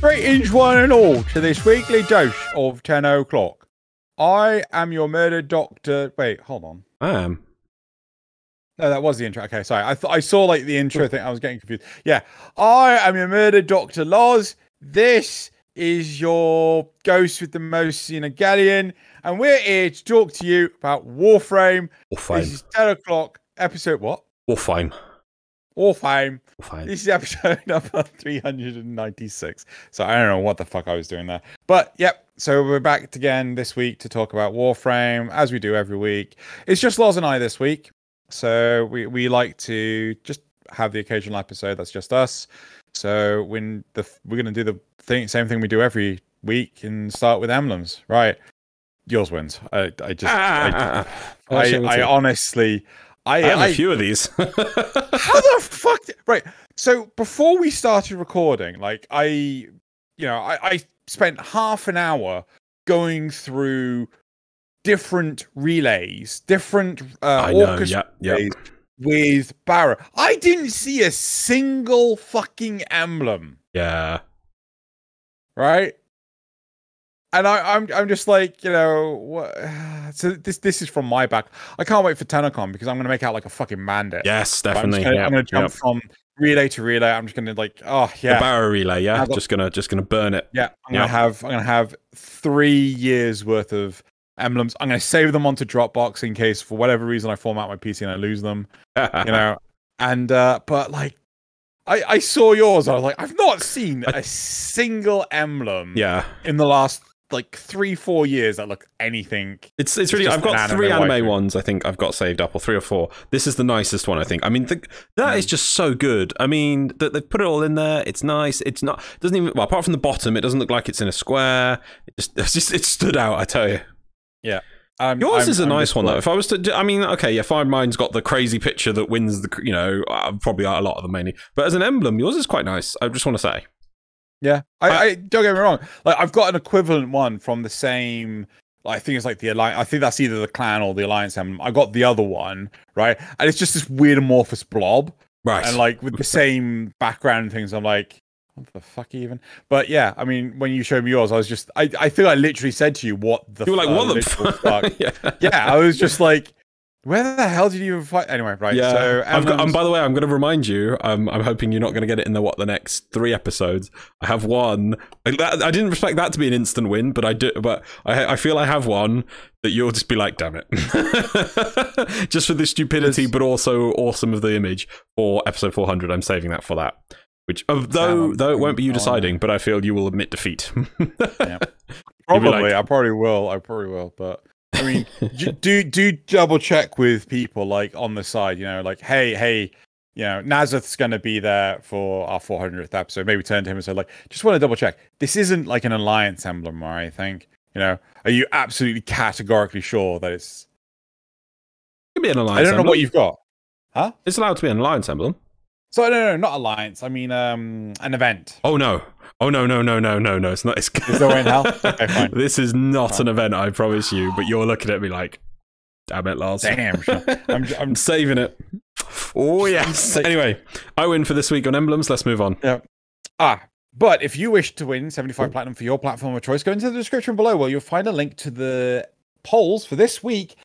Greetings one and all to this weekly dose of 10 o'clock. I am your murder doctor. Wait, hold on. I am. No, that was the intro. Okay, sorry. I saw like the intro thing. I was getting confused. Yeah. I am your murder doctor Loz. This is your ghost with the most Galleon. And we're here to talk to you about Warframe. This is 10 o'clock. Episode what? Warframe. This is episode number 396. So I don't know what the fuck I was doing there. But yep, so we're back again this week to talk about Warframe, as we do every week. It's just Loz and I this week. So we like to just have the occasional episode that's just us. So we're going to do the same thing we do every week and start with emblems. Right. Yours wins. I honestly... I have a few of these. How the fuck? Right. So before we started recording, like I spent half an hour going through different relays, different orchestra relays with Barra. I didn't see a single fucking emblem. Yeah. Right. And I'm just like, what? So this is from my back. I can't wait for TennoCon because I'm gonna make out like a fucking bandit. Yes, definitely. I'm gonna jump from relay to relay. I'm just gonna like, oh yeah, the barrel relay. Yeah, just gonna burn it. Yeah, I'm gonna have 3 years worth of emblems. I'm gonna save them onto Dropbox in case for whatever reason I format my PC and I lose them. And but like. I saw yours. I was like, I've not seen a single emblem. In the last like 3-4 years that look anything. It's really. I've got 3 anime ones. I think I've got saved up, or 3 or 4. This is the nicest one. I think. I mean, that is just so good. I mean, they've put it all in there. It's nice. It's not. Doesn't even. Well, apart from the bottom, it doesn't look like it's in a square. It stood out. I tell you. Yeah. Yours is a nice one though. If I was to, I mean, okay, yeah, Fire Mine's got the crazy picture that wins the, probably a lot of them mainly. But as an emblem, yours is quite nice. I just want to say. Yeah, I don't get me wrong. Like I've got an equivalent one from the same. I think it's like the Alliance. I think that's either the Clan or the Alliance emblem. I got the other one, right, and it's just this weird amorphous blob, right, and like with the same background and things. I'm like, what the fuck even? But yeah, I mean, when you showed me yours, I was just, I think I literally said to you, what the fuck? You were like, what the fuck? Yeah, I was just like, where the hell did you even fight? Anyway, right. Yeah. So, by the way, I'm going to remind you, I'm hoping you're not going to get it in the next 3 episodes. I have one. I didn't expect that to be an instant win, but I do. But I feel I have one that you'll just be like, damn it. Just for the stupidity, but also awesome of the image for episode 400. I'm saving that for that. Which, though it won't be you deciding, but I feel you will admit defeat. Yeah. Probably, I probably will. But I mean, do double check with people like on the side. Like, hey, Nazareth's going to be there for our 400th episode. Maybe turn to him and say, like, just want to double check. This isn't like an Alliance emblem, or I think. Are you absolutely categorically sure that it's? It could be an Alliance. I don't know what you've got. Huh? It's allowed to be an Alliance emblem. So no, not Alliance. I mean, an event. Oh no! It's not. Is there way in hell? Okay, fine. This is not an event, I promise you. But you're looking at me like, damn it, Lars. Damn. I'm saving it. Oh yes. Anyway, I win for this week on emblems. Let's move on. Yeah. But if you wish to win 75 platinum for your platform of choice, go into the description below where you'll find a link to the polls for this week,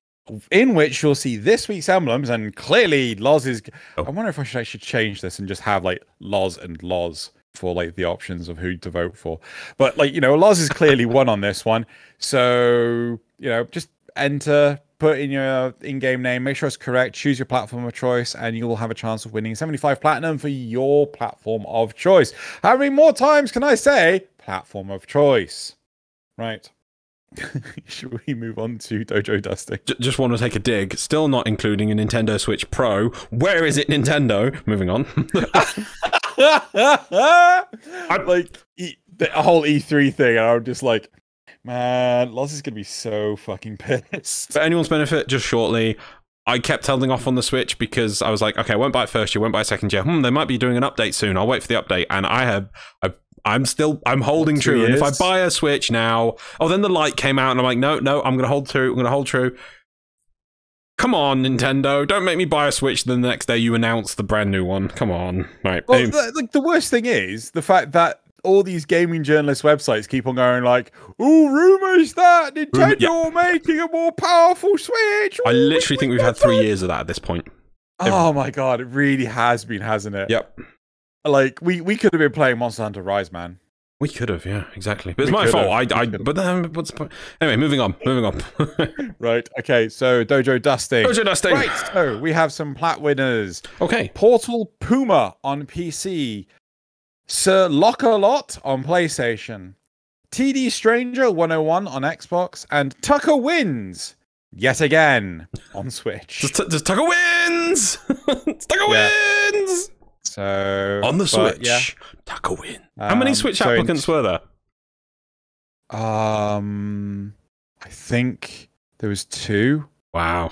in which you'll see this week's emblems, and clearly Loz is. I wonder if I should change this and just have like Loz and Loz for like the options of who to vote for. But like Loz is clearly won on this one, so just enter, put in your in-game name, make sure it's correct, choose your platform of choice, and you will have a chance of winning 75 platinum for your platform of choice. How many more times can I say platform of choice? Right. Should we move on to Dojo Dusting? Just want to take a dig. Still not including a Nintendo Switch Pro. Where is it, Nintendo? Moving on. I'm like the whole E3 thing, and I'm just like, man, Loz is gonna be so fucking pissed. For anyone's benefit, just shortly, I kept holding off on the Switch because I was like, okay, I won't buy it first year, won't buy it second year. They might be doing an update soon. I'll wait for the update, and I'm holding true. And if I buy a Switch now, then the light came out, and I'm like, no, I'm gonna hold true. Come on, Nintendo. Don't make me buy a Switch, then the next day you announce the brand new one. Come on. Right. Well, the worst thing is the fact that all these gaming journalist websites keep on going like, "Oh, rumors that Nintendo are making a more powerful Switch." I literally think we've had 3 years of that at this point. Oh my god, it really has been, hasn't it? Yep. Like we could have been playing Monster Hunter Rise, man. We could have, yeah, exactly. But it's my fault. But then what's the point? Anyway, moving on. Right. Okay. So Dojo Dusting. Dojo Dusting. Right. So we have some Plat winners. Okay. Portal Puma on PC. Sir Lock-a-Lot on PlayStation. TD Stranger 101 on Xbox, and Tucker wins yet again on Switch. Just Tucker wins. Tucker wins. So on the Switch, Tucker win. How many Switch applicants were there? I think there was 2. Wow.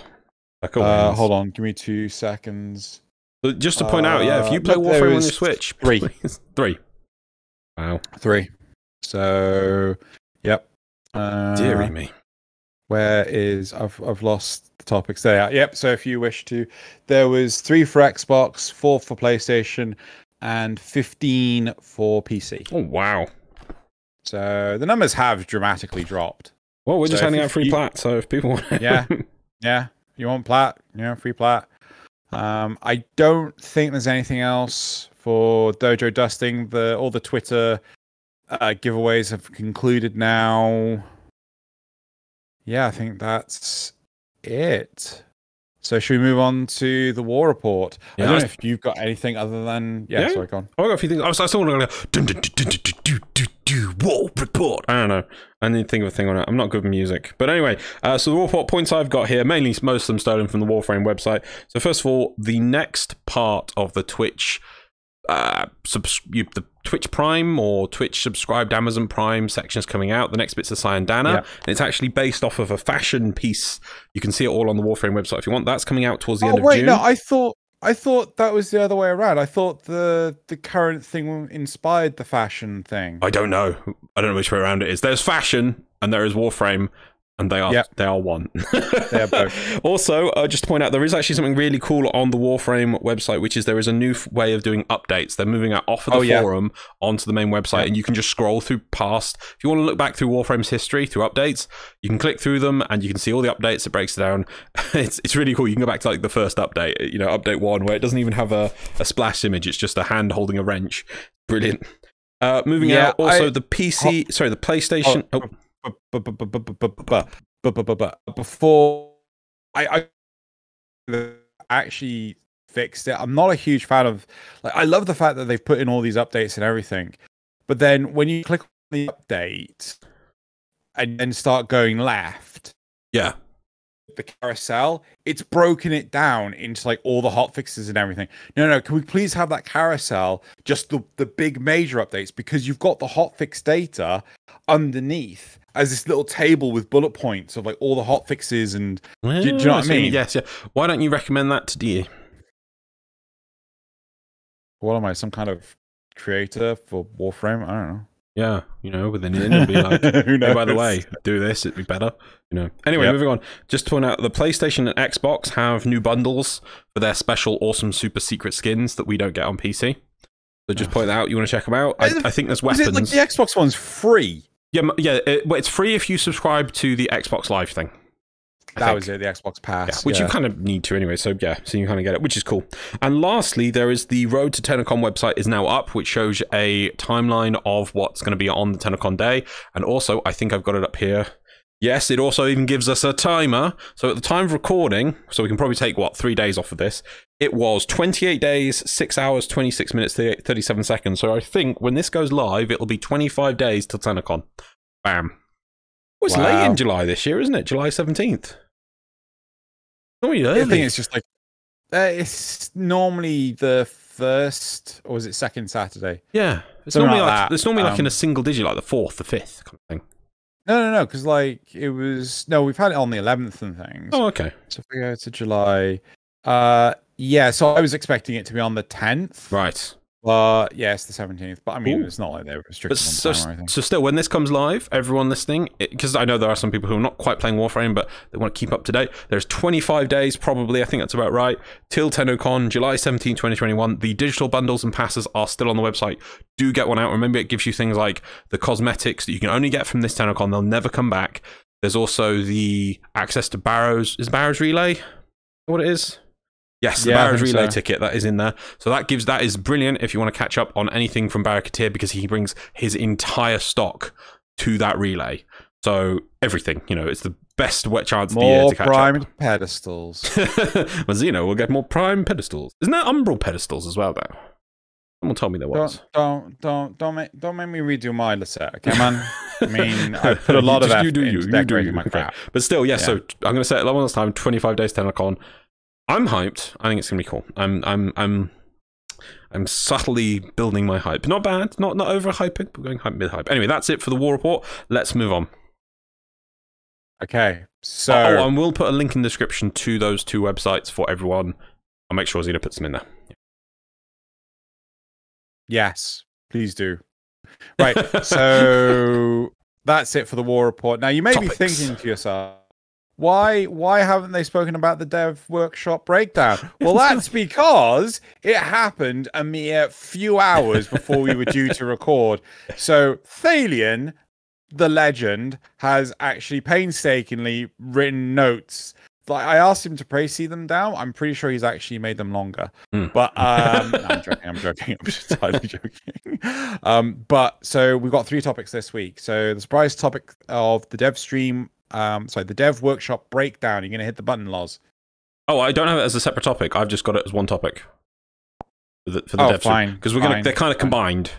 Tucker wins. Hold on, give me 2 seconds. But just to point out, yeah, if you play Warframe on your Switch, 3. 3. Wow. 3. So, yep. Deary me. Where is I've lost the topics there. Yep. So if you wish to, there was 3 for Xbox, 4 for PlayStation, and 15 for PC. Oh wow! So the numbers have dramatically dropped. Well, we're just handing out free Plat, so if people want, yeah, you want Plat, free Plat. I don't think there's anything else for Dojo Dusting. All the Twitter giveaways have concluded now. Yeah, I think that's it. So should we move on to the war report? Yeah, I don't know if you've got anything other than... Yeah, sorry, go on. I got a few things. I still want to go, war report. I don't know. I need to think of a thing on it. I'm not good with music. But anyway, so the war report points I've got here, mainly most of them stolen from the Warframe website. So first of all, the next part of the Twitch... the Twitch Prime or Twitch subscribed Amazon Prime section is coming out. The next bit's a Sayandana, and it's actually based off of a fashion piece. You can see it all on the Warframe website if you want. That's coming out towards the end of June. No, I thought that was the other way around. I thought the current thing inspired the fashion thing. I don't know. I don't know which way around it is. There's fashion and there is Warframe. And they are one. They are both. Also, just to point out, there is actually something really cool on the Warframe website, which is there is a new way of doing updates. They're moving it off of the forum onto the main website, and you can just scroll through past. If you want to look back through Warframe's history, through updates, you can click through them, and you can see all the updates. It breaks it down. It's really cool. You can go back to like the first update, update 1, where it doesn't even have a splash image. It's just a hand holding a wrench. Brilliant. Moving out, also the PC, the PlayStation... Before I actually fixed it, I'm not a huge fan of. I love the fact that they've put in all these updates and everything, but then when you click on the update and then start going left, the carousel, it's broken it down into like all the hotfixes and everything. No, can we please have that carousel, just the big major updates, because you've got the hotfix data underneath as this little table with bullet points of like all the hotfixes and do you know what I mean? Yes, yeah. Why don't you recommend that to DE? What am I, some kind of creator for Warframe? I don't know. Yeah, within it and be like, hey, by the way, do this, it'd be better. Anyway, moving on. Just to point out, the PlayStation and Xbox have new bundles for their special, awesome, super secret skins that we don't get on PC. So just point that out. You want to check them out? I think there's weapons. Is it like the Xbox one's free? Yeah, it's free if you subscribe to the Xbox Live thing. That was it, the Xbox Pass. Which you kind of need to anyway, so you kind of get it, which is cool. And lastly, there is the Road to TennoCon website is now up, which shows a timeline of what's going to be on the TennoCon day. And also, I think I've got it up here. Yes, it also even gives us a timer. So at the time of recording, so we can probably take, 3 days off of this, it was 28 days, 6 hours, 26 minutes, 37 seconds. So I think when this goes live, it'll be 25 days till TennoCon. Bam. Well, it's late in July this year, isn't it? July 17th. Normally early. I think it's just like, it's normally the first, or is it second Saturday? Yeah. It's normally like in a single digit, like the 4th, the 5th kind of thing. No, because like it was, we've had it on the 11th and things. Oh, okay. So if we go to July, so I was expecting it to be on the 10th. Right. But yeah, it's the 17th. But I mean, Ooh. it's not like they're But restricted on time or anything. so still, when this comes live, everyone listening, because I know there are some people who are not quite playing Warframe, but they want to keep up to date. There's 25 days, probably, I think that's about right, till TennoCon, July 17, 2021. The digital bundles and passes are still on the website. Do get one out. Remember, it gives you things like the cosmetics that you can only get from this TennoCon. They'll never come back. There's also the access to Barrows. Is Barrows Relay what it is? Yes, the Barrows Relay ticket, that is in there. So that is brilliant if you want to catch up on anything from Barraketeer, because he brings his entire stock to that relay. So everything, you know, it's the best wet chance of the year to catch up. More primed pedestals. Well, Xeno will get more prime pedestals. Isn't there umbral pedestals as well, though? Someone told me there was. Don't make me redo my set, okay, man? I mean, I put a lot of effort into decorating my crap. But still, yeah, so I'm going to say it one last time, 25 days TennoCon. I'm hyped. I think it's gonna be cool. I'm subtly building my hype. Not bad. Not overhyping, but going hype mid hype. Anyway, that's it for the war report. Let's move on. Okay. So and we'll put a link in the description to those two websites for everyone. I'll make sure Xeno puts them in there. Yes, please do. Right. So that's it for the war report. Now you may be thinking to yourself, why haven't they spoken about the dev workshop breakdown? Well, that's because it happened a mere few hours before we were due to record. So Thalian, the legend, has actually painstakingly written notes. Like, I asked him to précis them down. I'm pretty sure he's actually made them longer. But no, I'm joking. I'm just entirely joking. But so we've got 3 topics this week. So the surprise topic of the dev stream. The dev workshop breakdown. You're going to hit the button, Loz. Oh, I don't have it as a separate topic. I've just got it as one topic for the dev stream. Because they're kind of combined,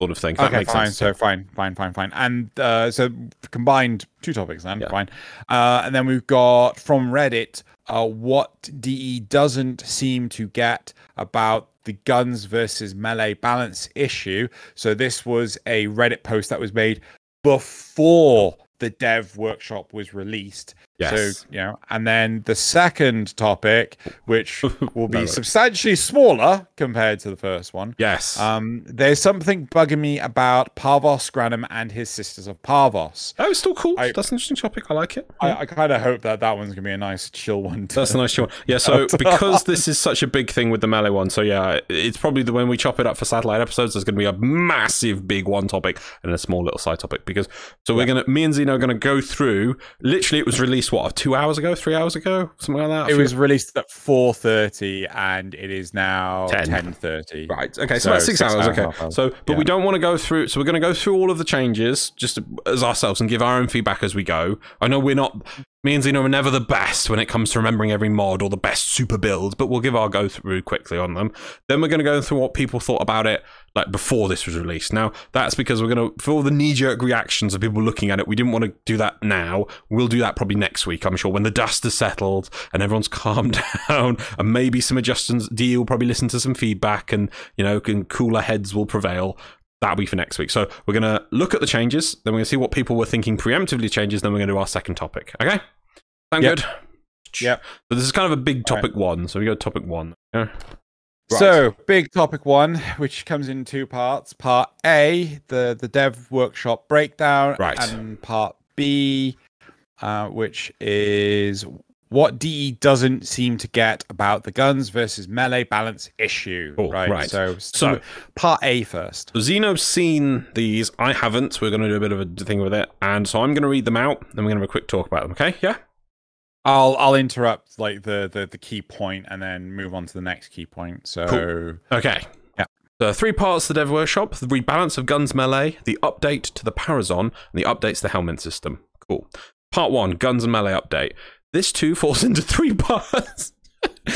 sort of thing. Okay, fine. So fine. And so combined 2 topics then. Yeah. Fine. And then we've got from Reddit, what DE doesn't seem to get about the guns versus melee balance issue. So this was a Reddit post that was made before the dev workshop was released. Yes. So, you know, and then the second topic, which will be substantially smaller compared to the first one. Yes. There's something bugging me about Parvos Granum and his Sisters of Parvos. Oh, it's still cool. That's an interesting topic. I like it. I kind of hope that one's going to be a nice chill one. That's a nice chill one. Yeah, so because this is such a big thing with the melee one, so yeah, it's probably when we chop it up for satellite episodes, there's going to be a massive big one topic and a small little side topic. Because, so we're going to, me and Xeno are going to go through, literally it was released, what, 2 hours ago, 3 hours ago, something like that? It was released at 4:30 and it is now 10:30. Right, okay, so about 6 hours, okay. So, but we don't want to go through, so we're going to go through all of the changes, just as ourselves, and give our own feedback as we go. I know we're not, me and Xeno are never the best when it comes to remembering every mod or the best super builds, but we'll give our go through quickly on them. Then we're going to go through what people thought about it, like before this was released. Now, that's because we're going to, for all the knee-jerk reactions of people looking at it, we didn't want to do that now. We'll do that probably next week, I'm sure, when the dust has settled and everyone's calmed down, and maybe some adjustments. D will probably listen to some feedback, and, you know, cooler heads will prevail. That'll be for next week. So we're going to look at the changes, then we're going to see what people were thinking preemptively changes, then we're going to do our second topic. Okay? Sound good? Yep. So this is kind of a big topic 1. So we go to topic 1. Yeah. Right. So, big topic 1, which comes in 2 parts. Part A, the dev workshop breakdown, and part B, which is what DE doesn't seem to get about the guns versus melee balance issue. Oh, right. So part A first. Xeno's seen these. I haven't. We're going to do a bit of a thing with it. And so I'm going to read them out, then we're going to have a quick talk about them, okay? Yeah? I'll interrupt like the key point and then move on to the next key point. So cool. Okay. Yeah. The 3 parts to the dev workshop: the rebalance of guns melee, the update to the Parazon, and the updates to the helmet system. Cool. Part 1, guns and melee update. This too falls into 3 parts.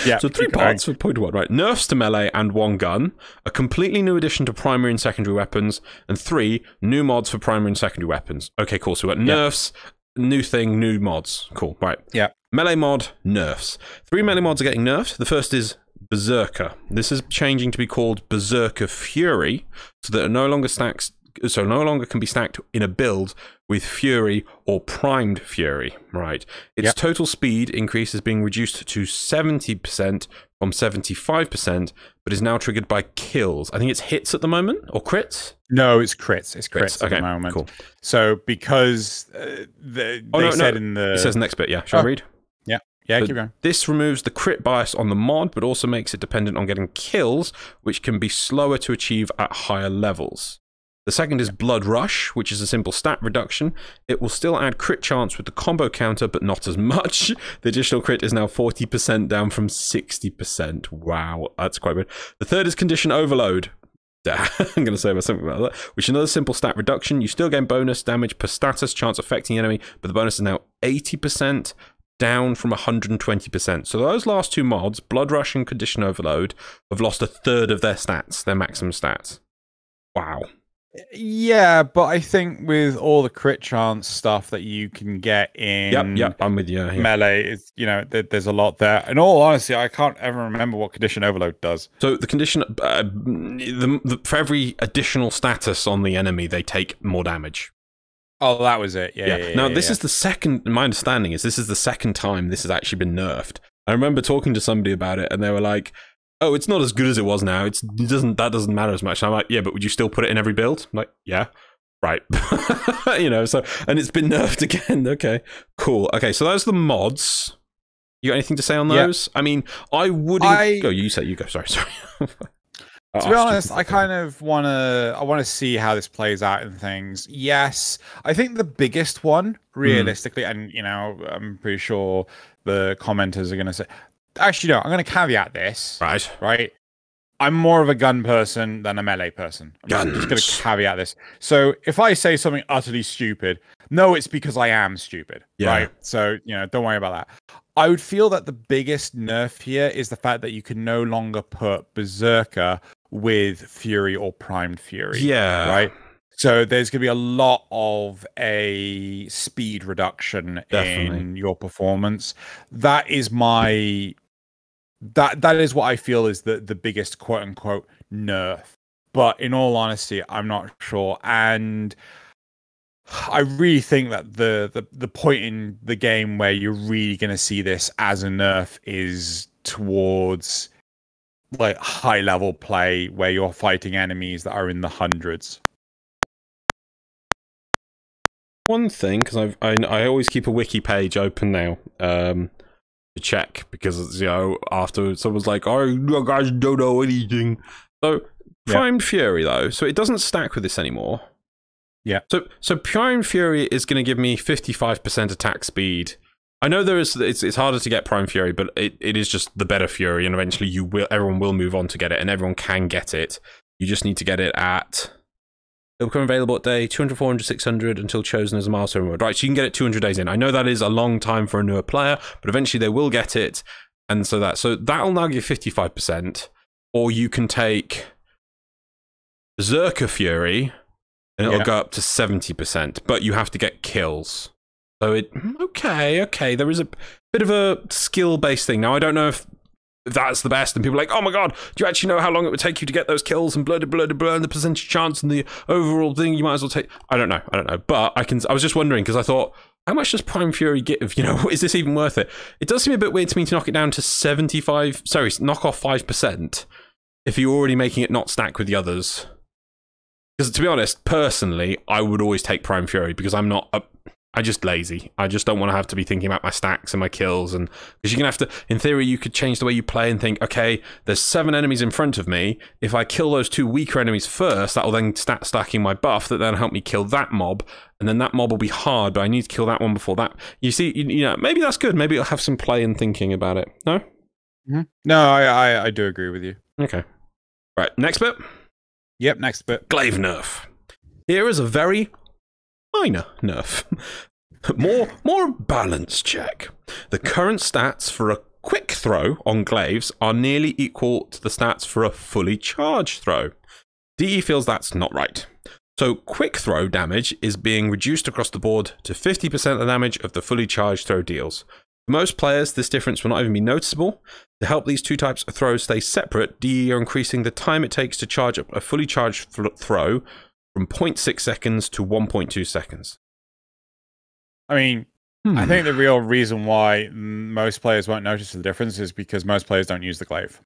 Yeah. So 3 parts for point 1, right? Nerfs to melee and 1 gun, a completely new addition to primary and secondary weapons, and 3 new mods for primary and secondary weapons. Okay, cool. So we've got nerfs, new thing, new mods. Cool. Right. Yeah. Melee mod, nerfs. 3 melee mods are getting nerfed. The first is Berserker. This is changing to be called Berserker Fury, so that it no longer can be stacked in a build with Fury or Primed Fury. Right. Its total speed increase is being reduced to 70% from 75%, but is now triggered by kills. I think it's hits at the moment, or crits? No, it's crits. It's crits at okay, the moment. Cool. So because they said in the... It says next bit, yeah. Shall I read? Yeah. Yeah, keep going. This removes the crit bias on the mod, but also makes it dependent on getting kills, which can be slower to achieve at higher levels. The second is Blood Rush, which is a simple stat reduction. It will still add crit chance with the combo counter, but not as much. The additional crit is now 40% down from 60%. Wow, that's quite good. The third is Condition Overload. I'm going to say something about that, which is another simple stat reduction. You still gain bonus damage per status chance affecting the enemy, but the bonus is now 80%. Down from 120%. So those last two mods, Blood Rush and Condition Overload, have lost a third of their stats, their maximum stats. Wow. Yeah, but I think with all the crit chance stuff that you can get in Yep, I'm with you. Melee, it's, you know, there's a lot there. In all honesty, I can't ever remember what Condition Overload does. So the condition, for every additional status on the enemy, they take more damage. Oh, that was it. Yeah. Now, this is the second, my understanding is this is the second time this has actually been nerfed. I remember talking to somebody about it, and they were like, oh, it's not as good as it was now. That doesn't matter as much. And I'm like, yeah, but would you still put it in every build? I'm like, yeah. Right. You know, so, and it's been nerfed again. Okay, cool. Okay, so those are the mods. You got anything to say on those? Yeah. I mean, I wouldn't... Go, you go. Sorry. To be honest, I kind of want to see how this plays out in things. Yes, I think the biggest one, realistically, and, you know, I'm pretty sure the commenters are going to say... Actually, no, I'm going to caveat this. Right? I'm more of a gun person than a melee person. I'm just going to caveat this. So if I say something utterly stupid, no, it's because I am stupid. Yeah. Right? So, you know, don't worry about that. I would feel that the biggest nerf here is the fact that you can no longer put Berserker with Fury or Primed Fury. Yeah. Right? So there's going to be a lot of a speed reduction in your performance. That is my... That is what I feel is the biggest quote unquote nerf. But in all honesty, I'm not sure. And I really think that the point in the game where you're really going to see this as a nerf is towards like high level play where you're fighting enemies that are in the hundreds. One thing, because I always keep a wiki page open now. To check, because, you know, after someone's like, oh, you guys don't know anything. So Primed Fury, though, so it doesn't stack with this anymore. Yeah. So Primed Fury is going to give me 55% attack speed. I know it's harder to get Primed Fury, but it is just the better Fury, and eventually everyone will move on to get it, and everyone can get it. You just need to get it at... It'll become available at day 200, 400, 600 until chosen as a milestone reward. Right, so you can get it 200 days in. I know that is a long time for a newer player, but eventually they will get it. And so that'll now give 55%. Or you can take Berserker Fury, and it'll go up to 70%. But you have to get kills. So okay, there is a bit of a skill-based thing. Now, I don't know if that's the best, and people are like, oh my god, do you actually know how long it would take you to get those kills and blah, and the percentage chance and the overall thing you might as well take? I don't know, but I was just wondering, because I thought, how much does Primed Fury give? You know, is this even worth it? It does seem a bit weird to me to knock it down to 75, sorry, knock off 5% if you're already making it not stack with the others. Because to be honest, personally, I would always take Primed Fury, because I'm just lazy. I just don't want to have to be thinking about my stacks and my kills, and because you're gonna have to, in theory, you could change the way you play and think, okay, there's 7 enemies in front of me. If I kill those 2 weaker enemies first, that will then start stacking my buff. That then help me kill that mob, and then that mob will be hard, but I need to kill that one before that. You see, you know, maybe that's good. Maybe it'll have some play and thinking about it. No, no, I do agree with you. Okay, right, next bit. Yep, next bit. Glaive nerf. Here is a very minor nerf. More balance check. The current stats for a quick throw on glaives are nearly equal to the stats for a fully charged throw. DE feels that's not right. So quick throw damage is being reduced across the board to 50% of the damage of the fully charged throw deals. For most players, this difference will not even be noticeable. To help these two types of throws stay separate, DE are increasing the time it takes to charge up a fully charged throw from 0.6 seconds to 1.2 seconds. I mean, I think the real reason why most players won't notice the difference is because most players don't use the glaive.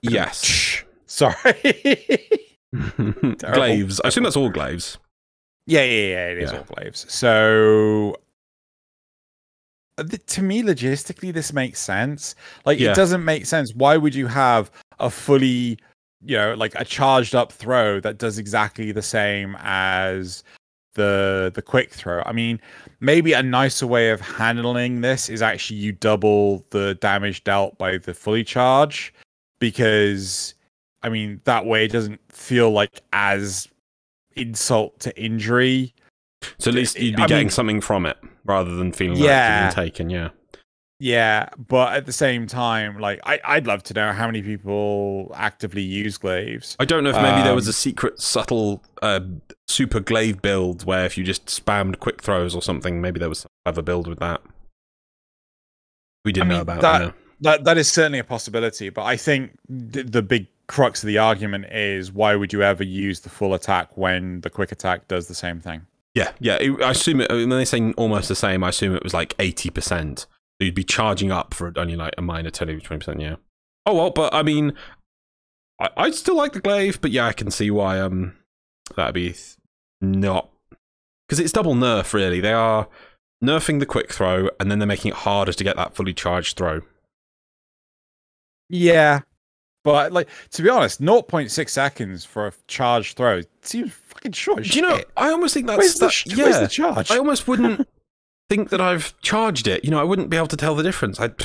Yes. Sorry. Glaives. I assume that's all glaives. Yeah, it is all glaives. So, to me, logistically, this makes sense. Like, it doesn't make sense. Why would you have a fully, like a charged up throw that does exactly the same as the quick throw? I mean, maybe a nicer way of handling this is actually you double the damage dealt by the fully charge, because I mean that way it doesn't feel like as insult to injury. So at least you'd be getting something from it rather than feeling like you've been taken. Yeah, but at the same time, like I'd love to know how many people actively use glaives. I don't know if maybe there was a secret, subtle, super glaive build where if you just spammed quick throws or something, maybe there was some clever build with that. We didn't know about that. That is certainly a possibility, but I think the big crux of the argument is why would you ever use the full attack when the quick attack does the same thing? Yeah. I assume when they say almost the same, I assume it was like 80%. So you'd be charging up for only like a minor 20%, yeah. Oh well, but I mean, I still like the glaive, but yeah, I can see why that'd be not, because it's double nerf really. They are nerfing the quick throw, and then they're making it harder to get that fully charged throw. Yeah, but like to be honest, 0.6 seconds for a charged throw seems fucking short. Do you know? I almost think that's where's the charge? I almost wouldn't think that I've charged it. I wouldn't be able to tell the difference. Maybe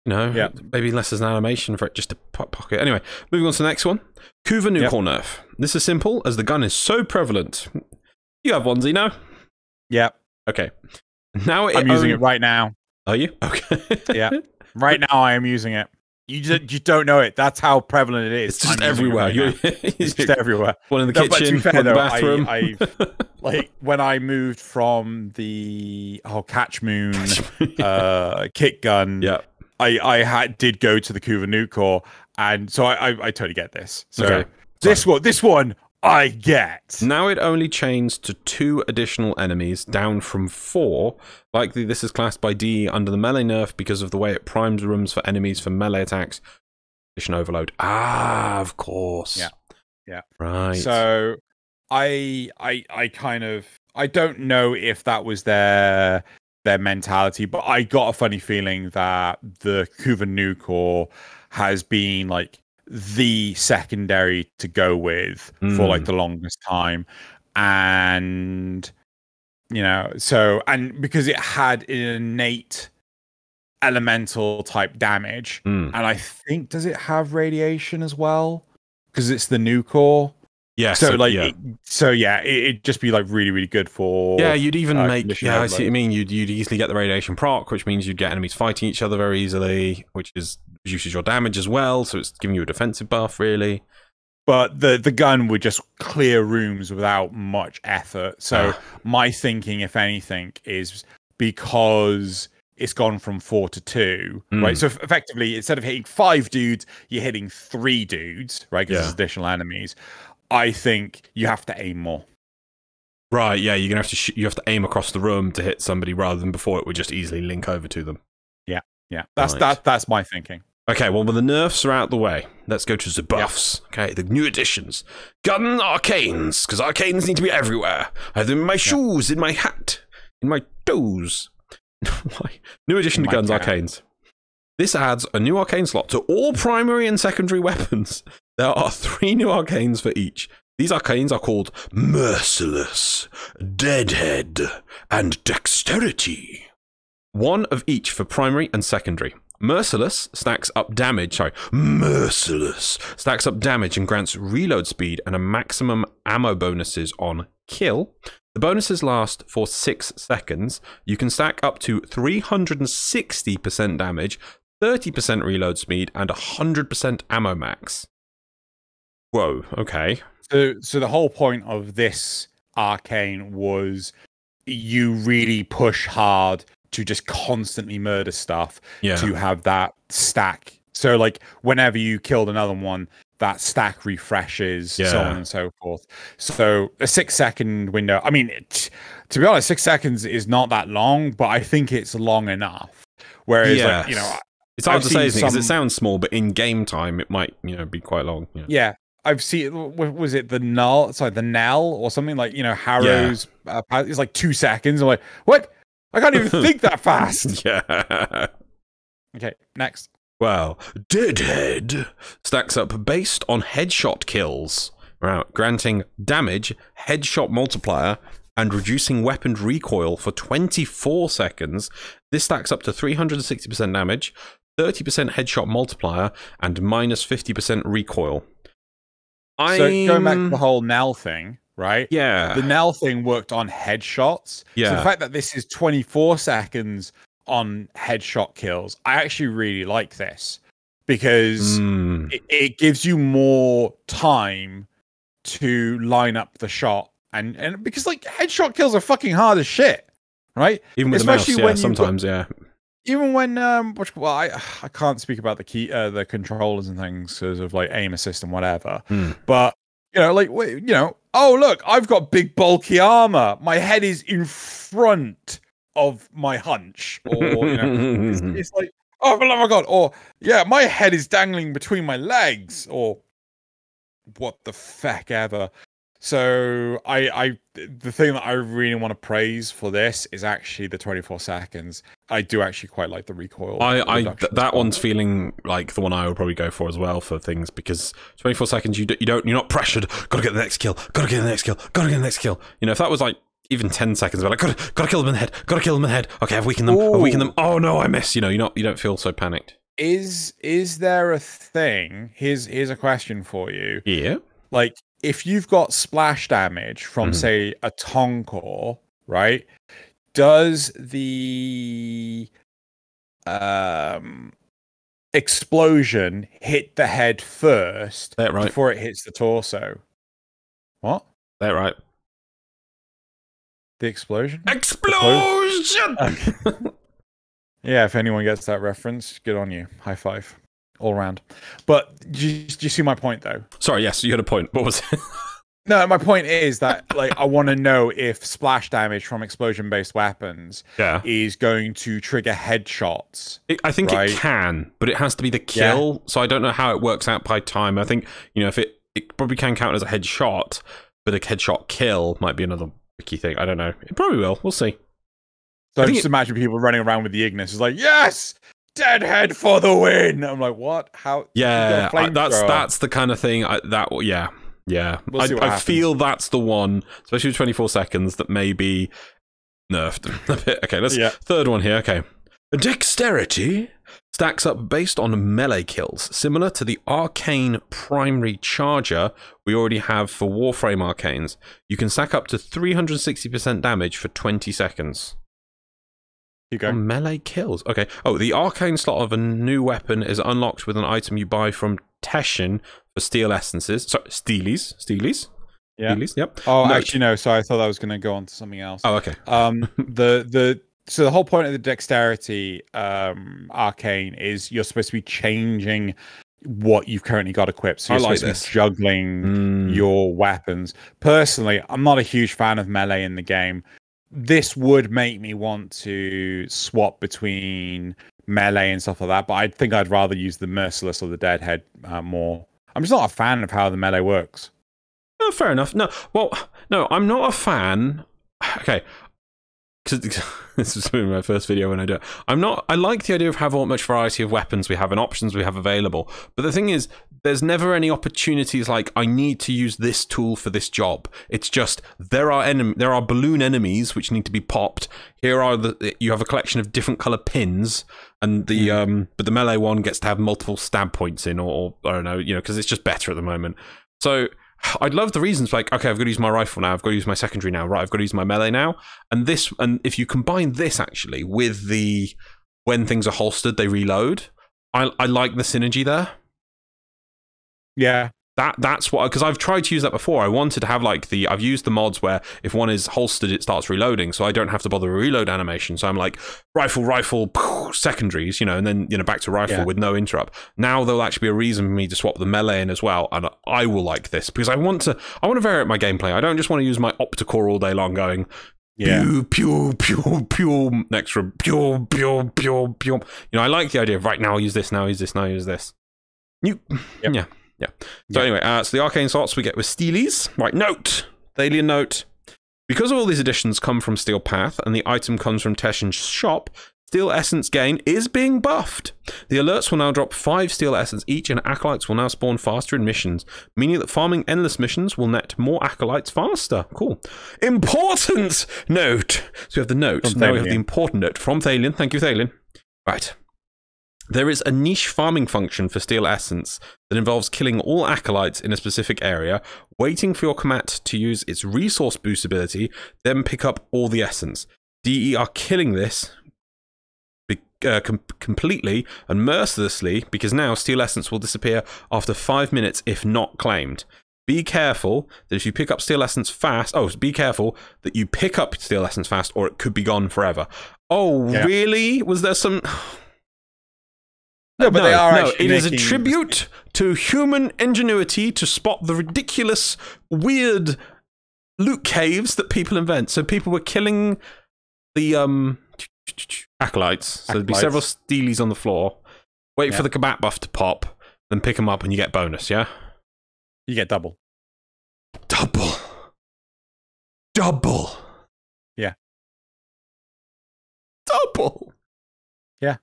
unless there's an animation for it just to pocket. Anyway, moving on to the next one. Kuva nuke or nerf. This is simple, as the gun is so prevalent. You have one, Xeno? Yeah. Okay. Now I'm using it right now. Are you? Okay. Yeah. Right now I am using it. You don't know it. That's how prevalent it is. It's just everywhere. It's just everywhere. One in the kitchen, but to be fair, one in the though, bathroom. Like when I moved from the Catch Moon kick gun, I did go to the Kuva nuke core, and so I totally get this. So this one I get. Now it only chains to 2 additional enemies, down from 4. Likely this is classed by DE under the melee nerf because of the way it primes rooms for enemies for melee attacks. Addition overload. Ah, of course. Yeah. Right. So I don't know if that was their mentality, but I got a funny feeling that the Kuva nuke core has been like the secondary to go with for like the longest time, and and because it had an innate elemental type damage, and I think, does it have radiation as well because it's the nuke core? Yeah. It'd just be like really, really good for. Yeah, you'd even make. Yeah, I see what you mean. You'd easily get the radiation proc, which means you'd get enemies fighting each other very easily, which reduces your damage as well. So it's giving you a defensive buff, really. But the gun would just clear rooms without much effort. So my thinking, if anything, is because it's gone from 4 to 2, right? So effectively, instead of hitting 5 dudes, you're hitting 3 dudes, right? Because there's additional enemies. I think you have to aim more. Right, yeah, you're gonna have to you have to aim across the room to hit somebody rather than before it would just easily link over to them. Yeah. That's my thinking. Okay, well, with the nerfs are out the way, let's go to the buffs. Okay, the new additions. Gun arcanes, because arcanes need to be everywhere. I have them in my shoes, in my hat, in my toes. New addition to guns arcanes. This adds a new arcane slot to all primary and secondary weapons. There are 3 new arcanes for each. These arcanes are called Merciless, Deadhead, and Dexterity. 1 of each for primary and secondary. Merciless stacks up damage. Merciless stacks up damage and grants reload speed and a maximum ammo bonuses on kill. The bonuses last for 6 seconds. You can stack up to 360% damage, 30% reload speed, and 100% ammo max. Whoa, okay. So the whole point of this arcane was you really push hard to just constantly murder stuff to have that stack. So like whenever you killed another one, that stack refreshes, so on and so forth. So a 6-second window. I mean, to be honest, 6 seconds is not that long, but I think it's long enough. Whereas, like, you know, it's hard to say because it sounds small, but in game time, it might, you know, be quite long. Yeah. I've seen, was it the null? Sorry, the Nell or something, like, you know, Harrow's is like 2 seconds. I'm like, what? I can't even think that fast. Yeah. Okay, next. Well, Deadhead stacks up based on headshot kills, granting damage, headshot multiplier, and reducing weapon recoil for 24 seconds. This stacks up to 360% damage, 30% headshot multiplier, and minus 50% recoil. So going back to the whole Nell thing, right? Yeah. The Nell thing worked on headshots. Yeah. So the fact that this is 24 seconds on headshot kills, I actually really like this because it gives you more time to line up the shot. And because, like, headshot kills are fucking hard as shit, right? Even with especially the mouse, sometimes, Even when, well, I can't speak about the controllers and things because of, like, aim assist and whatever. But, you know, like, you know, oh, look, I've got big bulky armor. My head is in front of my hunch. Or, you know, it's like, oh my God. Or, yeah, my head is dangling between my legs. Or what the feck ever. So the thing that I really want to praise for this is actually the 24 seconds. I do actually quite like the recoil. That one's feeling like the one I would probably go for as well for things, because 24 seconds you're not pressured. Gotta get the next kill. Gotta get the next kill. Gotta get the next kill. You know, if that was like even 10 seconds, but like gotta kill them in the head. Gotta kill them in the head. Okay, I've weakened them. Ooh. I've weakened them. Oh no, I missed. You know, you don't feel so panicked. Is there a thing? Here's a question for you. Yeah. Like, if you've got splash damage from, say, a Toncore, right? Does the explosion hit the head first before it hits the torso? What? That right. The explosion? Explosion! Yeah, if anyone gets that reference, good on you. High five. All around. But do you see my point, though? Sorry, yes, you had a point. What was it? No, my point is that, like, I want to know if splash damage from explosion-based weapons is going to trigger headshots. I think it can, but it has to be the kill. So I don't know how it works out by time. I think, you know, if it probably can count as a headshot, but a headshot kill might be another tricky thing. I don't know. It probably will. We'll see. So I just imagine people running around with the Ignis. It's like, yes! Deadhead for the win. I'm like, what? How? Yeah, that's the kind of thing. Yeah. We'll I feel that's the one, especially with 24 seconds, that may be nerfed a bit. Okay, let's third one here. Okay, dexterity stacks up based on melee kills, similar to the arcane primary charger we already have for Warframe arcanes. You can stack up to 360% damage for 20 seconds. Melee kills. Okay. Oh, the arcane slot of a new weapon is unlocked with an item you buy from Teshin for steel essences. Sorry, Steelies. Yeah. Steelies, yep. Oh, actually, no. So I thought that was going to go on to something else. Oh, okay. So the whole point of the dexterity arcane is you're supposed to be changing what you've currently got equipped. So you're supposed to be juggling your weapons. Personally, I'm not a huge fan of melee in the game. This would make me want to swap between melee and stuff like that, but I think I'd rather use the Merciless or the Deadhead more. I'm just not a fan of how the melee works. Oh, fair enough. No, well, no, I'm not a fan. Okay, because this was my first video when I do it. I like the idea of how much variety of weapons we have and options we have available. But the thing is, there's never any opportunities like, I need to use this tool for this job. It's just, there are balloon enemies which need to be popped. Here are you have a collection of different color pins, and but the melee one gets to have multiple stab points in, or I don't know, you know, because it's just better at the moment. So I'd love the reasons, like, okay, I've got to use my rifle now, I've got to use my secondary now, right, I've got to use my melee now, and if you combine this actually with the when things are holstered they reload, I like the synergy there. Yeah, that's what, because I've tried to use that before. I wanted to have like I've used the mods where if one is holstered, it starts reloading, so I don't have to bother a reload animation. So I'm like rifle, secondaries, you know, and then, you know, back to rifle with no interrupt. Now there'll actually be a reason for me to swap the melee in as well, and I will like this because I want to vary up my gameplay. I don't just want to use my opticore all day long going pew pew pew pew next room pew pew pew pew. You know, I like the idea of right now I'll use this, now use this, now use this. Yeah. So anyway, so the arcane slots we get with Steelies. Right, note. Thalian note. Because all these additions come from Steel Path and the item comes from Teshin's shop, Steel Essence gain is being buffed. The alerts will now drop 5 Steel Essence each, and Acolytes will now spawn faster in missions, meaning that farming endless missions will net more Acolytes faster. Cool. Important note. So we have the note. Now we have the important note from Thalian. Thank you, Thalian. Right. There is a niche farming function for Steel Essence that involves killing all Acolytes in a specific area, waiting for your Command to use its resource boost ability, then pick up all the Essence. DE are killing this completely and mercilessly because now Steel Essence will disappear after 5 minutes if not claimed. Be careful that if you pick up Steel Essence fast... Oh, be careful that you pick up Steel Essence fast or it could be gone forever. Oh, really? Was there some... No, but they are actually it is a tribute to human ingenuity to spot the ridiculous, weird loot caves that people invent. So people were killing the Acolytes. So there'd be several Steelies on the floor. Wait for the combat buff to pop, then pick them up and you get bonus, yeah? You get double. Double. Double. Yeah. Double. Yeah.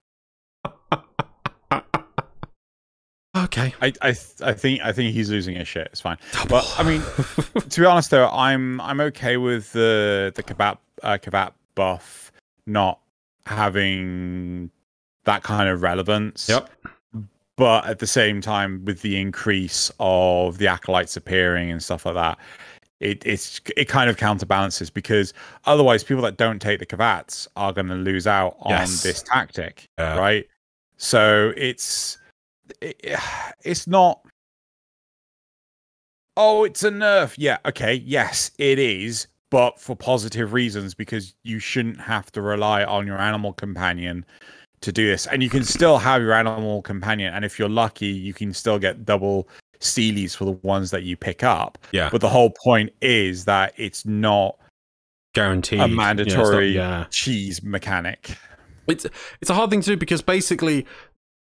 Okay. I think he's losing his shit. It's fine. But I mean, to be honest though, I'm okay with the Kabat buff not having that kind of relevance. Yep. But at the same time, with the increase of the Acolytes appearing and stuff like that, it kind of counterbalances, because otherwise people that don't take the Kabats are going to lose out on this tactic, right? So it's not, oh, it's a nerf. Yeah, okay, yes, it is, but for positive reasons, because you shouldn't have to rely on your animal companion to do this. And you can still have your animal companion, and if you're lucky, you can still get double Steelies for the ones that you pick up. Yeah. But the whole point is that it's not guaranteed a mandatory cheese mechanic. It's a hard thing to do, because basically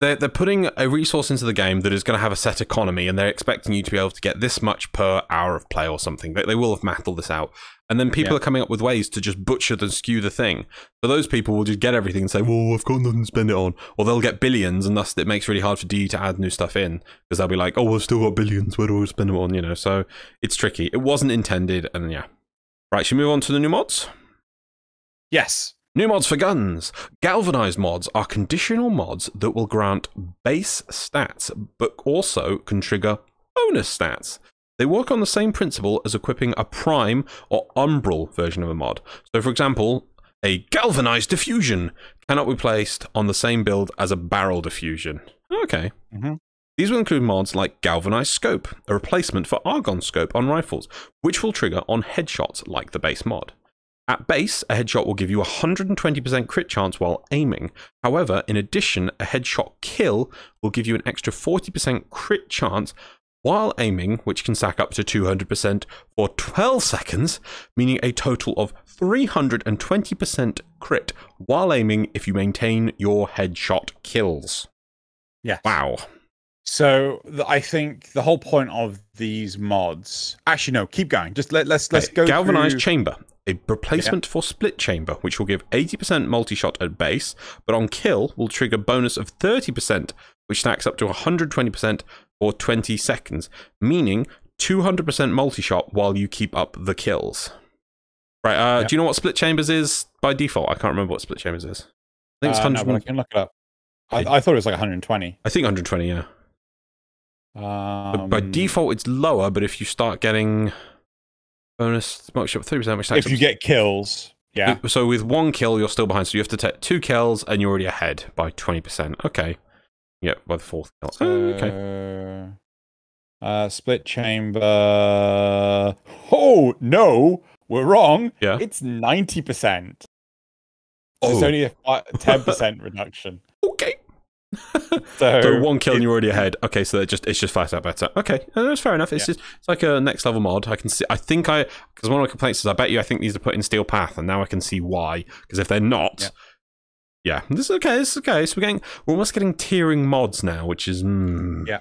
they're putting a resource into the game that is going to have a set economy, and they're expecting you to be able to get this much per hour of play or something. They will have mathed all this out. And then people are coming up with ways to just butcher and skew the thing. So those people will just get everything and say, well, I've got nothing to spend it on. Or they'll get billions, and thus it makes it really hard for DE to add new stuff in. Because they'll be like, oh, I've still got billions, where do I spend them on? You know, so it's tricky. It wasn't intended, and yeah. Right, should we move on to the new mods? Yes. New mods for guns. Galvanized mods are conditional mods that will grant base stats, but also can trigger bonus stats. They work on the same principle as equipping a prime or umbral version of a mod. So, for example, a galvanized diffusion cannot be placed on the same build as a barrel diffusion. Okay. These will include mods like galvanized scope, a replacement for argon scope on rifles, which will trigger on headshots like the base mod. At base, a headshot will give you a 120% crit chance while aiming. However, in addition, a headshot kill will give you an extra 40% crit chance while aiming, which can stack up to 200% for 12 seconds, meaning a total of 320% crit while aiming if you maintain your headshot kills. Yeah. Wow. So I think the whole point of these mods... Actually, no, keep going. Just let's go Galvanized chamber. A replacement for split chamber, which will give 80% multi-shot at base, but on kill will trigger bonus of 30%, which stacks up to 120% for 20 seconds, meaning 200% multi-shot while you keep up the kills. Right, do you know what split chambers is by default? I can't remember what split chambers is. I think it's 100... No, but I can look it up. I thought it was like 120. I think 120, yeah. But by default, it's lower, but if you start getting... bonus multi-shot 30%, which if you get kills, yeah. So with one kill, you're still behind. So you have to take 2 kills, and you're already ahead by 20%. Okay. Yeah, by the 4th kill. So, okay. Split chamber. Oh no, we're wrong. Yeah. It's 90%. Oh. It's only a 10% reduction. Okay. So 1 kill and you're already ahead. Okay, so it's just flat out better. Okay, that's fair enough. It's like a next level mod. I can see. I think because one of my complaints is I think these are put in Steel Path, and now I can see why. Because if they're not, this is okay. This is okay. So we're almost getting tiering mods now, which is yeah.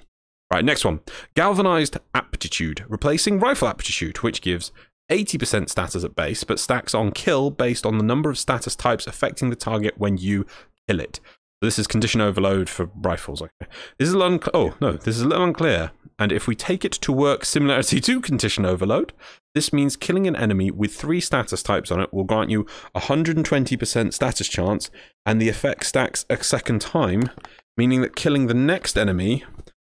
Right, next one. Galvanized Aptitude, replacing Rifle Aptitude, which gives 80% status at base, but stacks on kill based on the number of status types affecting the target when you kill it. This is condition overload for rifles. Okay. This is a little unclear. And if we take it to work similarity to condition overload, this means killing an enemy with 3 status types on it will grant you 120% status chance, and the effect stacks a second time, meaning that killing the next enemy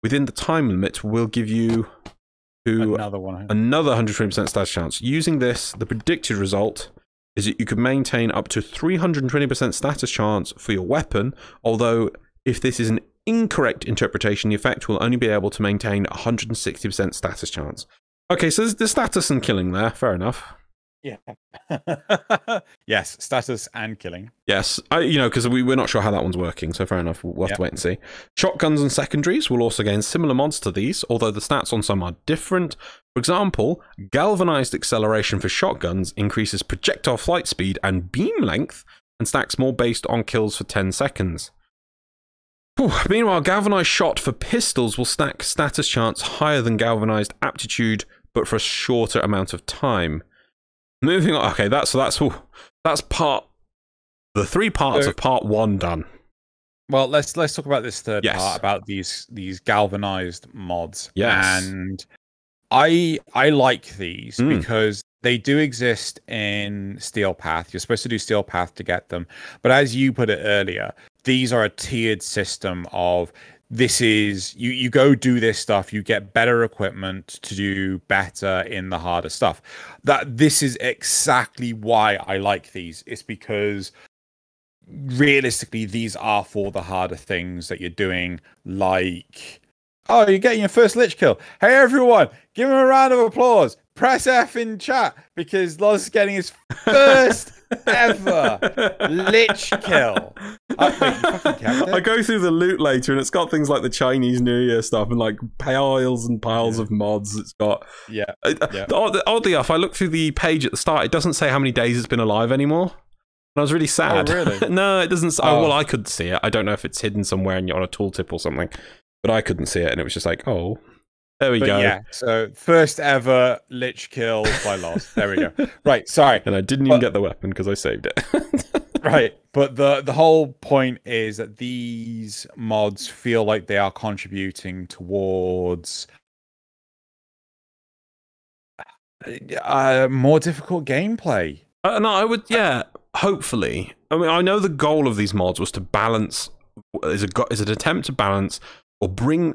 within the time limit will give you another 120% status chance. Using this, the predicted result is that you could maintain up to 320% status chance for your weapon, although if this is an incorrect interpretation, the effect will only be able to maintain 160% status chance. Okay, so there's the status and killing there, fair enough. Yeah. Yes, status and killing. Yes, because we're not sure how that one's working, so fair enough, we'll have to wait and see. Shotguns and secondaries will also gain similar mods to these, although the stats on some are different. For example, galvanized acceleration for shotguns increases projectile flight speed and beam length, and stacks more based on kills for 10 seconds. Meanwhile, galvanized shot for pistols will stack status chance higher than galvanized aptitude, but for a shorter amount of time. Moving on. Okay, that's part. The 3 parts of part 1 done. Well, let's talk about this third part about these galvanized mods. Yes. And I like these because they do exist in Steel Path. You're supposed to do Steel Path to get them, but as you put it earlier, these are a tiered system of. This is you go do this stuff, you get better equipment to do better in the harder stuff. This is exactly why I like these. It's because realistically these are for the harder things that you're doing, like you're getting your first lich kill. Hey everyone, give him a round of applause. Press F in chat because Loz is getting his first ever lich kill. I go through the loot later and it's got things like the Chinese New Year stuff and like piles and piles of mods. It's got oddly enough, I looked through the page at the start. It doesn't say how many days it's been alive anymore. And I was really sad. Oh, really? No, it doesn't. Well, I couldn't see it. I don't know if it's hidden somewhere and you're on a tooltip or something, but I couldn't see it, and it was just like, oh. There we go. Yeah, so first ever lich kill by Loz. There we go. Right, sorry. And I didn't even get the weapon because I saved it. Right, but the whole point is that these mods feel like they are contributing towards more difficult gameplay. No, I would, hopefully. I mean, I know the goal of these mods was to balance, is an attempt to balance or bring,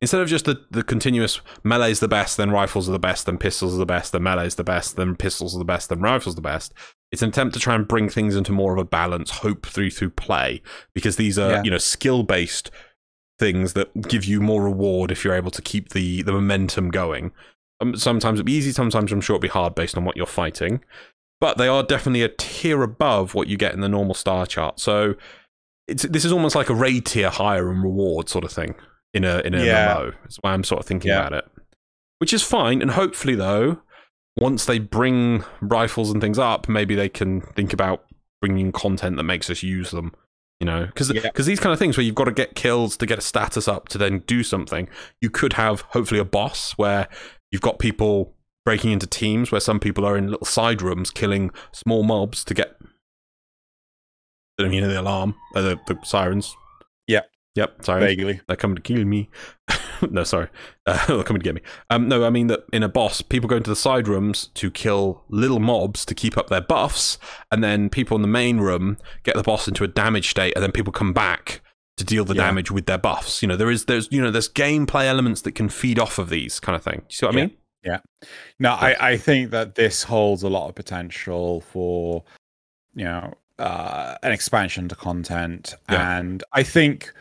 instead of just the continuous melee's the best, then rifles are the best, then pistols are the best, then melee's the best, then pistols are the best, then rifles are the best. It's an attempt to try and bring things into more of a balance, hope through play, because these are skill-based things that give you more reward if you're able to keep the momentum going. Sometimes it'll be easy, sometimes I'm sure it'll be hard based on what you're fighting, but they are definitely a tier above what you get in the normal star chart. So this is almost like a raid tier higher in reward sort of thing in an MMO. That's why I'm sort of thinking about it, which is fine. And hopefully, though, once they bring rifles and things up, maybe they can think about bringing content that makes us use them. Because these kind of things where you've got to get kills to get a status up to then do something, you could have hopefully a boss where you've got people breaking into teams where some people are in little side rooms killing small mobs to get. The alarm, the sirens. Yep, sorry. Vaguely. They're coming to kill me. No, sorry. They're coming to get me. No, I mean that in a boss, people go into the side rooms to kill little mobs to keep up their buffs, and then people in the main room get the boss into a damage state, and then people come back to deal the damage with their buffs. There's gameplay elements that can feed off of these kind of thing. You see what I mean? Yeah. No, I think that this holds a lot of potential for, an expansion to content, and I think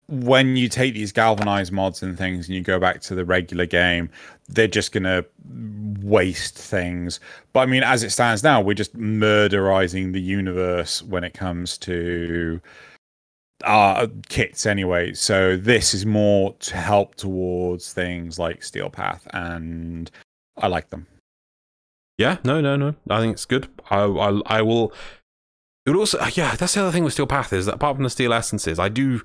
when you take these galvanized mods and things and you go back to the regular game, they're just going to waste things. But I mean, as it stands now, we're just murderizing the universe when it comes to kits anyway. So this is more to help towards things like Steel Path, and I like them. Yeah, no. I think it's good. I will. It would also, yeah, that's the other thing with Steel Path is that apart from the Steel Essences, I burnt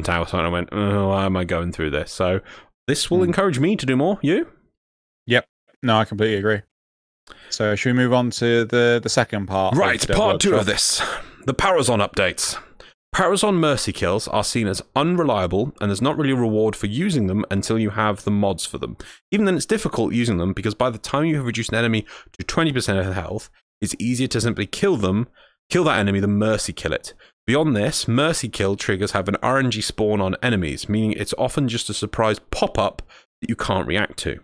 out and I went, oh, why am I going through this? So this will encourage me to do more. You? Yep. No, I completely agree. So should we move on to the second part? Right, part 2 of this. The Parazon updates. Parazon mercy kills are seen as unreliable, and there's not really a reward for using them until you have the mods for them. Even then, it's difficult using them because by the time you have reduced an enemy to 20% of health, it's easier to simply kill that enemy than mercy kill it. Beyond this, mercy kill triggers have an RNG spawn on enemies, meaning it's often just a surprise pop-up that you can't react to.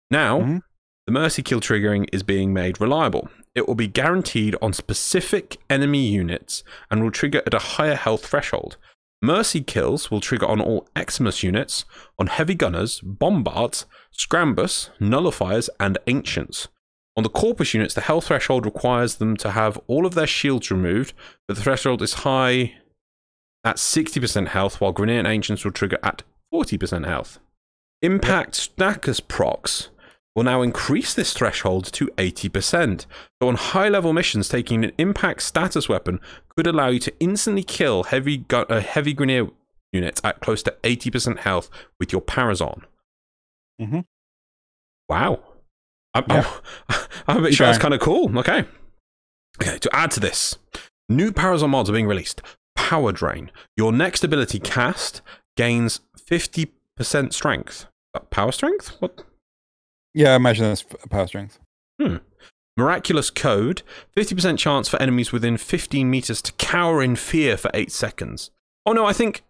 Now, the mercy kill triggering is being made reliable. It will be guaranteed on specific enemy units and will trigger at a higher health threshold. Mercy kills will trigger on all Eximus units, on heavy gunners, bombards, scrambus, nullifiers, and ancients. On the Corpus units, the health threshold requires them to have all of their shields removed, but the threshold is high at 60% health, while Grenadier and Ancients will trigger at 40% health. Impact Stackers procs will now increase this threshold to 80%. So on high-level missions, taking an impact status weapon could allow you to instantly kill heavy Grenadier units at close to 80% health with your Parazon. Wow. I'm a bit sure that's kind of cool. Okay, to add to this, new Parazon mods are being released. Power Drain. Your next ability cast gains 50% strength. Power strength? What? Yeah, I imagine that's power strength. Miraculous Code. 50% chance for enemies within 15 meters to cower in fear for 8 seconds. Oh no, I think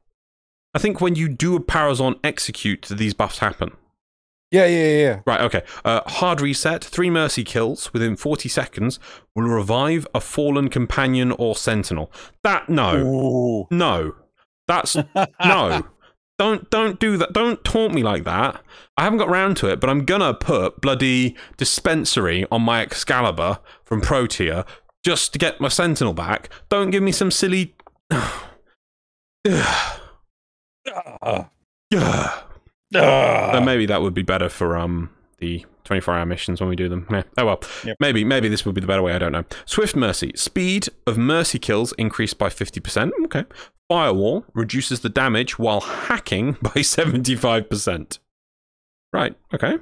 when you do a Parazon execute, these buffs happen. Yeah. Right, okay. Hard Reset. 3 mercy kills within 40 seconds will revive a fallen companion or sentinel. No. Ooh. No. That's... no. Don't do that. Don't taunt me like that. I haven't got round to it, but I'm gonna put bloody Dispensary on my Excalibur from Protea just to get my sentinel back. Don't give me some silly... So maybe that would be better for the 24-hour missions when we do them. Yeah. Oh well, maybe this would be the better way, I don't know. Swift Mercy. Speed of mercy kills increased by 50%. Okay. Firewall reduces the damage while hacking by 75%. Right, okay.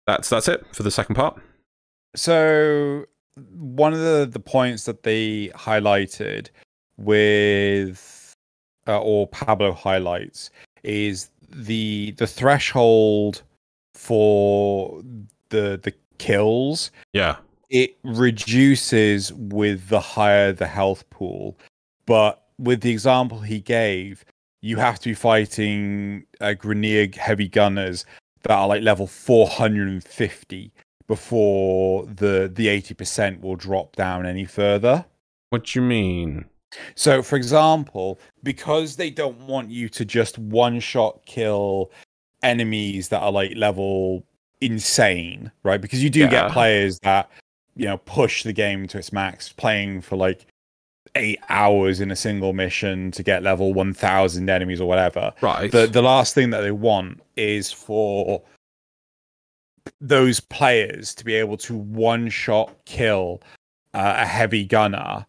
That's it for the second part. So one of the points that they highlighted with or Pablo highlights is the threshold for the kills. Yeah. It reduces with the higher the health pool. But with the example he gave, you have to be fighting Grenadier heavy gunners that are like level 450 before the 80% will drop down any further. What do you mean? So, for example, because they don't want you to just one-shot kill enemies that are like level insane, right? Because you do get players that, push the game to its max, playing for like 8 hours in a single mission to get level 1000 enemies or whatever. Right. The last thing that they want is for those players to be able to one-shot kill a heavy gunner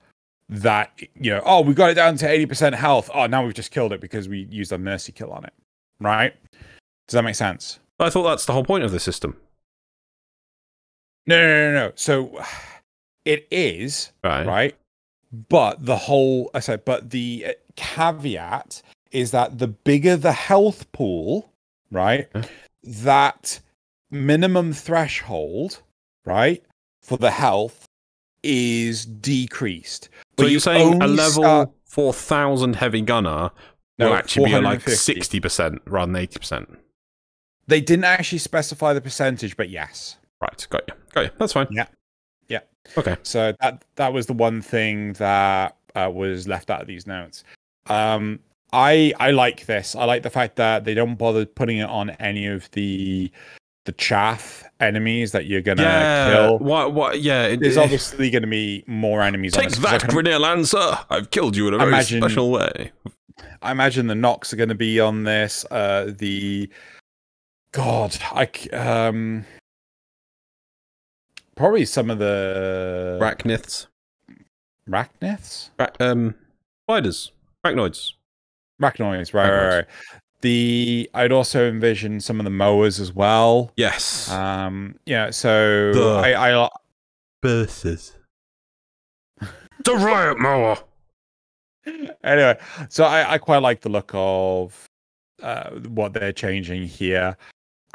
that, oh, we got it down to 80% health. Oh, now we've just killed it because we used a mercy kill on it. Right? Does that make sense? I thought that's the whole point of the system. No. So it is, right? But the caveat is that the bigger the health pool, right? That minimum threshold, right, for the health is decreased. So you're saying a level 4000 heavy gunner will actually be like 60% rather than 80%? They didn't actually specify the percentage, but yes. Right, got you. That's fine. Yeah. Okay. So that was the one thing that was left out of these notes. I like this. I like the fact that they don't bother putting it on any of the chaff enemies that you're gonna kill. What? Yeah, there's obviously going to be more enemies. Take that, Grineer Lancer! I've killed you in a very special way. I imagine the Nox are going to be on this. Probably some of the Arachniths. Spiders. Arachnoids. Arachnoids, right. I'd also envision some of the mowers as well. Yes. Yeah, so I Burses. The riot mower. Anyway, so I quite like the look of what they're changing here.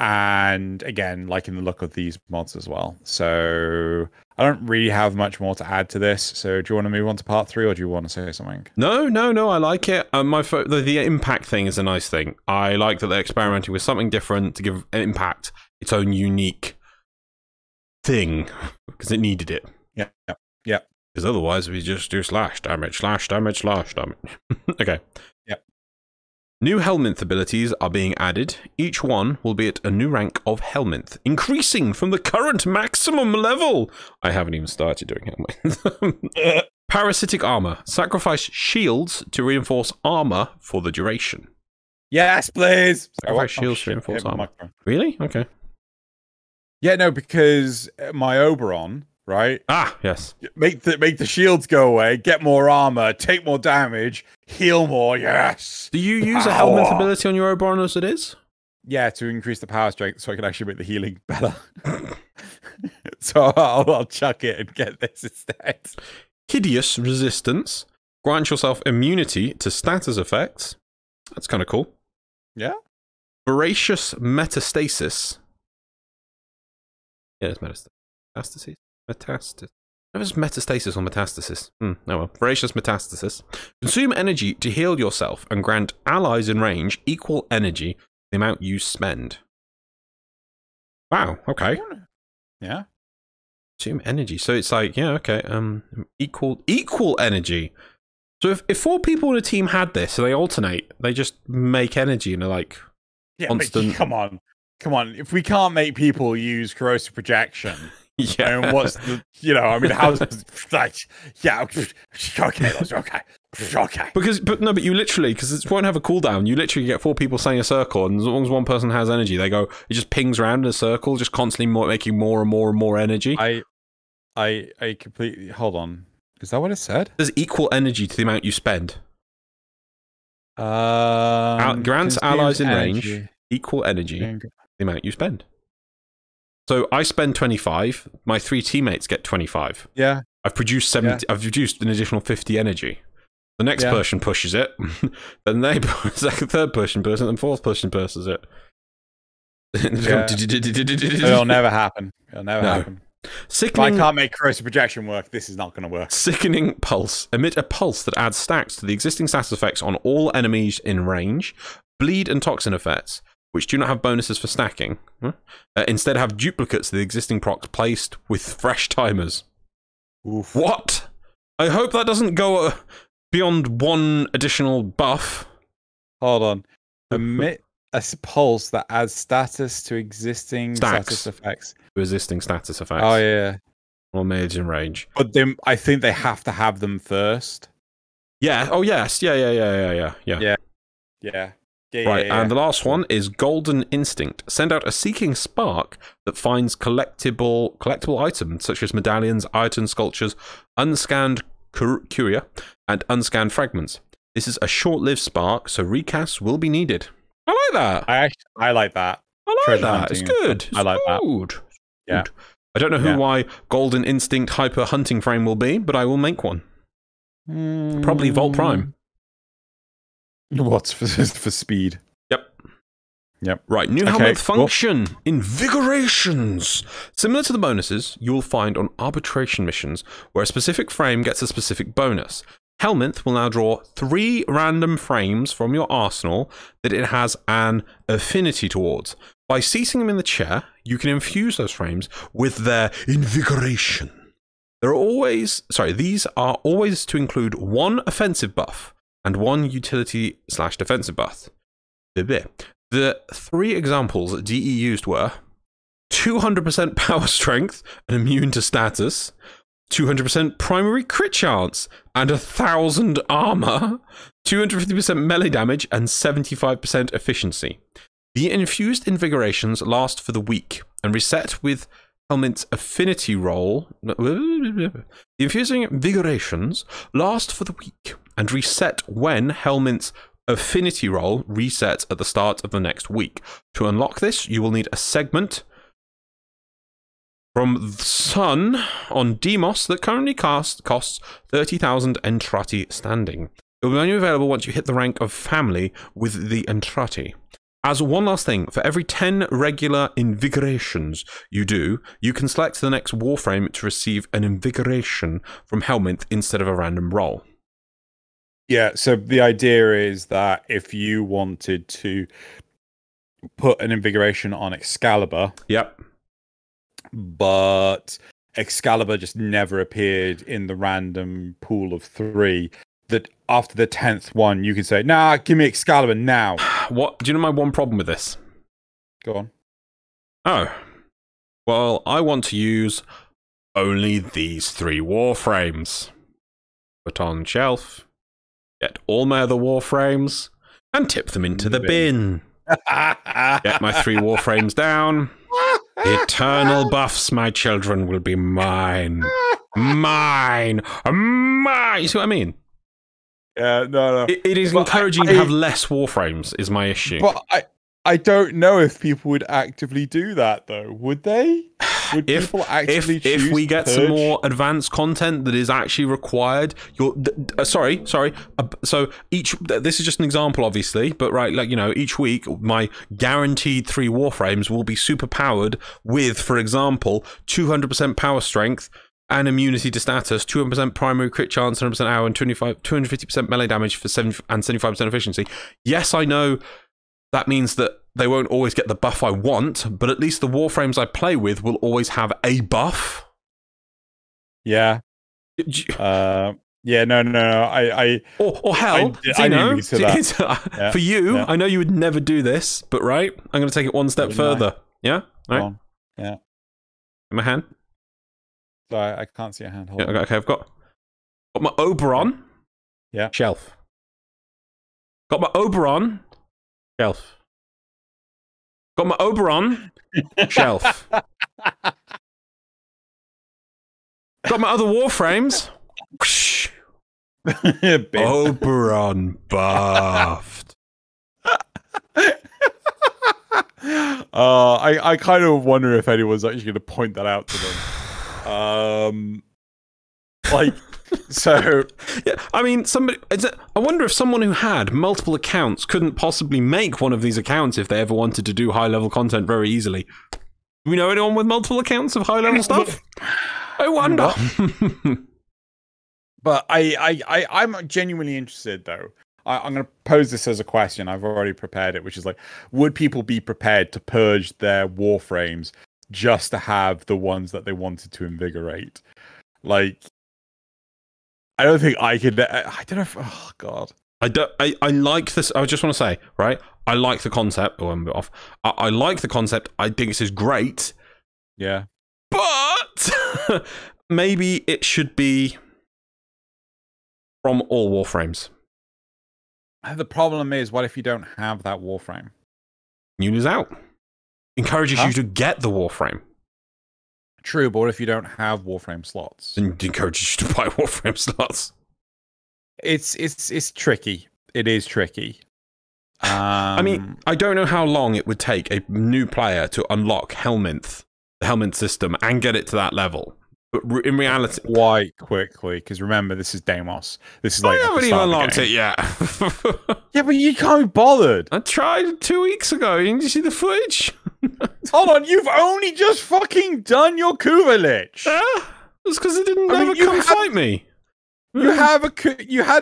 And again, liking the look of these mods as well. So I don't really have much more to add to this. So do you want to move on to part 3, or do you want to say something? No, I like it. The impact thing is a nice thing. I like that they're experimenting with something different to give Impact its own unique thing, because it needed it. Yeah. Because otherwise we just do slash damage. Okay. Yep. New Helminth abilities are being added. Each one will be at a new rank of Helminth, increasing from the current maximum level. I haven't even started doing Helminth. Parasitic armor. Sacrifice shields to reinforce armor for the duration. Yes, please. Sacrifice shields to reinforce armor. Really? Okay. Yeah, no, because my Oberon, right? Ah, yes. Make the shields go away, get more armor, take more damage, heal more. Yes. Do you use a Helminth ability on your Oberon as it is? Yeah, to increase the power strength, so I can actually make the healing better. So I'll chuck it and get this instead. Hideous resistance. Grant yourself immunity to status effects. That's kind of cool. Yeah. Voracious metastasis. Yeah, it's metastasis. Metastasis. No, it's metastasis or metastasis. Oh well. Voracious metastasis. Consume energy to heal yourself and grant allies in range equal energy to the amount you spend. Wow, okay. Yeah. Consume energy. So it's like, yeah, okay. Equal energy. So if 4 people in a team had this, so they alternate, they just make energy and they're like constant. Come on. If we can't make people use corrosive projection. Yeah. And what's the, how's like, yeah, okay. But you literally, because it won't have a cooldown, you literally get 4 people saying a circle, and as long as one person has energy, they go, it just pings around in a circle, just constantly making more and more and more energy. I completely, hold on. Is that what it said? There's equal energy to the amount you spend. Grants allies in range equal energy to the amount you spend. So I spend 25. My 3 teammates get 25. Yeah. I've produced 70. Yeah. I've produced an additional 50 energy. The next person pushes it. Then third person pushes it. And 4th person pushes it. It'll never happen. It'll never happen. Sickening, if I can't make corrosive projection work, this is not going to work. Sickening pulse. Emit a pulse that adds stacks to the existing status effects on all enemies in range. Bleed and toxin effects, which do not have bonuses for stacking. Instead have duplicates of the existing procs placed with fresh timers. Oof. What? I hope that doesn't go beyond 1 additional buff. Hold on. Emit a pulse that adds status to existing status effects. To existing status effects. Oh, yeah. Or mage in range. But then I think they have to have them first. Yeah. Oh, yes. Yeah. Right, and the last one is Golden Instinct. Send out a seeking spark that finds collectible items such as medallions, iron sculptures, unscanned curia, and unscanned fragments. This is a short-lived spark, so recasts will be needed. I like that. I like that. I like that. It's good. I like that. Yeah. I don't know why Golden Instinct Hyper Hunting Frame will be, but I will make one. Probably Volt Prime. What's for speed? Yep. Right, new helmet function. Invigorations. Similar to the bonuses you will find on arbitration missions, where a specific frame gets a specific bonus. Helminth will now draw 3 random frames from your arsenal that it has an affinity towards. By seating them in the chair, you can infuse those frames with their invigoration. These are always to include one offensive buff and one utility/defensive buff. The 3 examples that DE used were 200% power strength and immune to status, 200% primary crit chance and 1,000 armor, 250% melee damage and 75% efficiency. The infused invigorations last for the week and reset with Helmet's affinity roll. The infusing invigorations last for the week and reset when Helmet's affinity roll resets at the start of the next week. To unlock this, you will need a segment from the Sun on Demos that currently costs 30,000 Entrati standing. It will be only available once you hit the rank of family with the Entrati. As one last thing, for every 10 regular invigorations you do, you can select the next Warframe to receive an invigoration from Helmet instead of a random roll. Yeah, so the idea is that if you wanted to put an invigoration on Excalibur, yep, but Excalibur just never appeared in the random pool of 3, that after the 10th one, you could say, nah, give me Excalibur now. What? Do you know my one problem with this? Go on. Oh. Well, I want to use only these 3 Warframes. Put on shelf. Get all my other Warframes and tip them into the bin. Get my 3 Warframes down. Eternal buffs, my children, will be mine. Mine. Mine. You see what I mean? No. It is encouraging to have less Warframes, is my issue. But I don't know if people would actively do that, though. Would they? Would people actually choose if we get Purge? some more advanced content that is actually required, sorry. So this is just an example, obviously, but right, like, you know, each week my guaranteed 3 Warframes will be super powered with, for example, 200% power strength and immunity to status, 200% primary crit chance, 100% hour, and 250% melee damage for 75% efficiency. Yes, I know that means that they won't always get the buff I want, but at least the Warframes I play with will always have a buff. Yeah. Yeah, no. Or hell, Xeno, for you, I know you would never do this, but right, I'm going to take it one step further. Yeah? Right? Yeah. In my hand? Sorry, I can't see a hand. Hold on. Okay, I've got my Oberon. Yeah. Shelf. Got my Oberon. Shelf. Got my Oberon. Shelf. Got my other Warframes. Oberon buffed. I kind of wonder if anyone's actually going to point that out to them. So yeah, I mean, I wonder if someone who had multiple accounts couldn't possibly make one of these accounts if they ever wanted to do high-level content very easily. Do we know anyone with multiple accounts of high-level stuff? I wonder. But I'm genuinely interested, though. I'm going to pose this as a question. I've already prepared it, which is like, would people be prepared to purge their Warframes just to have the ones that they wanted to invigorate? Like, I don't think I could. I don't know if. Oh God. I like this. I just want to say, right? I like the concept. Oh, I'm a bit off. I like the concept. I think this is great. Yeah. But maybe it should be from all Warframes. The problem is, what if you don't have that Warframe? You lose out. Encourages you to get the Warframe. True, but what if you don't have Warframe slots? And encourages you to buy Warframe slots. It's tricky. It is tricky. I mean, I don't know how long it would take a new player to unlock Helminth, the Helminth system, and get it to that level. But in reality, quite quickly, because remember, this is Deimos. This is like I haven't even unlocked it yet. Yeah, but you can't be bothered. I tried 2 weeks ago. Didn't you see the footage? Hold on, you've only just fucking done your Kuva Lich. Yeah, it's because it didn't ever come fight me. You had a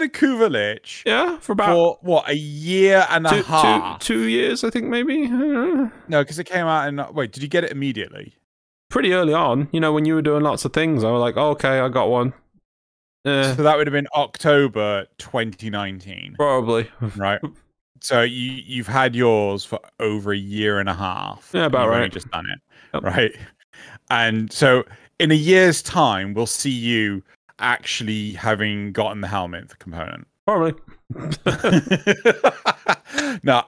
Kuva Lich. Yeah, for what, a year and a half? 2 years, I think, maybe. No, because it came out in. Wait, did you get it immediately? pretty early on. You know, when you were doing lots of things, I was like, oh, okay, I got one. So that would have been October 2019. Probably. Right. So you've had yours for over a year and a half. Yeah, about right. Only just done it. Yep. Right. And so in a year's time, we'll see you actually having gotten the helmet component. Probably. No,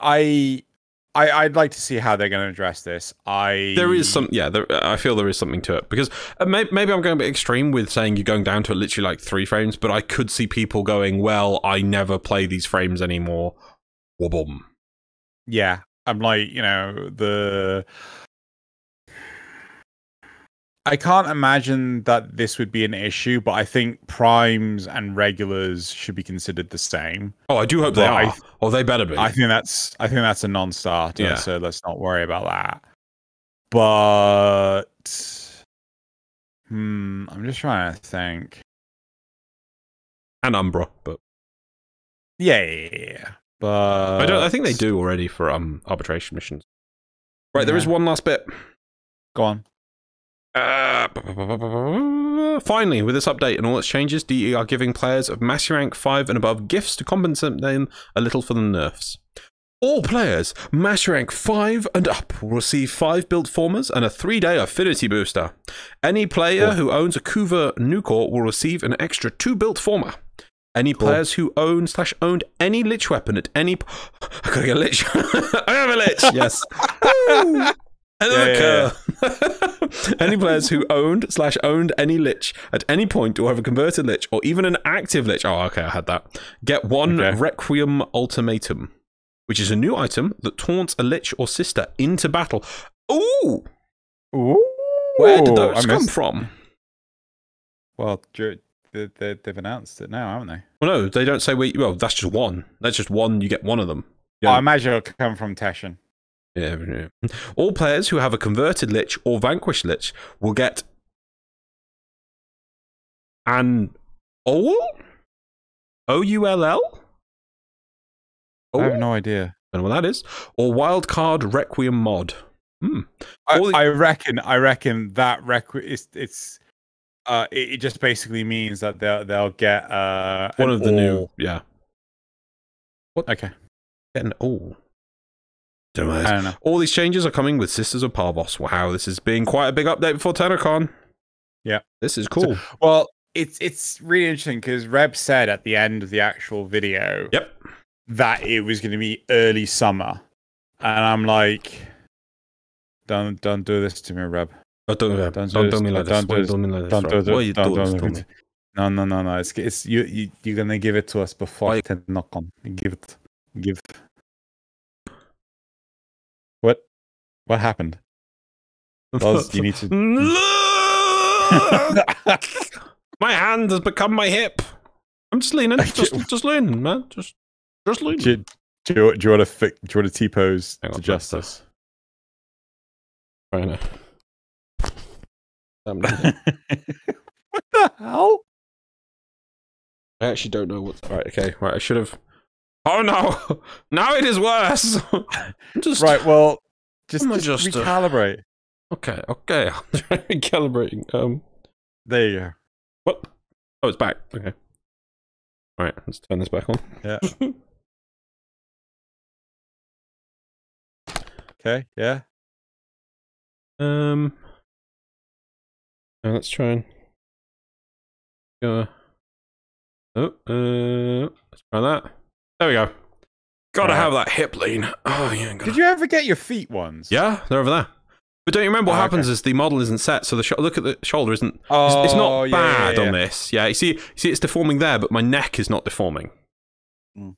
I'd like to see how they're going to address this. There is some, yeah. I feel there is something to it because maybe I'm going a bit extreme with saying you're going down to literally like 3 frames, but I could see people going, "Well, I never play these frames anymore." Wabum. Yeah, I'm like, you know, I can't imagine that this would be an issue, but I think primes and regulars should be considered the same. Oh, I do hope they are. Or they better be. I think that's a non-starter. Yeah. So let's not worry about that. But I'm just trying to think. And Umbra, but yeah. But I think they do already for arbitration missions. Right, yeah. There is one last bit. Go on. Finally, with this update and all its changes, DE are giving players of Mastery Rank 5 and above gifts to compensate them a little for the nerfs. All players Mastery Rank 5 and up will receive 5 built formers and a 3-day affinity booster. Any player who owns a Kuva Nukor will receive an extra 2 built former. Any players who owned any Lich weapon at any... I gotta get a Lich. I have a Lich, yes. Any players who owned any Lich at any point or have a converted Lich or even an active Lich, oh okay, I had that, get 1 Requiem Ultimatum, which is a new item that taunts a Lich or sister into battle. Ooh! Where did those come from? Well, they've announced it now, haven't they? Well, no, they don't say well, that's just one. That's just one, you get 1 of them. I imagine it'll come from Teshin. Yeah. All players who have a converted Lich or vanquished Lich will get an OULL? OULL? I have no idea. I don't know what that is. Or Wildcard Requiem mod. I reckon that it just basically means that they'll get one of the new What? Okay. Get an OULL. I don't know. All these changes are coming with Sisters of Parvos. Wow, this is being quite a big update before TennoCon. Yeah. This is cool. So, well, it's really interesting because Reb said at the end of the actual video that it was going to be early summer. And I'm like, don't do this to me, Reb. Don't do me like this. Don't do me. No. It's you're going to give it to us before TennoCon. Give. What happened? Loz, you need to... My hand has become my hip. I'm just leaning. Just leaning, man. Just leaning. Do you want to T-pose to justice? Right now. What the hell? I actually don't know what's... Right, okay. Right, I should have... Oh no! Now it is worse! Right, well... Just recalibrate. Okay. I'm recalibrating. There you go. What? Oh, it's back. Okay. All right, let's turn this back on. Yeah. Okay. Yeah. Let's try and go. Let's try that. There we go. Gotta have that hip lean. Oh, yeah. Did you ever get your feet ones? Yeah, they're over there. But don't you remember what happens is the model isn't set, so the look at the shoulder isn't. It's not bad on this. Yeah, you see, it's deforming there, but my neck is not deforming. I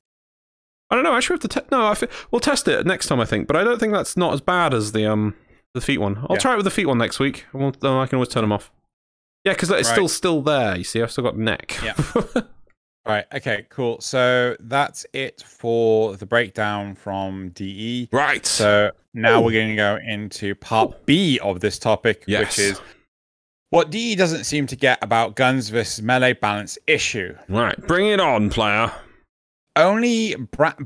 don't know. Actually, we have to we'll test it next time, I think. But I don't think that's not as bad as the feet one. I'll try it with the feet one next week, and then I can always turn them off. Yeah, because it's still there. You see, I've still got neck. Yeah. Right, okay, cool. So that's it for the breakdown from DE. Right. So now we're going to go into part B of this topic, which is what DE doesn't seem to get about guns versus melee balance issue. Right, bring it on, player. only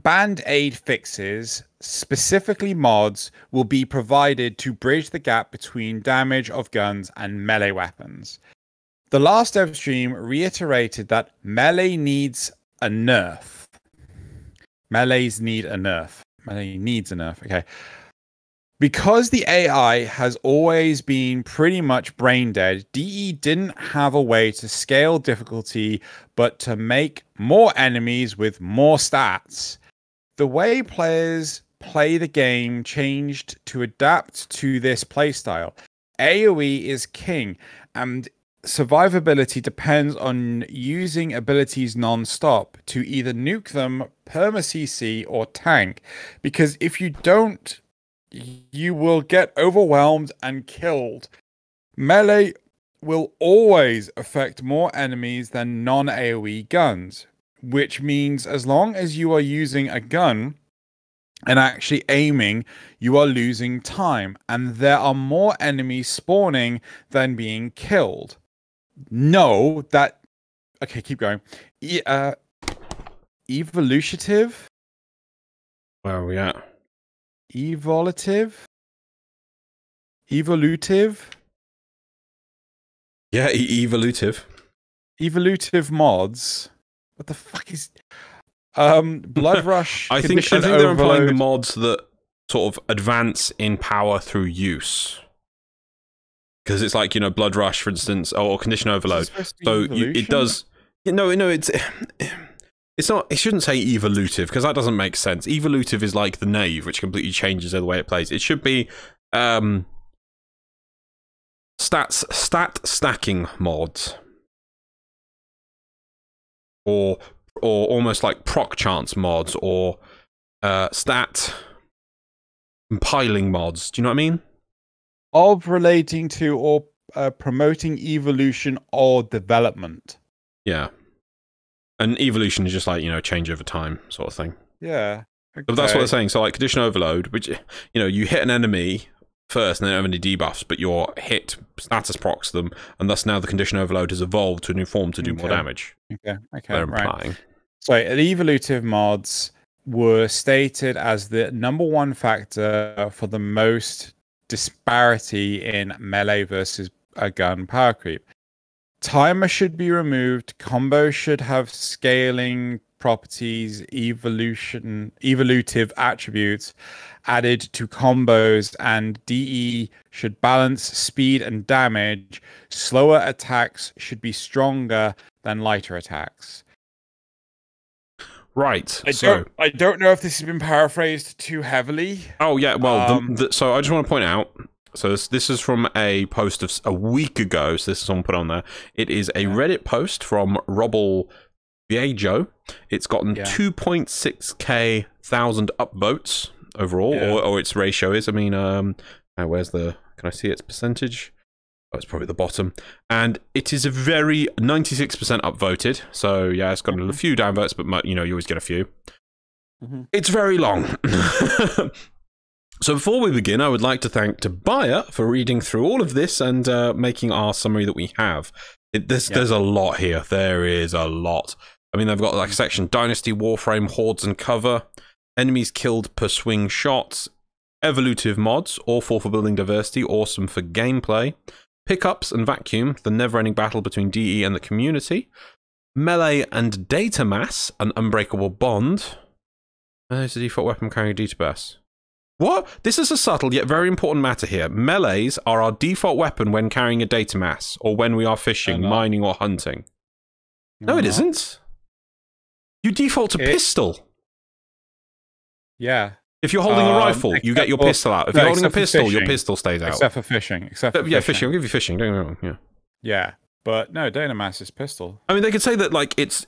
band-aid fixes, specifically mods, will be provided to bridge the gap between damage of guns and melee weapons. The last dev stream reiterated that melee needs a nerf. Melees need a nerf. Melee needs a nerf. Okay. Because the AI has always been pretty much brain dead, DE didn't have a way to scale difficulty, but to make more enemies with more stats. The way players play the game changed to adapt to this playstyle. AoE is king, and survivability depends on using abilities non-stop to either nuke them, perma-CC, or tank. Because if you don't, you will get overwhelmed and killed. Melee will always affect more enemies than non-AoE guns, which means as long as you are using a gun and actually aiming, you are losing time, and there are more enemies spawning than being killed. Know that... Okay, keep going. Evolutive? Where are we at? Evolutive? Yeah, evolutive. Evolutive mods. What the fuck is... Blood Rush. I think they're implying the mods that sort of advance in power through use. Because it's like, you know, Blood Rush, for instance, or Condition Overload. So it does... No, it's not... It shouldn't say evolutive, because that doesn't make sense. Evolutive is like the Knave, which completely changes the way it plays. It should be... stat stacking mods. Or almost like proc chance mods, or stat compiling mods. Do you know what I mean? Of relating to or promoting evolution or development. Yeah. And evolution is just like, you know, change over time sort of thing. Yeah. Okay. But that's what they're saying. So like Condition Overload, which, you know, you hit an enemy first and they don't have any debuffs, but your hit status procs them, and thus now the Condition Overload has evolved to a new form to do more damage. Okay, they're implying. So the evolutive mods were stated as the #1 factor for the most disparity in melee versus a gun power creep. Timer should be removed. Combos should have scaling properties, evolutive attributes added to combos, and DE should balance speed and damage. Slower attacks should be stronger than lighter attacks. Right. I don't know if this has been paraphrased too heavily. Oh yeah. Well, so I just want to point out. So this is from a post of a week ago. So this is someone put on there. It is a Reddit post from Robble Viejo. It's gotten 2.6k thousand upvotes overall, or its ratio is. I mean, where's the? Can I see its percentage? Oh, it's probably at the bottom. And it is a very 96% upvoted. So yeah, it's got a few downvotes, but you know, you always get a few. It's very long. So before we begin, I would like to thank Tobiah for reading through all of this and making our summary that we have. There's a lot here. There is a lot. I mean, they've got like a section: Dynasty, Warframe, Hordes and Cover, Enemies Killed per Swing Shots, Evolutive Mods, awful for building diversity, awesome for gameplay, Pickups and Vacuum, the never-ending battle between DE and the community, Melee and Data Mass, an unbreakable bond. There's the default weapon carrying a database. What? This is a subtle yet very important matter here. Melees are our default weapon when carrying a data mass, or when we are fishing, mining, or hunting. No, it isn't. You default to pistol. Yeah. If you're holding a rifle, you get your pistol out. If you're holding a pistol, your pistol stays out. Except for fishing. Yeah, fishing. I'll give you fishing. Don't get me wrong. Yeah. Yeah, but no, data mass is pistol. I mean, they could say that like it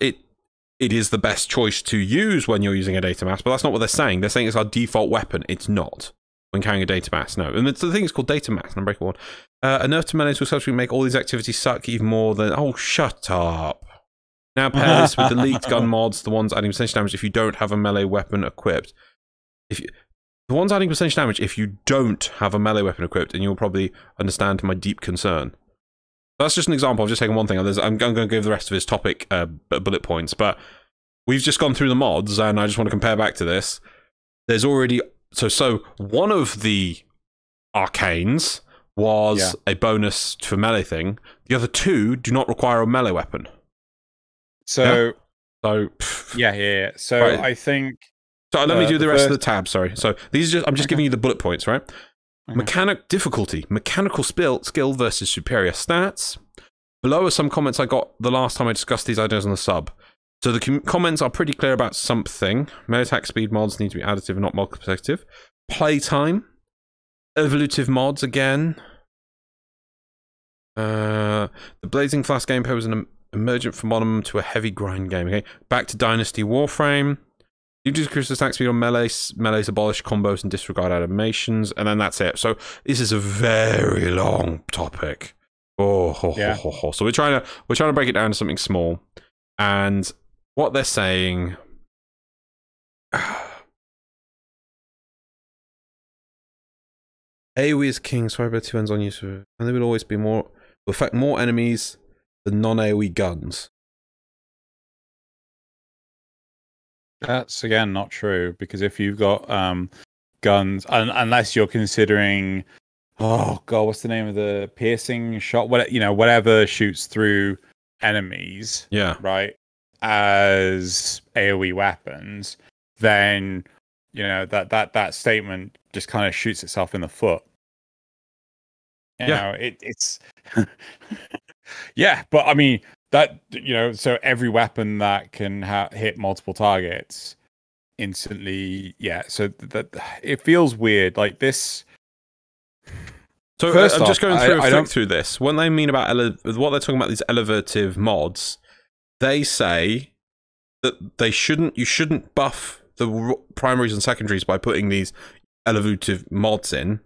is the best choice to use when you're using a data mass, but that's not what they're saying. They're saying it's our default weapon. It's not when carrying a data mass. No, and the thing is called data mass. Unbreakable one. A nerf to melees will subsequently make all these activities suck even more than. Oh, shut up. Now pair this with the leaked gun mods, the ones adding percentage damage if you don't have a melee weapon equipped. The ones adding percentage damage if you don't have a melee weapon equipped, and you'll probably understand my deep concern. That's just an example. I've just taken one thing. I'm going to give the rest of his topic bullet points, but we've just gone through the mods, and I just want to compare back to this. There's already so one of the arcanes was a bonus for melee thing. The other two do not require a melee weapon. So So So right. I think. So let me do the rest of the tab. Sorry. So these are just I'm just giving you the bullet points, right? Difficulty, mechanical skill versus superior stats. Below are some comments I got the last time I discussed these ideas on the sub. So the comments are pretty clear about something. Melee attack speed mods need to be additive and not multiplicative. Playtime. Evolutive mods again. The Blazing Flask gameplay was an emergent from bottom to a heavy grind game. Okay, back to Dynasty Warframe. You decrease attack speed on melees abolish combos and disregard animations, and then that's it. So this is a very long topic. So we're trying to break it down to something small, and what they're saying. AoE is king. Sorry, but 2 ends on use, and there will always be more. Will affect more enemies than non-AoE guns. That's again not true, because if you've got guns, unless you're considering, oh god, what's the name of the piercing shot? Whatever shoots through enemies, right, as AoE weapons, then that statement just kind of shoots itself in the foot. You know, it's but I mean. That, so every weapon that can hit multiple targets instantly, so that it feels weird, like this. So I'm just going through a flick through this. When they mean about what they're talking about, these elevative mods, they say that you shouldn't buff the primaries and secondaries by putting these elevative mods in.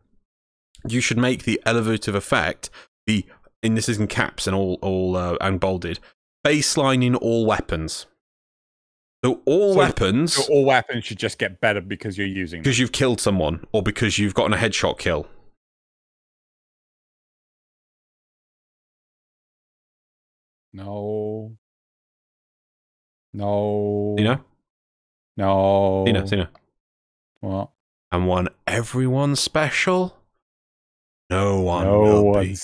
You should make the elevative effect be. And this is in caps and all and bolded. Baseline in all weapons. So all weapons should just get better because you're using them. Because you've killed someone or because you've gotten a headshot kill. No. Xeno? No. Xeno. What? And when everyone's special, no one will be.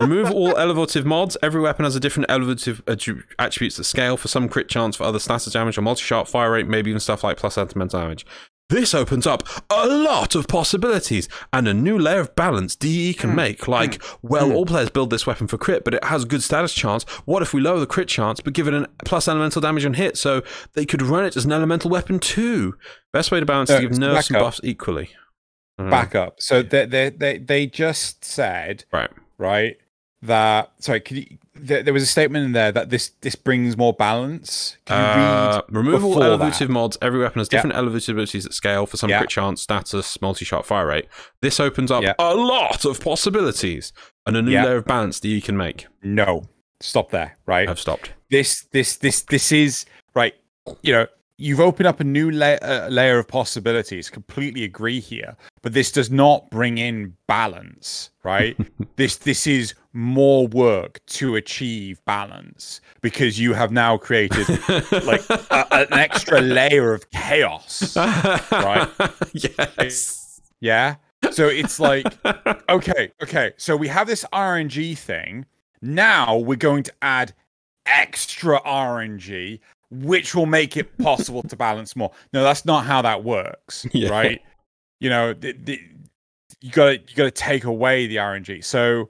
Remove all elevative mods. Every weapon has a different elevative attributes that scale. For some, crit chance. For other, status damage or multi-shot fire rate. Maybe even stuff like plus sentimental damage. This opens up a lot of possibilities and a new layer of balance DE can make. Like, all players build this weapon for crit, but it has good status chance. What if we lower the crit chance, but give it a plus elemental damage on hit, so they could run it as an elemental weapon too? Best way to balance is to give nerfs and buffs equally. Back up. So they just said right that there was a statement in there that this brings more balance. Can you read remove all elevative mods. Every weapon has different elevative abilities that scale. For some, crit chance, status, multi-shot fire rate. This opens up a lot of possibilities and a new layer of balance that you can make. No, stop there. Right, I've stopped. This is right. You've opened up a new layer of possibilities. Completely agree here, but this does not bring in balance, right? This is more work to achieve balance because you have now created like an extra layer of chaos, right? Yes. Yeah. So it's like, okay. So we have this RNG thing. Now we're going to add extra RNG, which will make it possible to balance more. No, that's not how that works, right? You gotta take away the RNG. So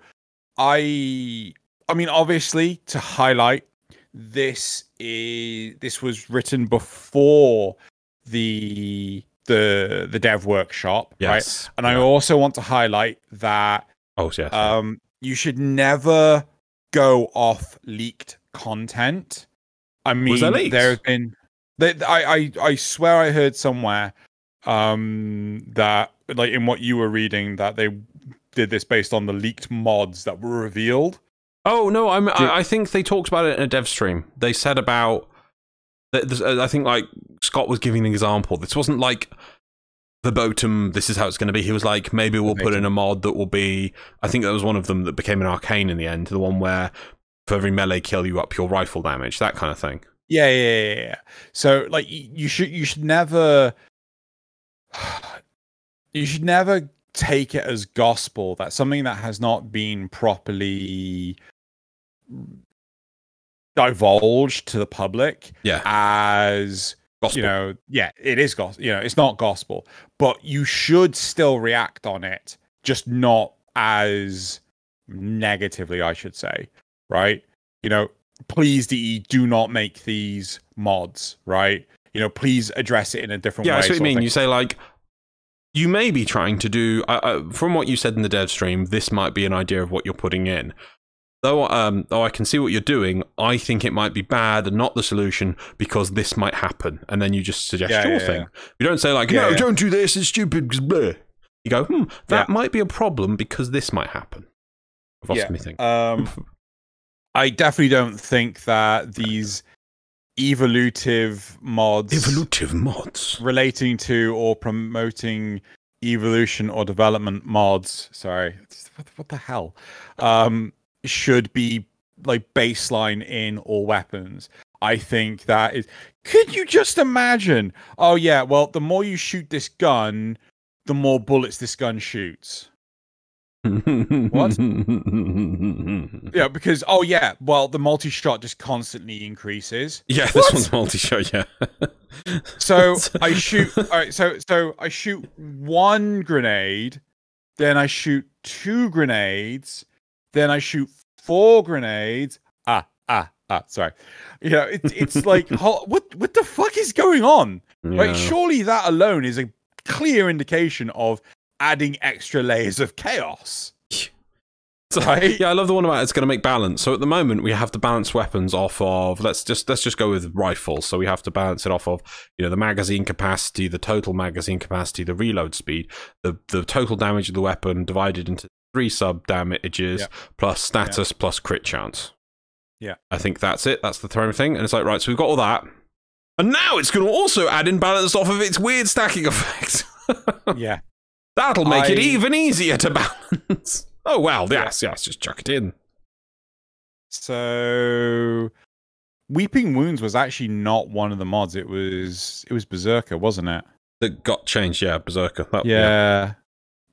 I mean, obviously, to highlight, this was written before the dev workshop, right? And I also want to highlight that you should never go off leaked content. I mean, there have been. I swear I heard somewhere that, like in what you were reading, that they did this based on the leaked mods that were revealed. Oh no, I think they talked about it in a dev stream. They said about. I think like Scott was giving an example. This wasn't like verbatim. This is how it's going to be. He was like, maybe we'll put in a mod that will be. I think that was one of them that became an arcane in the end. The one where for every melee kill you up your rifle damage, that kind of thing. Yeah. So like you should never take it as gospel that something that has not been properly divulged to the public as gospel. It is gospel. It's not gospel, but you should still react on it, just not as negatively, I should say, right? Please, DE, do not make these mods, right? Please address it in a different way. Yeah, that's what you mean. You say, like, you may be trying to do, from what you said in the dev stream, this might be an idea of what you're putting in. Though I can see what you're doing, I think it might be bad and not the solution because this might happen. And then you just suggest your thing. You don't say, like, no, don't do this, it's stupid. Blah. You go, that might be a problem because this might happen. I've lost me think. I definitely don't think that these evolutive mods relating to or promoting evolution or development mods, sorry, what the hell, should be like baseline in all weapons. I think that is, could you just imagine, oh yeah, well, the more you shoot this gun, the more bullets this gun shoots. What? Yeah, because the multi-shot just constantly increases. Yeah, this one's multi-shot. Yeah. So I shoot. All right. So I shoot one grenade, then I shoot 2 grenades, then I shoot 4 grenades. Sorry. It's like what the fuck is going on? Yeah. Right? Surely that alone is a clear indication of adding extra layers of chaos. Right? Yeah, I love the one about it's going to make balance. So at the moment we have to balance weapons off of, let's just go with rifles. So we have to balance it off of, the magazine capacity, the total magazine capacity, the reload speed, the total damage of the weapon divided into 3 sub damages plus status plus crit chance. Yeah. I think that's it. That's the throwing thing. And it's like, right, so we've got all that. And now it's going to also add in balance off of its weird stacking effects. Yeah. That'll make it even easier to balance. Oh, well, yes, just chuck it in. So, Weeping Wounds was actually not one of the mods. It was Berserker, wasn't it? That got changed, yeah, Berserker. Yeah.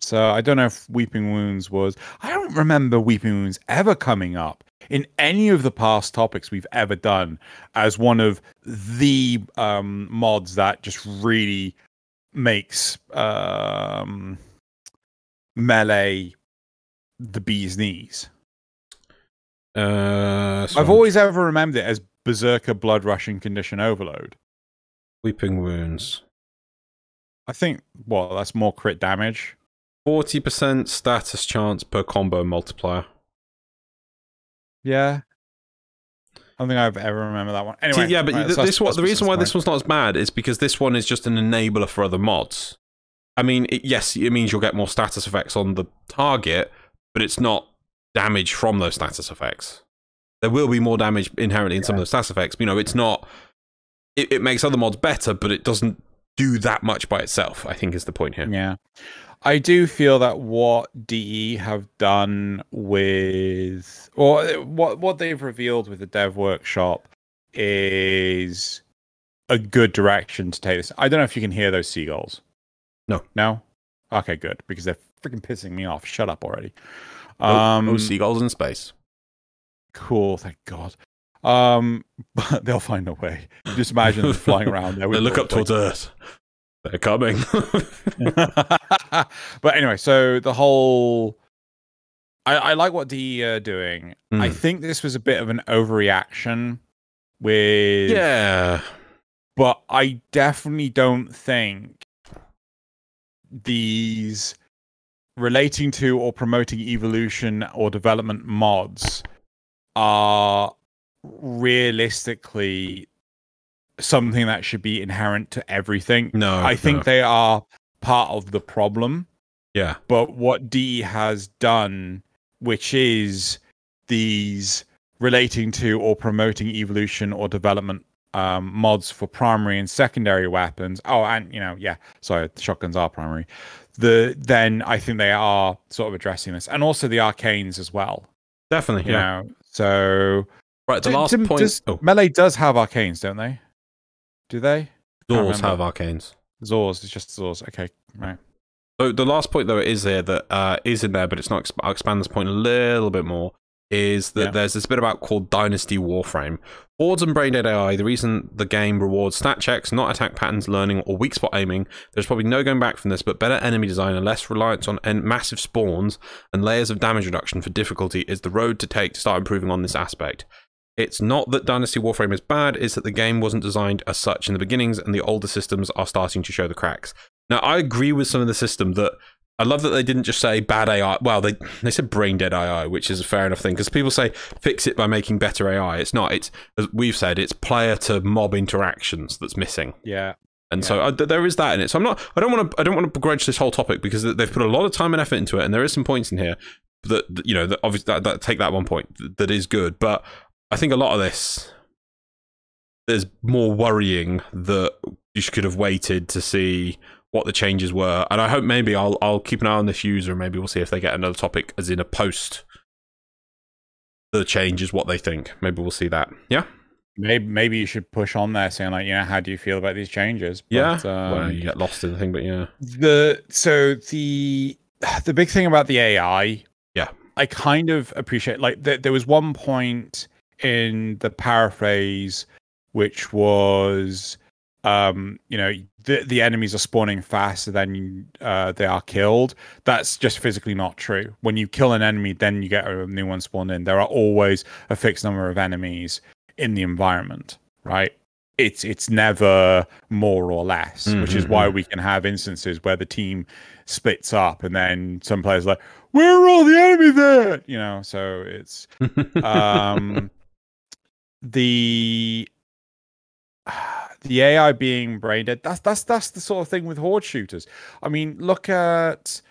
So, I don't know if Weeping Wounds was... I don't remember Weeping Wounds ever coming up in any of the past topics we've ever done as one of the mods that just really makes melee the bee's knees. I've always ever remembered it as Berserker Blood Rushing Condition Overload. Weeping Wounds. I think, that's more crit damage. 40% status chance per combo multiplier. Yeah. I don't think I've ever remembered that one. Anyway, yeah, but the reason why this one's not as bad is because this one is just an enabler for other mods. I mean, yes, it means you'll get more status effects on the target, but it's not damage from those status effects. There will be more damage inherently in some of those status effects, but it's not... It makes other mods better, but it doesn't do that much by itself, I think is the point here. Yeah. I do feel that what DE have done with... or what they've revealed with the dev workshop is a good direction to take this. I don't know if you can hear those seagulls. No. No? Okay, good, because they're freaking pissing me off. Shut up already. No seagulls in space. Cool, thank God. But they'll find a way. Just imagine them flying around there. They look up towards Earth. They're coming. But anyway, so the whole... I like what DE are doing. I think this was a bit of an overreaction with... Yeah. But I definitely don't think these relating to or promoting evolution or development mods are realistically something that should be inherent to everything. No, I think they are part of the problem. Yeah. But what DE has done, which is these relating to or promoting evolution or development mods for primary and secondary weapons. Oh, and sorry, shotguns are primary. Then I think they are sort of addressing this, and also the arcanes as well. Definitely, you know. So, right, the last point. Melee does have arcanes, don't they? Do they? Zors have arcanes. Zors, it's just Zors. Okay, right. So the last point, though, is there that is in there, but it's not. I'll expand this point a little bit more. Is that there's this bit about called Dynasty Warframe. Hordes and brain-dead AI, the reason the game rewards stat checks, not attack patterns, learning, or weak spot aiming, there's probably no going back from this, but better enemy design and less reliance on massive spawns and layers of damage reduction for difficulty is the road to take to start improving on this aspect. It's not that Dynasty Warframe is bad, it's that the game wasn't designed as such in the beginnings, and the older systems are starting to show the cracks. Now, I agree with some of the system that I love that they didn't just say bad AI. Well, they said brain dead AI, which is a fair enough thing, because people say fix it by making better AI. It's not. It's, as we've said, it's player to mob interactions that's missing. Yeah. And so there is that in it. So I don't want to begrudge this whole topic, because they've put a lot of time and effort into it, and there is some points in here that you know, that obviously that take that one point that is good, but I think a lot of this, there's more worrying that you could have waited to see what the changes were, and I hope maybe I'll keep an eye on this user, and maybe we'll see if they get another topic as in a post the changes, what they think. Maybe we'll see that. Yeah, maybe you should push on there saying, like, you know, how do you feel about these changes? But, yeah, well, you get lost in the thing, but yeah. The big thing about the AI, yeah, I kind of appreciate, like, there was one point in the paraphrase which was, you know, the enemies are spawning faster than they are killed. That's just physically not true. When you kill an enemy, then you get a new one spawned in. There are always a fixed number of enemies in the environment, right? It's never more or less, which is why we can have instances where the team splits up and then some players are like, where are all the enemies at? You know, so it's the AI being brain dead, that's the sort of thing with horde shooters. I mean, look at,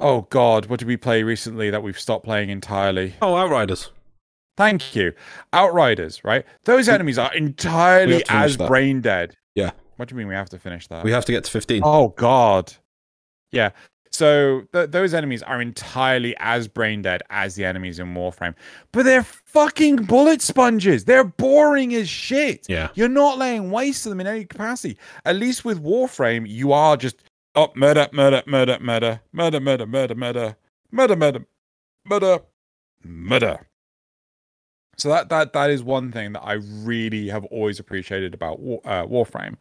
oh god, what did we play recently that we've stopped playing entirely? Oh, Outriders. Thank you. Outriders, right? Those enemies are entirely as brain dead. Yeah. What do you mean we have to finish that? We have to get to 15. Oh god. Yeah. So those enemies are entirely as brain dead as the enemies in Warframe, but they're fucking bullet sponges. They're boring as shit. Yeah, you're not laying waste to them in any capacity. At least with Warframe, you are just murder, murder, murder, murder, murder, murder, murder, murder, murder, murder, murder, murder. So that is one thing that I really have always appreciated about Warframe,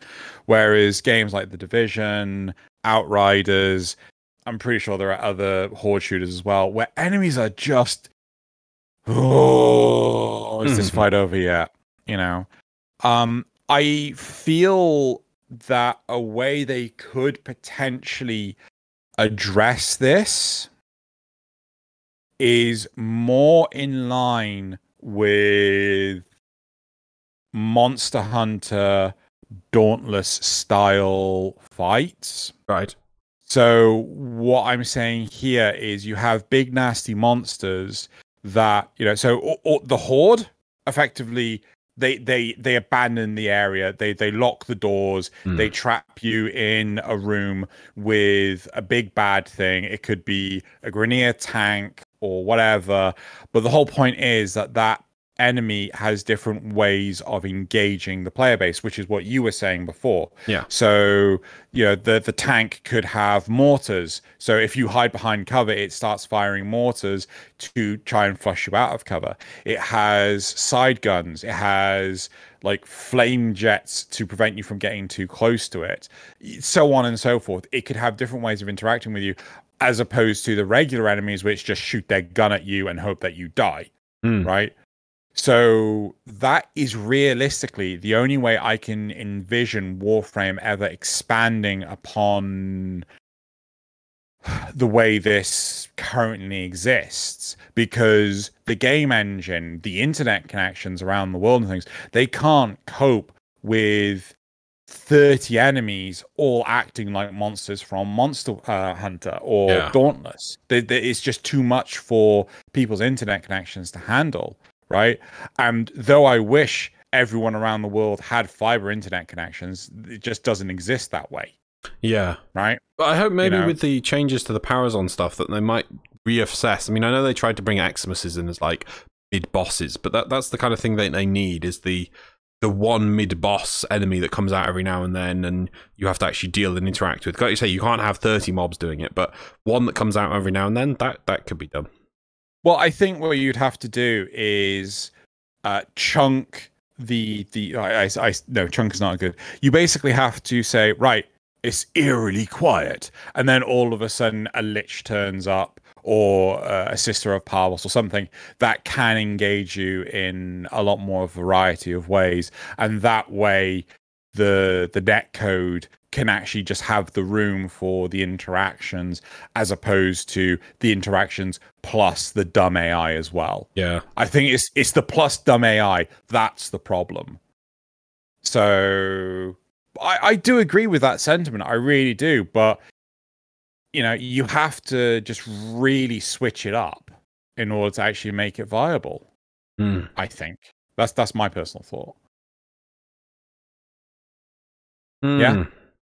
whereas games like The Division, Outriders, I'm pretty sure there are other horde shooters as well, where enemies are just, oh, is this fight over yet? You know, I feel that a way they could potentially address this is more in line with Monster Hunter Dauntless style fights. Right. So what I'm saying here is you have big nasty monsters that, you know, so the horde effectively they abandon the area, they lock the doors, they trap you in a room with a big bad thing. It could be a Grineer tank or whatever, but the whole point is that enemy has different ways of engaging the player base, which is what you were saying before. Yeah. So, you know, the tank could have mortars. So if you hide behind cover, it starts firing mortars to try and flush you out of cover. It has side guns. It has like flame jets to prevent you from getting too close to it, so on and so forth. It could have different ways of interacting with you, as opposed to the regular enemies, which just shoot their gun at you and hope that you die, right? So that is realistically the only way I can envision Warframe ever expanding upon the way this currently exists, because the game engine, the internet connections around the world and things, they can't cope with 30 enemies all acting like monsters from Monster Hunter or Dauntless. It's just too much for people's internet connections to handle. Right. And though I wish everyone around the world had fiber internet connections, it just doesn't exist that way. Yeah. Right. But I hope maybe with the changes to the powers on stuff that they might reassess. I mean, I know they tried to bring Xmas in as like mid bosses, but that's the kind of thing that they need, is the one mid boss enemy that comes out every now and then, and you have to actually deal and interact with. Like you say, you can't have 30 mobs doing it, but one that comes out every now and then, that could be done. Well, I think what you'd have to do is chunk no, chunk is not good. You basically have to say, right, it's eerily quiet, and then all of a sudden a lich turns up, or a sister of Parvos or something that can engage you in a lot more variety of ways, and that way the netcode can actually just have the room for the interactions, as opposed to the interactions plus the dumb AI as well. Yeah, I think it's the plus dumb AI that's the problem. So I do agree with that sentiment, I really do, but you know, you have to just really switch it up in order to actually make it viable. I think that's my personal thought.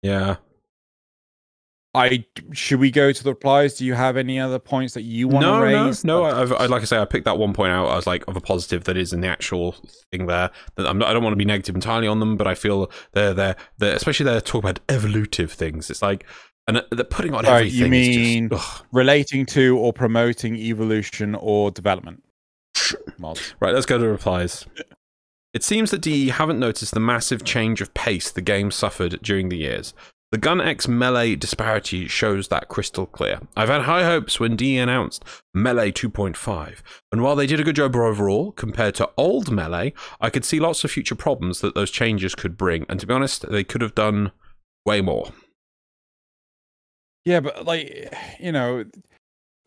Yeah. Should we go to the replies? Do you have any other points that you want to raise? No. Like I say, I picked that one point out as like of a positive that is in the actual thing there. That I don't want to be negative entirely on them, but I feel they're especially they're talking about evolutive things. It's like. And they're putting on everything. You mean relating to or promoting evolution or development? Right, let's go to replies. It seems that DE haven't noticed the massive change of pace the game suffered during the years. The Gun X Melee disparity shows that crystal clear. I've had high hopes when DE announced Melee 2.5, and while they did a good job overall, compared to old Melee, I could see lots of future problems that those changes could bring, and to be honest, they could have done way more. Yeah, but like, you know,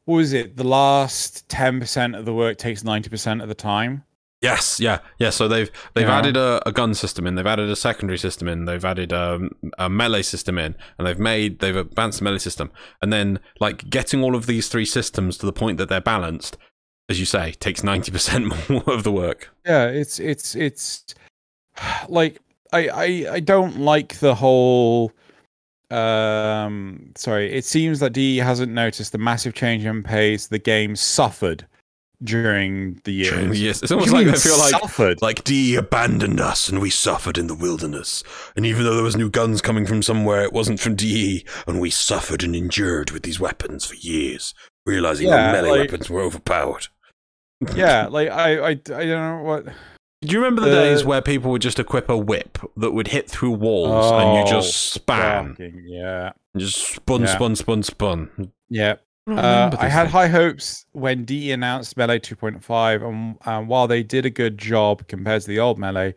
what was it? The last 10% of the work takes 90% of the time. Yes, yeah. So they've added a gun system in, they've added a secondary system in, they've added a melee system in, and they've advanced the melee system, and then like getting all of these three systems to the point that they're balanced, as you say, takes 90% more of the work. Yeah, it's like I don't like the whole. Sorry, it seems that DE hasn't noticed the massive change in pace the game suffered during the years. It's almost like I feel like DE abandoned us and we suffered in the wilderness. And even though there was new guns coming from somewhere, it wasn't from DE, and we suffered and endured with these weapons for years, realizing that melee weapons were overpowered. Yeah, like I don't know what. Do you remember the days where people would just equip a whip that would hit through walls and you just span? Yeah. Just spun. Yeah. I had high hopes when DE announced Melee 2.5, and while they did a good job compared to the old Melee,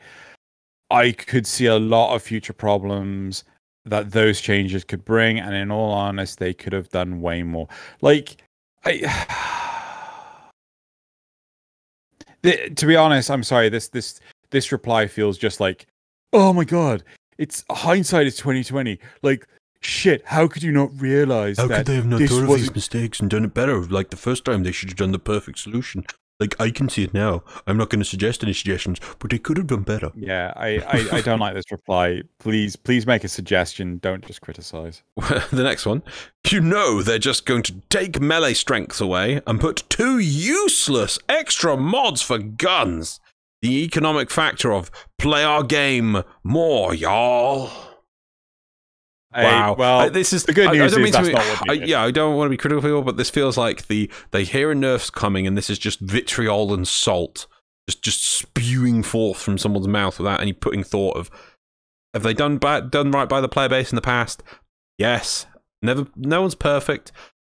I could see a lot of future problems that those changes could bring, and in all honesty, they could have done way more. Like, to be honest, I'm sorry. This reply feels just like, oh my god, it's hindsight is 2020. Like, shit, how could you not realize? How could they have not thought of these mistakes and done it better? Like the first time, they should have done the perfect solution. Like, I can see it now. I'm not going to suggest any suggestions, but they could have done better. Yeah, I don't like this reply. Please make a suggestion. Don't just criticize. The next one. You know they're just going to take melee strengths away and put 2 useless extra mods for guns. The economic factor of play our game more, y'all. Wow. Well, this is the good news. I don't want to be critical of people, but this feels like they hear a nerf's coming, and this is just vitriol and salt, just spewing forth from someone's mouth without any putting thought of. Have they done right by the player base in the past? Yes. No one's perfect.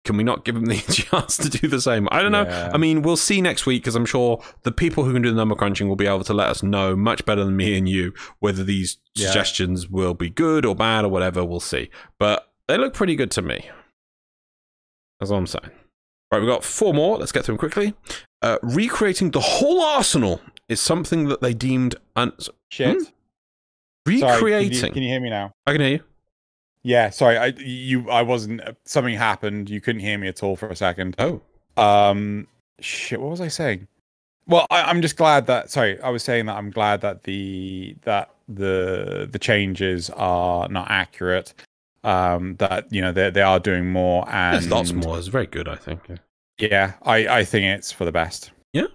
Can we not give them the chance to do the same? I don't know. I mean, we'll see next week, because I'm sure the people who can do the number crunching will be able to let us know much better than me and you whether these suggestions will be good or bad or whatever. We'll see. But they look pretty good to me. That's all I'm saying. Right, we've got 4 more. Let's get through them quickly. Recreating the whole arsenal is something that they deemed... Shit. Recreating. Sorry, can you hear me now? I can hear you. Yeah, sorry, I wasn't. Something happened. You couldn't hear me at all for a second. Oh. Shit. What was I saying? Well, I'm just glad that. Sorry, I was saying that I'm glad that the changes are not accurate. That they are doing more, and there's lots more. It's very good, I think. Yeah, I think it's for the best. Yeah.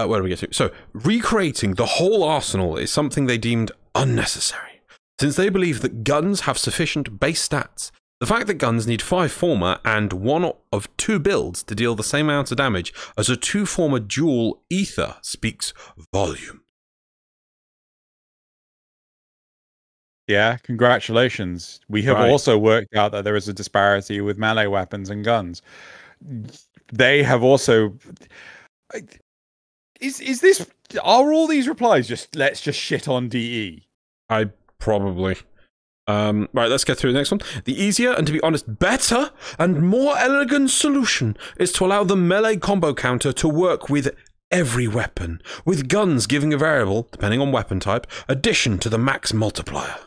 Where do we get to? So, recreating the whole arsenal is something they deemed unnecessary, since they believe that guns have sufficient base stats. The fact that guns need 5 former and 1 of 2 builds to deal the same amount of damage as a 2 former dual ether speaks volume. Yeah, congratulations. We have Right. also worked out that there is a disparity with melee weapons and guns. They have also... Is this... Are all these replies just, let's just shit on DE? I probably... right, let's get through the next one. The easier, and to be honest, better and more elegant solution is to allow the melee combo counter to work with every weapon, with guns giving a variable, depending on weapon type, addition to the max multiplier.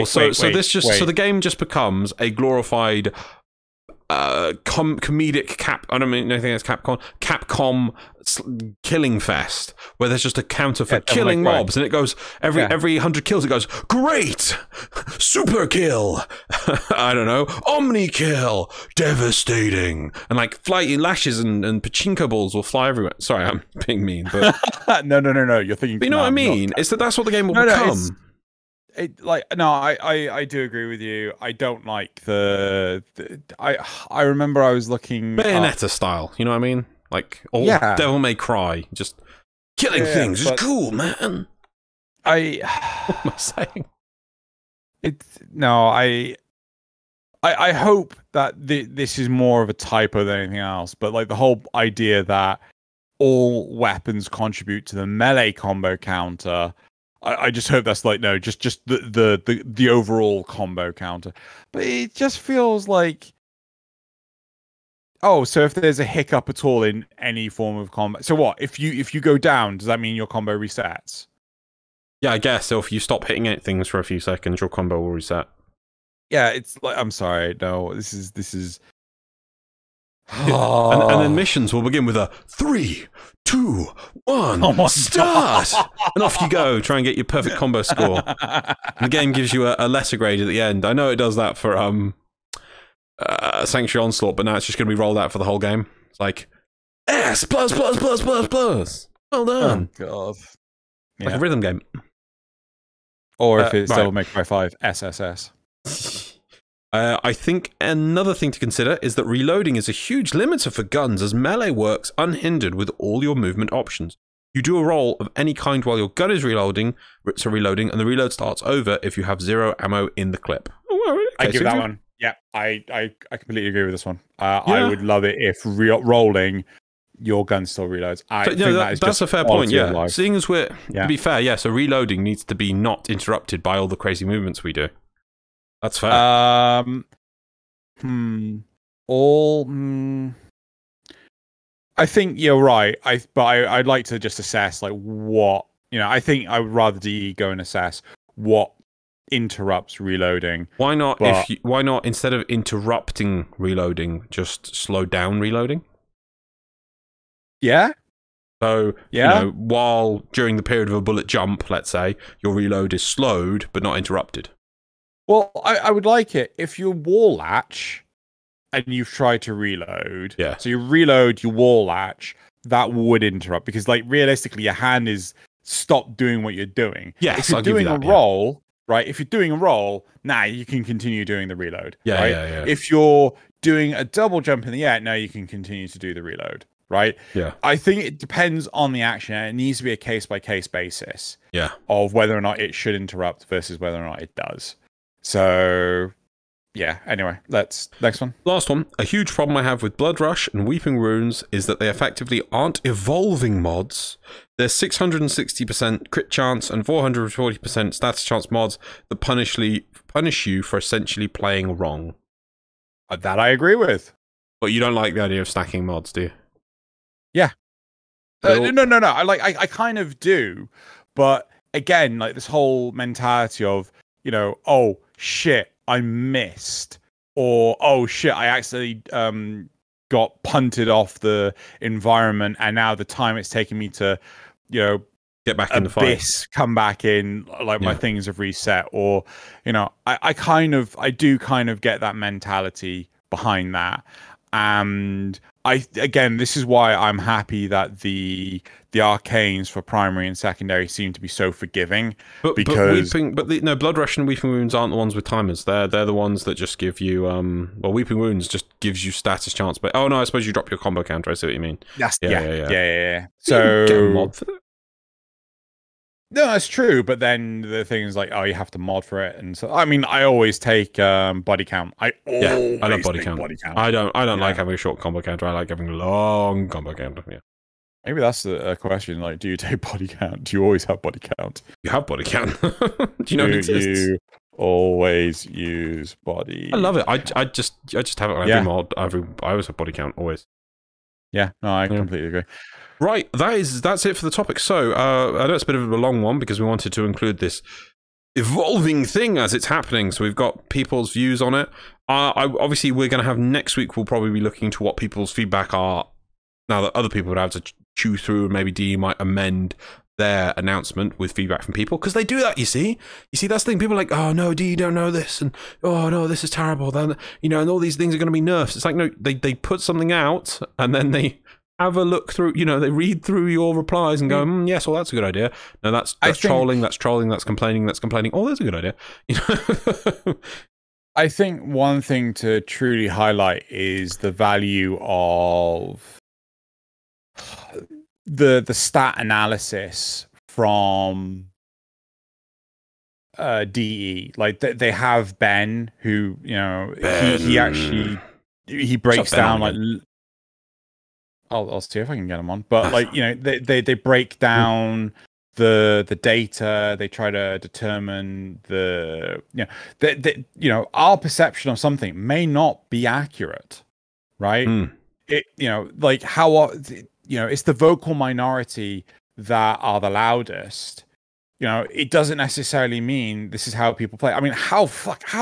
So the game just becomes a glorified comedic I don't mean anything as Capcom killing fest, where there's just a counter for killing mobs, and it goes every 100 kills it goes great, super kill, I don't know, omni kill, devastating, and like flighty lashes and pachinko balls will fly everywhere. Sorry, I'm being mean, but no, you're thinking. But you know what I mean? It's that's what the game will become. I do agree with you. I don't like I remember I was looking Bayonetta style, you know what I mean? Like Devil May Cry, just killing things is cool, man. What am I saying? I hope that this is more of a typo than anything else, but like the whole idea that all weapons contribute to the melee combo counter, I just hope that's like, no, just the overall combo counter. But it just feels like, oh, so if there's a hiccup at all in any form of combat, so what? If you go down, does that mean your combo resets? Yeah, I guess. So if you stop hitting things for a few seconds, your combo will reset. Yeah, it's like, I'm sorry, no, this is. And then missions will begin with a 3, 2, 1, start! And off you go, try and get your perfect combo score. And the game gives you a lesser grade at the end. I know it does that for Sanctuary Onslaught, but now it's just going to be rolled out for the whole game. It's like, S plus. Well done. Oh, God. Like a rhythm game. Or if it's Devil May Cry 5, SSS. I think another thing to consider is that reloading is a huge limiter for guns, as melee works unhindered with all your movement options. You do a roll of any kind while your gun is reloading, and the reload starts over if you have 0 ammo in the clip. Okay, I give that one. Yeah, I completely agree with this one. I would love it if rolling, your gun still reloads. That's a fair point, yeah. Seeing as to be fair, so reloading needs to be not interrupted by all the crazy movements we do. That's fair. I think you're right. I'd like to just assess like what, I think I would rather DE go and assess what interrupts reloading. Why not why not, instead of interrupting reloading, just slow down reloading? Yeah. So, while during the period of a bullet jump, let's say, your reload is slowed but not interrupted. Well, I would like it if you wall latch and you've tried to reload. Yeah. So you reload, you wall latch, that would interrupt, because like realistically your hand is stopped doing what you're doing. Yes, if you're doing a roll, right? If you're doing a roll, you can continue doing the reload. Yeah, right? yeah. If you're doing a double jump in the air, now you can continue to do the reload. Right? Yeah. I think it depends on the action, and it needs to be a case-by-case basis. Yeah. Of whether or not it should interrupt versus whether or not it does. So, yeah, anyway, next one. Last one. A huge problem I have with Blood Rush and Weeping Runes is that they effectively aren't evolving mods. They're 660% crit chance and 440% status chance mods that punish you for essentially playing wrong. That I agree with. But you don't like the idea of stacking mods, do you? Yeah. No. I kind of do. But again, like this whole mentality of, oh, shit, I missed, or oh shit, I accidentally got punted off the environment, and now the time it's taken me to, get back in the fight, come back in, like my things have reset, or I do kind of get that mentality behind that, And again, this is why I'm happy that the arcanes for primary and secondary seem to be so forgiving. Because no, Blood Rush and Weeping Wounds aren't the ones with timers. They're the ones that just give you well, Weeping Wounds just gives you status chance, but oh no, I suppose you drop your combo counter. I see what you mean. Yeah. So get a mod for that? No, that's true, but then the thing is like, oh, you have to mod for it, and so I mean, I always take body count. I love body count. I don't like having a short combo counter. I like having a long combo counter. Yeah. Maybe that's a question. Like, do you take body count? Do you always have body count? You have body count. Do you know it exists? You always use body. I love it. I just have it on every mod. I always have body count always. Yeah. No, I completely agree. Right, that's it for the topic. So, I know it's a bit of a long one because we wanted to include this evolving thing as it's happening. So we've got people's views on it. Obviously, we're going to have next week. We'll probably be looking to what people's feedback are. Now that other people would have to chew through, and maybe D might amend their announcement with feedback from people, because they do that. You see, that's the thing. People are like, oh no, D, you don't know this, and oh no, this is terrible. Then and all these things are going to be nerfs. It's like no, they put something out and then they have a look through, they read through your replies and go, yes, well, that's a good idea. No, that's trolling, that's complaining, Oh, that's a good idea. I think one thing to truly highlight is the value of the stat analysis from DE. Like they have Ben, who he breaks down like. I'll see if I can get them on, but like they break down the data. They try to determine our perception of something may not be accurate, right? It like how it's the vocal minority that are the loudest. It doesn't necessarily mean this is how people play. I mean, how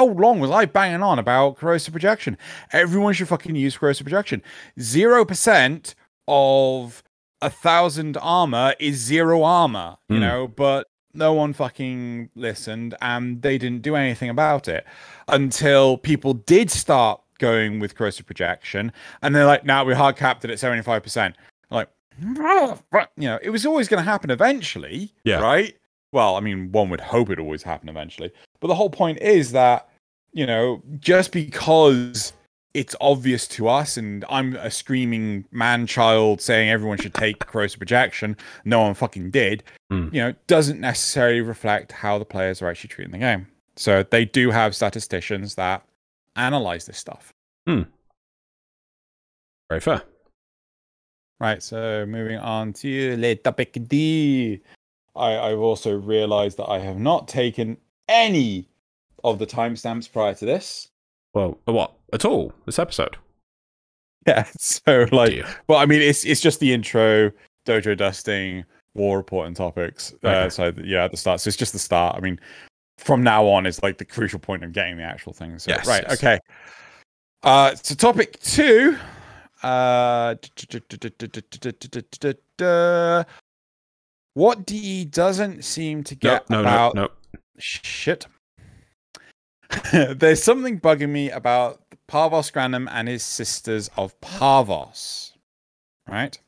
long was I banging on about corrosive projection? Everyone should fucking use corrosive projection. 0% of 1,000 armor is 0 armor, but no one fucking listened, and they didn't do anything about it until people did start going with corrosive projection, and they're like, now we hard capped it at 75%. Like, it was always going to happen eventually, right? Well, I mean, one would hope it always happen eventually. But the whole point is that, just because it's obvious to us, and I'm a screaming man-child saying everyone should take corrosive projection, no one fucking did, doesn't necessarily reflect how the players are actually treating the game. So they do have statisticians that analyze this stuff. Very fair. Right, so moving on to le topic D. I've also realized that I have not taken any of the timestamps prior to this. Well, what? At all? This episode? Yeah, so well, I mean, it's just the intro, Dojo Dusting, War Report and topics. Okay. So at the start. So it's just the start. I mean, from now on is like the crucial point of getting the actual thing. So, yes, right, yes. Okay. So topic 2. What DE doesn't seem to get about... No. Shit. There's something bugging me about Parvos Granum and his Sisters of Parvos. Right?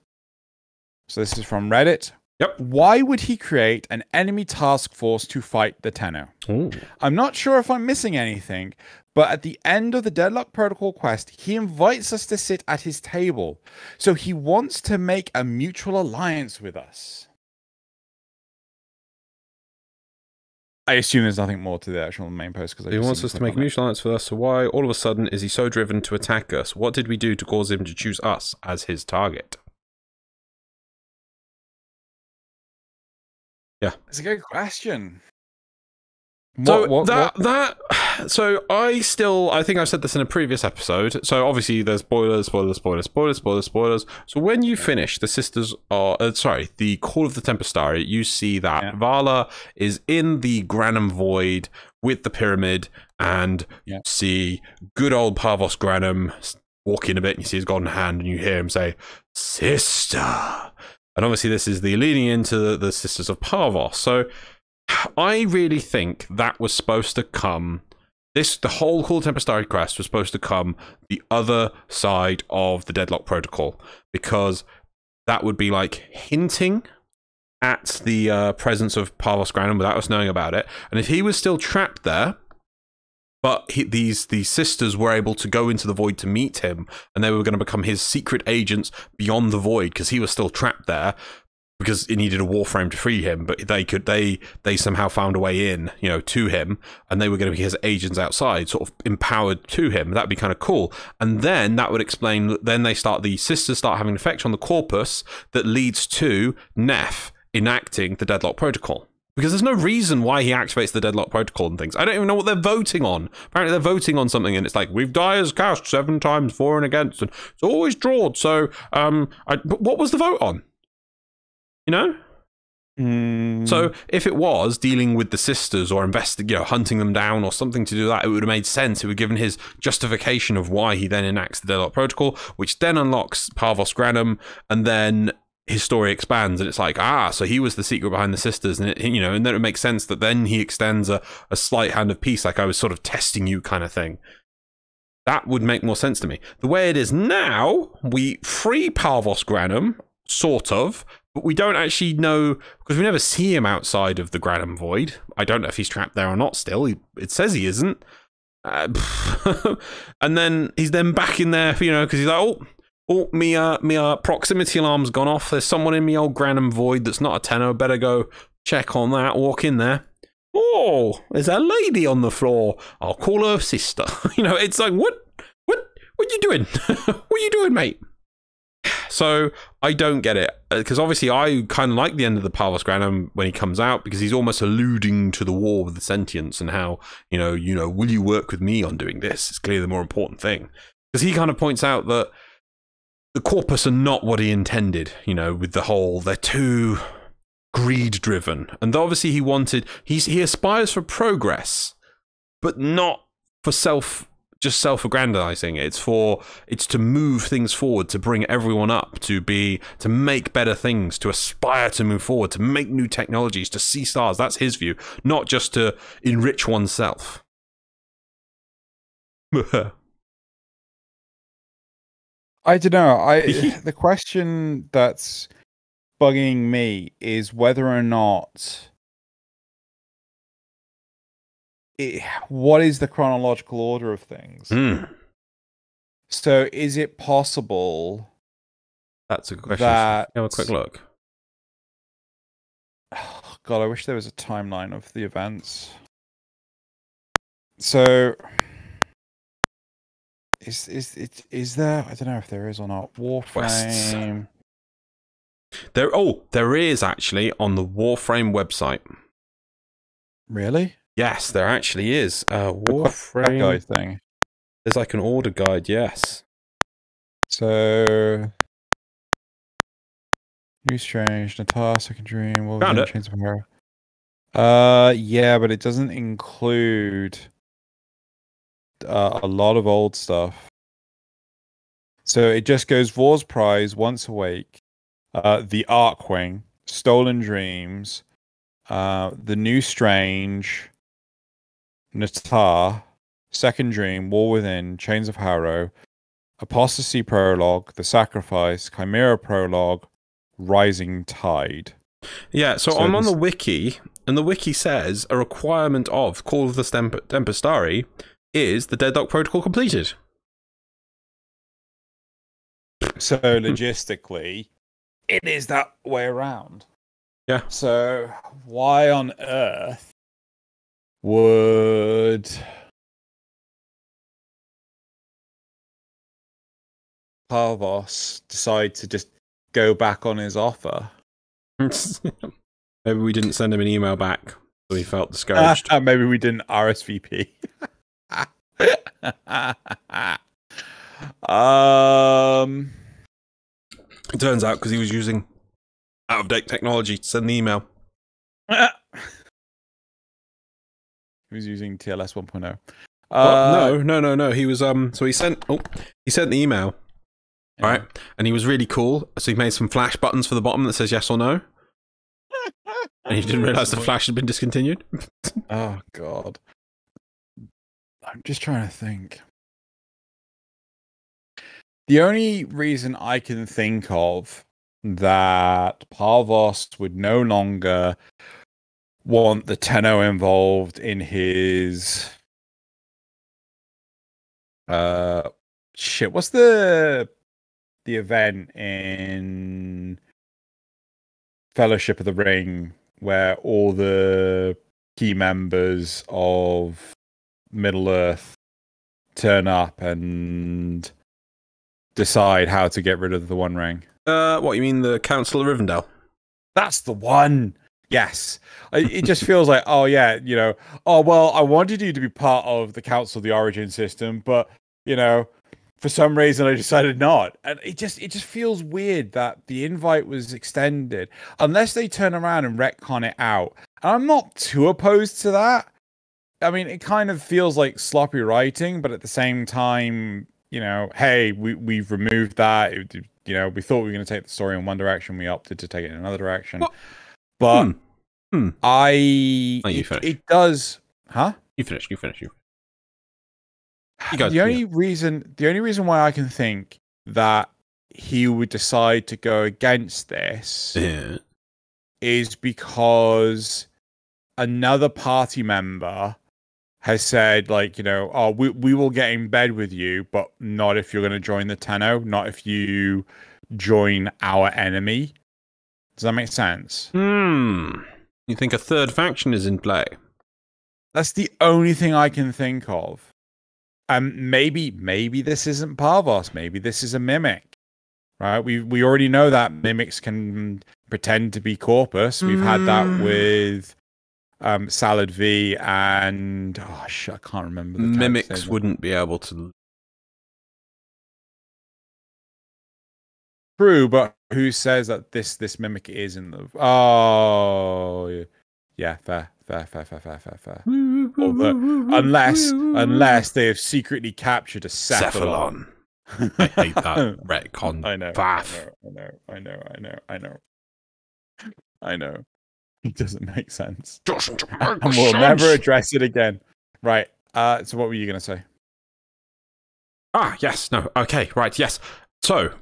So this is from Reddit. Yep. Why would he create an enemy task force to fight the Tenno? Ooh. I'm not sure if I'm missing anything, but at the end of the Deadlock Protocol quest, he invites us to sit at his table. So he wants to make a mutual alliance with us. I assume there's nothing more to the actual main post. Because he wants us to make a mutual alliance with us, so why all of a sudden is he so driven to attack us? What did we do to cause him to choose us as his target? Yeah. It's a good question. So I think I've said this in a previous episode. So obviously there's spoilers. So when you finish the the Call of the Tempestari, you see that Vala is in the Granum Void with the pyramid, and you see good old Parvos Granum walk in a bit, and you see his golden hand, and you hear him say, "Sister." And obviously this is the leading into the Sisters of Parvos. So I really think that was supposed to come the whole Call Tempestari quest was supposed to come the other side of the Deadlock Protocol, because that would be like hinting at the presence of Parvos Granum without us knowing about it. And if he was still trapped there, but these sisters were able to go into the void to meet him, and they were going to become his secret agents beyond the void, because he was still trapped there, because it needed a warframe to free him, but they somehow found a way in, you know, to him, and they were going to be his agents outside, sort of empowered to him. That'd be kind of cool. And then that would explain, then the sisters start having an effect on the corpus that leads to Neff enacting the Deadlock Protocol. Because there's no reason why he activates the Deadlock Protocol and things. I don't even know what they're voting on. Apparently they're voting on something, and it's like, we've Dyer's cast 7 times, for and against, and it's always drawed. So, what was the vote on? You know? So if it was dealing with the sisters or hunting them down or something to do that, it would have made sense. It would have given his justification of why he then enacts the Deadlock Protocol, which then unlocks Parvos Granum, and then his story expands, and it's like, so he was the secret behind the sisters, and and then it makes sense that then he extends a slight hand of peace, like I was sort of testing you kind of thing. That would make more sense to me. The way it is now, we free Parvos Granum, sort of, but we don't actually know, because we never see him outside of the Granum Void. I don't know if he's trapped there or not still. It says he isn't. And then he's then back in there, because he's like, me proximity alarm's gone off. There's someone in me old Granum Void that's not a Tenno. Better go check on that. Walk in there. Oh, there's a lady on the floor. I'll call her sister. It's like, what you doing? What you doing, mate? So I don't get it, because obviously I kind of like the end of the Parvos Granum when he comes out, because he's almost alluding to the war with the sentients and how, will you work with me on doing this? It's clearly the more important thing, because he kind of points out that the corpus are not what he intended, with the whole, they're too greed-driven. And obviously he aspires for progress, but not for just self-aggrandizing. It's to move things forward, to bring everyone up, to make better things, to aspire to move forward, to make new technologies, to see stars. That's his view, not just to enrich oneself. I don't know. The question that's bugging me is whether or not what is the chronological order of things? So is it possible? That's a good question. Have a quick look. Oh, God, I wish there was a timeline of the events. So is there? I don't know if there is or not. Warframe. There is actually on the Warframe website. Really? Yes, there actually is. Warframe guide thing. There's like an order guide, yes. So New Strange, Natar, Second Dream, Found it. Chains of Horror. Yeah, but it doesn't include a lot of old stuff. So it just goes Vor's Prize, Once Awake, the Arkwing, Stolen Dreams, the New Strange, Natar, Second Dream, War Within, Chains of Harrow, Apostasy Prologue, The Sacrifice, Chimera Prologue, Rising Tide. Yeah, so I'm on the wiki, and the wiki says a requirement of Call of the Tempestari is the Deadlock Protocol completed. So logistically, it is that way around. Yeah. So why on earth would Parvos decide to just go back on his offer? Maybe we didn't send him an email back, so he felt discouraged. Maybe we didn't RSVP. It turns out because he was using out-of-date technology to send the email. He was using TLS 1.0. No. He was so he sent the email. Yeah. Right, and he was really cool. So he made some flash buttons for the bottom that says yes or no. And he didn't realize the flash had been discontinued. Oh God. I'm just trying to think. The only reason I can think of that Parvos would no longer want the Tenno involved in his what's the event in Fellowship of the Ring where all the key members of Middle Earth turn up and decide how to get rid of the One Ring? What, you mean the Council of Rivendell? That's the one. Yes. It just feels like, oh yeah, oh well, I wanted you to be part of the Council of the Origin system, but for some reason I decided not. And it just feels weird that the invite was extended unless they turn around and retcon it out. And I'm not too opposed to that. I mean, it kind of feels like sloppy writing, but at the same time, hey, we've removed that. We thought we were going to take the story in one direction. We opted to take it in another direction. What? But it does, huh? You finish. You guys, the only reason why I can think that he would decide to go against this is because another party member has said, like, oh, we will get in bed with you, but not if you're going to join the Tenno, not if you join our enemy. Does that make sense? You think a third faction is in play? That's the only thing I can think of. Maybe this isn't Parvos. Maybe this is a mimic, right? We already know that mimics can pretend to be Corpus. We've had that with Salad V and I can't remember. The mimics wouldn't be able to. True, but who says that this mimic is in the? Oh, yeah, fair. Unless they have secretly captured a Cephalon. I hate that retcon. I know. It doesn't make sense. And we'll never address it again. Right. So what were you going to say? Yes. No. Okay. Right. Yes. So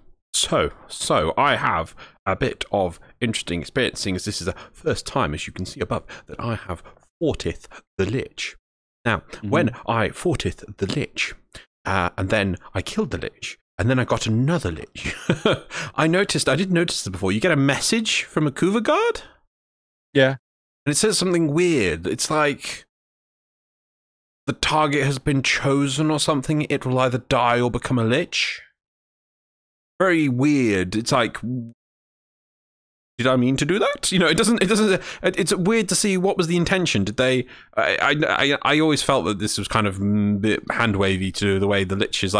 I have a bit of interesting experience, seeing as this is the first time, as you can see above, that I have foughteth the Lich. Now, when I foughteth the Lich, and then I killed the Lich, and then I got another Lich, I didn't notice this before, you get a message from a Kuva guard? Yeah. And it says something weird. It's like the target has been chosen or something. It will either die or become a Lich. Very weird. It's like, did I mean to do that? It doesn't, it's weird to see what was the intention. Did they, I always felt that this was kind of a bit hand wavy to the way the Liches,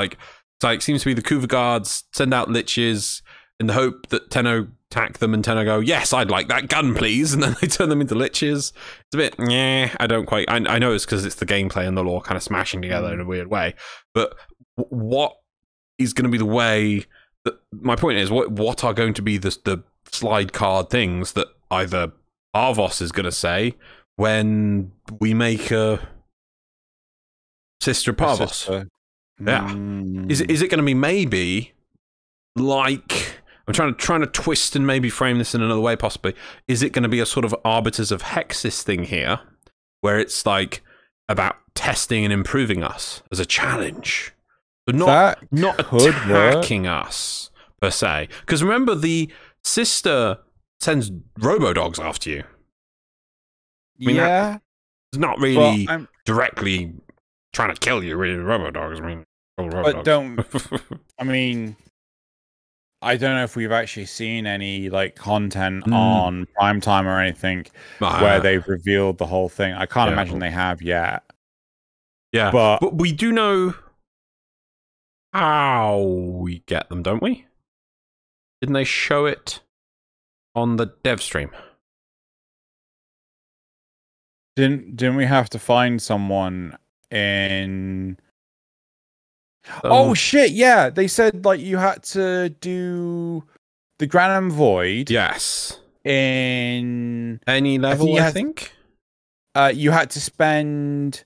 seems to be the Kuva guards send out Liches in the hope that Tenno attack them and Tenno go, yes, I'd like that gun, please. And then they turn them into Liches. It's a bit, I don't quite, I know it's because it's the gameplay and the lore kind of smashing together in a weird way. But what is going to be the way that, my point is, what are going to be the slide card things that either Parvos is going to say when we make a sister Parvos? Yeah. Is it going to be maybe like, I'm trying to twist and maybe frame this in another way, possibly. Is it going to be a sort of Arbiters of Hexis thing here, where it's like about testing and improving us as a challenge, but not attacking us per se? Because remember, the sister sends robo-dogs after you. I mean, it's not really directly trying to kill you, really, robo-dogs. I mean, but I mean, I don't know if we've actually seen any content on Primetime or anything where they've revealed the whole thing. I can't imagine they have yet. Yeah, but we do know how we get them, don't we? Didn't they show it on the dev stream? Didn't we have to find someone in? Oh shit! Yeah, they said you had to do the Granum Void. Yes. In any level, I think. You had to spend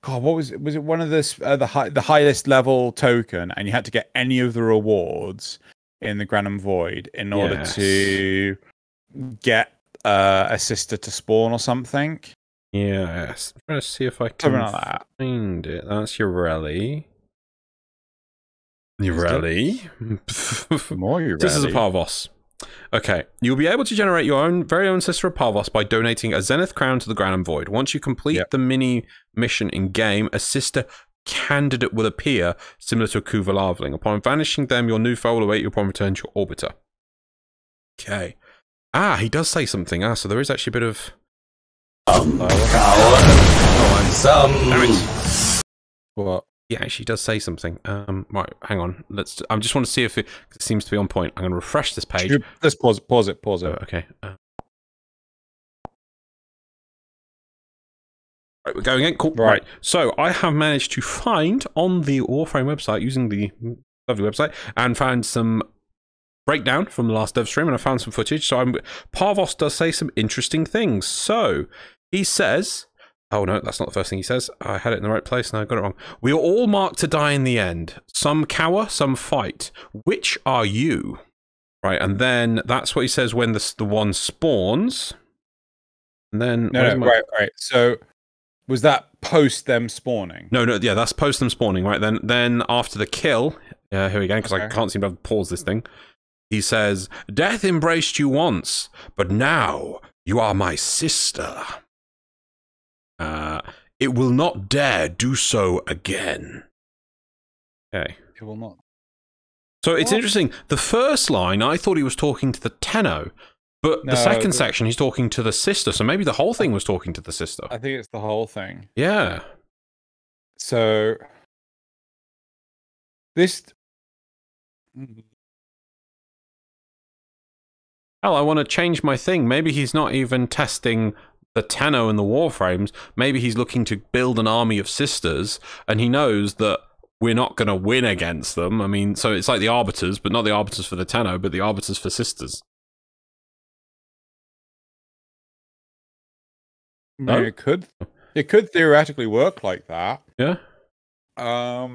God, what was it? Was it one of the highest level token, and you had to get any of the rewards in the Granum Void in order to get a sister to spawn or something? Yes. I'm trying to see if I can find it. That's your rally. Your rally. More your This is a Parvos. Okay, you'll be able to generate your very own Sister of Parvos by donating a Zenith Crown to the Granum Void. Once you complete the mini mission in game, a sister candidate will appear, similar to a Kuva Larvaling. Upon vanishing them, your new foe will await you upon return to your orbiter. Okay. Ah, he does say something. Ah, so there is actually a bit of... What? Yeah, actually does say something. Right, hang on. I just want to see if it seems to be on point. I'm going to refresh this page. Let's pause it. Oh, okay. Right, we're going in. Cool. Right. So I have managed to find on the Warframe website, using the lovely website, and found some breakdown from the last dev stream, and I found some footage. So Parvos does say some interesting things. So he says... Oh, no, that's not the first thing he says. I had it in the right place and I got it wrong. We are all marked to die in the end. Some cower, some fight. Which are you? Right, and then that's what he says when the one spawns. And then... Right. So, was that post them spawning? No, yeah, that's post them spawning, right? Then after the kill... here we go, because I can't seem to pause this thing. He says, Death embraced you once, but now you are my sister. It will not dare do so again. Okay. It will not. So it's interesting. The first line, I thought he was talking to the Tenno, but the second section, he's talking to the sister. So maybe the whole thing was talking to the sister. I think it's the whole thing. Yeah. So this... Hell, I want to change my thing. Maybe he's not even testing the Tenno and the Warframes. Maybe he's looking to build an army of sisters, and he knows that we're not going to win against them. I mean, so it's like the Arbiters, but not the Arbiters for the Tenno, but the Arbiters for sisters. No, it could theoretically work like that. Yeah. I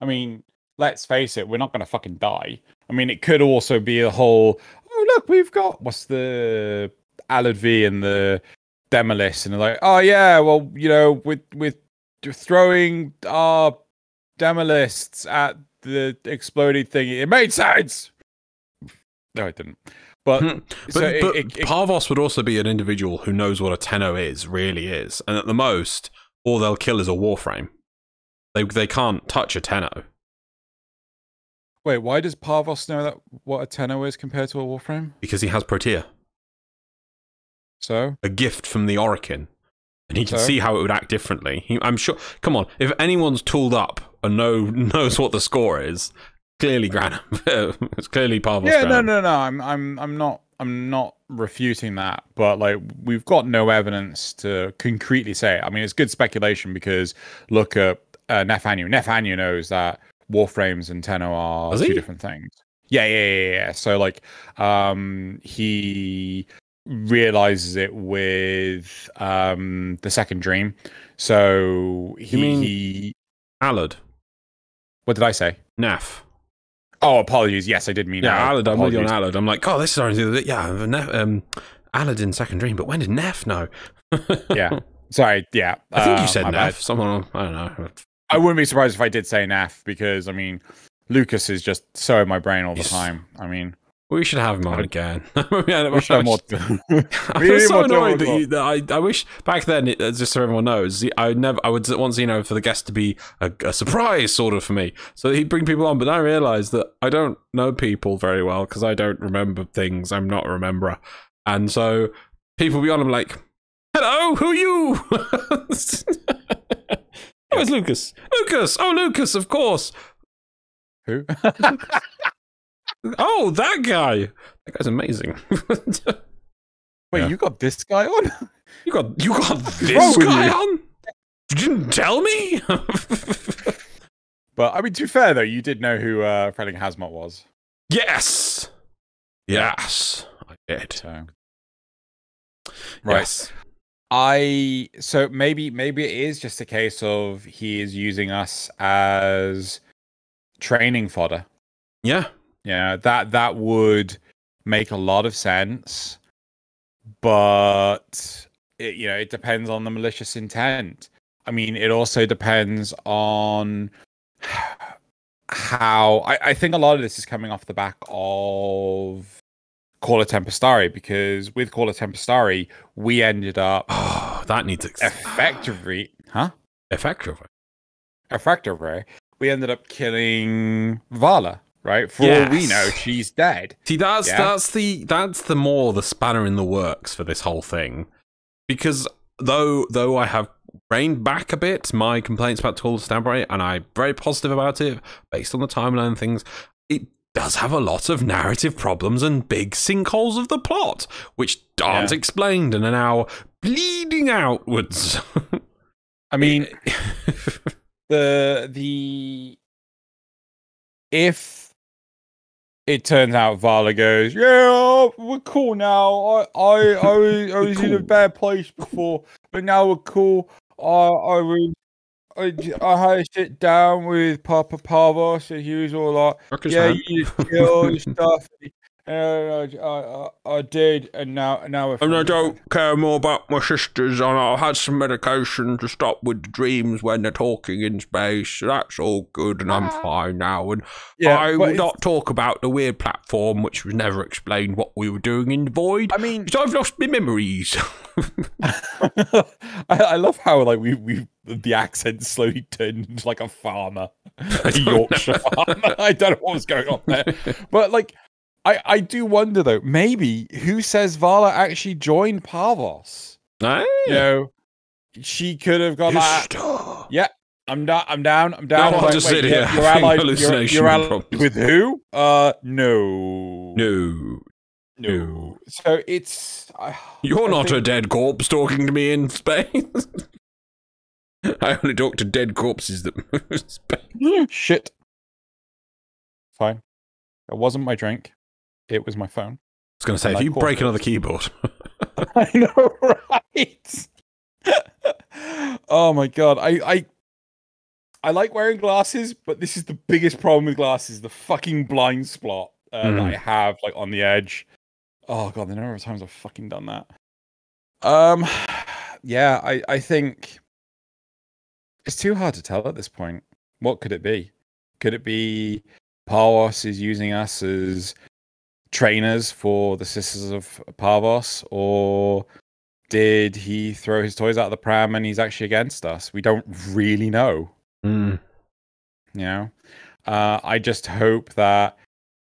mean, let's face it, we're not going to fucking die. I mean, it could also be a whole... Oh, look, we've got... What's the... Alad V and the Demolist, and they're like, oh, yeah, well, you know, with throwing our Demolists at the exploding thing, it made sense! No, it didn't. But Parvos would also be an individual who knows what a Tenno is, really is. And at the most, all they'll kill is a Warframe. They can't touch a Tenno. Wait, why does Parvos know what a Tenno is compared to a Warframe? Because he has Protea. So? A gift from the Orokin. And he can see how it would act differently. I'm sure... Come on, if anyone's tooled up and knows what the score is, clearly Granum. It's clearly Parvos. Yeah, Granum. no. I'm not refuting that, but like we've got no evidence to concretely say it. I mean, it's good speculation because look at Nefanu. Nefanu knows that Warframes and Tenno are two different things. Yeah. So like, he realizes it with the second dream. So he Alad. What did I say? Naf. Oh, apologies. Yes, I did mean Alad. I'm with you on Alad. I'm like, oh, this is already Alad in Second Dream, but when did Nef know? Yeah. Sorry. Yeah. I think you said Nef. Someone, I don't know. I wouldn't be surprised if I did say Naf because I mean, Lucas is just so in my brain all the time. I mean, we should have him on again. We should have more. I feel so annoyed that I wish back then, just so everyone knows, I would want Xeno for the guest to be a surprise sort of for me. So he'd bring people on, but I realised that I don't know people very well because I don't remember things. I'm not a rememberer. And so people be on, I'm like, hello, who are you? Oh, it's Lucas. Lucas! Oh, Lucas, of course. Who? Oh, that guy. That guy's amazing. Wait, you got this guy on? You got this guy on? You didn't tell me? But, I mean, to be fair, though, you did know who Frelling Hazmat was. Yes! Yes, I did. So. Right. Yes. So maybe it is just a case of he is using us as training fodder. Yeah. Yeah, that would make a lot of sense, but it depends on the malicious intent. I mean, it also depends on how I think a lot of this is coming off the back of Call of Tempestari, because with Call of Tempestari, we ended up that needs effectively, we ended up killing Vala, right? For all we know, she's dead. See, that's the more the spanner in the works for this whole thing, because though I have reined back a bit my complaints about Call of Tempestari, and I'm very positive about it based on the timeline and things, it does have a lot of narrative problems and big sinkholes of the plot, which aren't explained and are now bleeding outwards. I mean, if it turns out Vala goes, yeah, we're cool now. I was in a bad place before, but now we're cool. I had to sit down with Papa Pavos, and he was all like, "Yeah, you kill and stuff." And I did, and now and I don't care more about my sisters, and I had some medication to stop with the dreams when they're talking in space. So that's all good, and I'm fine now. And I will not talk about the weird platform, which was never explained what we were doing in the void. I mean, because I've lost my memories. I love how we the accent slowly turned into like a farmer, a Yorkshire farmer. I don't know what was going on there, but like. I do wonder though, maybe who says Vala actually joined Pavos? She could have gone like, yeah, I'm down. I'll just sit here. You're allied with who? No. So it's you're not a dead corpse talking to me in space. I only talk to dead corpses that move in space. Shit. Fine. It wasn't my drink. It was my phone. I was going to say, if you break another keyboard. I know, right? Oh my god. I like wearing glasses, but this is the biggest problem with glasses, the fucking blind spot that I have like on the edge. Oh god, the number of times I've fucking done that. Yeah, I think it's too hard to tell at this point. What could it be? Could it be Pavos is using us as trainers for the Sisters of Pavos, or did he throw his toys out of the pram and he's actually against us? We don't really know. You know, I just hope that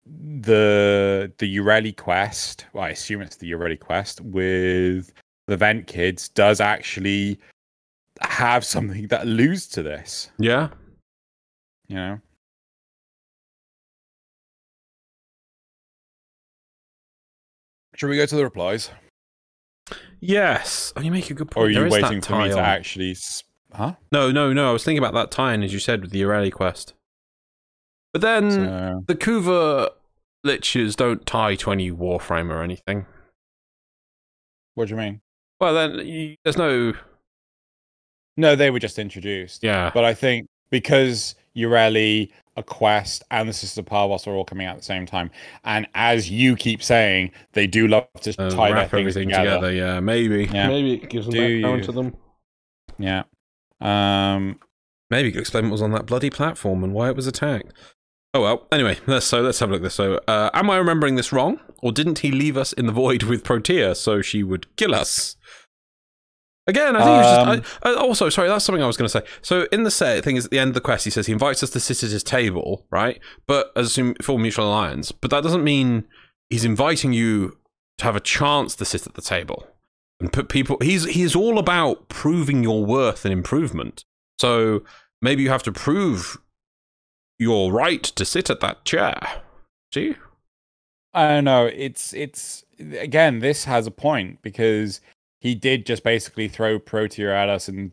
the Ureli quest, well, I assume it's the Ureli quest with the Vent kids, does actually have something that alludes to this. Yeah. You know. Should we go to the replies? Yes. Oh, you make a good point. Or are you waiting for me to actually... Huh? No. I was thinking about that tie-in, as you said, with the Ureli quest. But then the Kuva liches don't tie to any Warframe or anything. What do you mean? Well, then there's no... No, they were just introduced. Yeah. But I think because Ureli, a quest, and the Sister Pavos are all coming out at the same time, and as you keep saying, they do love to tie their things together. Yeah, maybe. Yeah. Maybe it gives them background to them. Yeah. Maybe you could explain what was on that bloody platform and why it was attacked. Oh well. Anyway, let's have a look at this. So, am I remembering this wrong, or didn't he leave us in the void with Protea so she would kill us? Again, I think it was just... also, sorry, that's something I was going to say. So, in the thing is, at the end of the quest, he says he invites us to sit at his table, right? But, as full mutual alliance. But that doesn't mean he's inviting you to have a chance to sit at the table. And put people... He's all about proving your worth and improvement. So, maybe you have to prove your right to sit at that chair. See? I don't know. It's... Again, this has a point, because... He did just basically throw Protea at us and,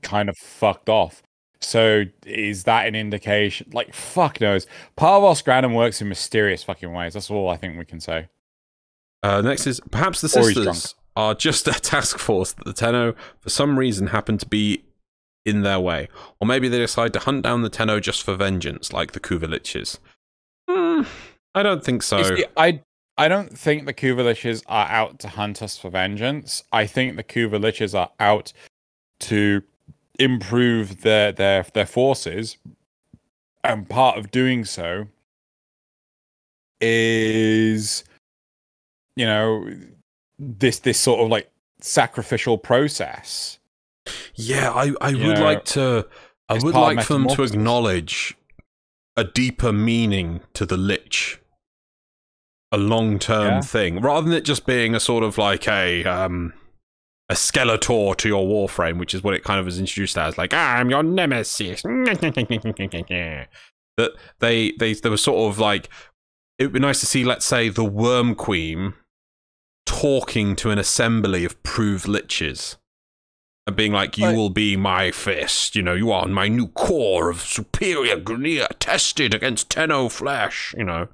kind of fucked off. So is that an indication? Like, fuck knows. Pavos Granum works in mysterious fucking ways. That's all I think we can say. Next is, perhaps the sisters are just a task force that the Tenno, for some reason, happen to be in their way. Or maybe they decide to hunt down the Tenno just for vengeance, like the Kuvaliches. I don't think so. You see, I don't think the Kuvaliches are out to hunt us for vengeance. I think the Kuvaliches are out to improve their forces, and part of doing so is, you know, this sort of like sacrificial process. Yeah, I would like to. I would like for them to acknowledge a deeper meaning to the Lich, a long-term thing, rather than it just being a sort of like a Skeletor to your Warframe, which is what it kind of was introduced as, like, I'm your nemesis. That they were sort of like, it would be nice to see, let's say, the Worm Queen talking to an assembly of proved Liches. And being like, you will be my fist, you know, you are my new core of superior Grineer tested against Tenno flesh, you know.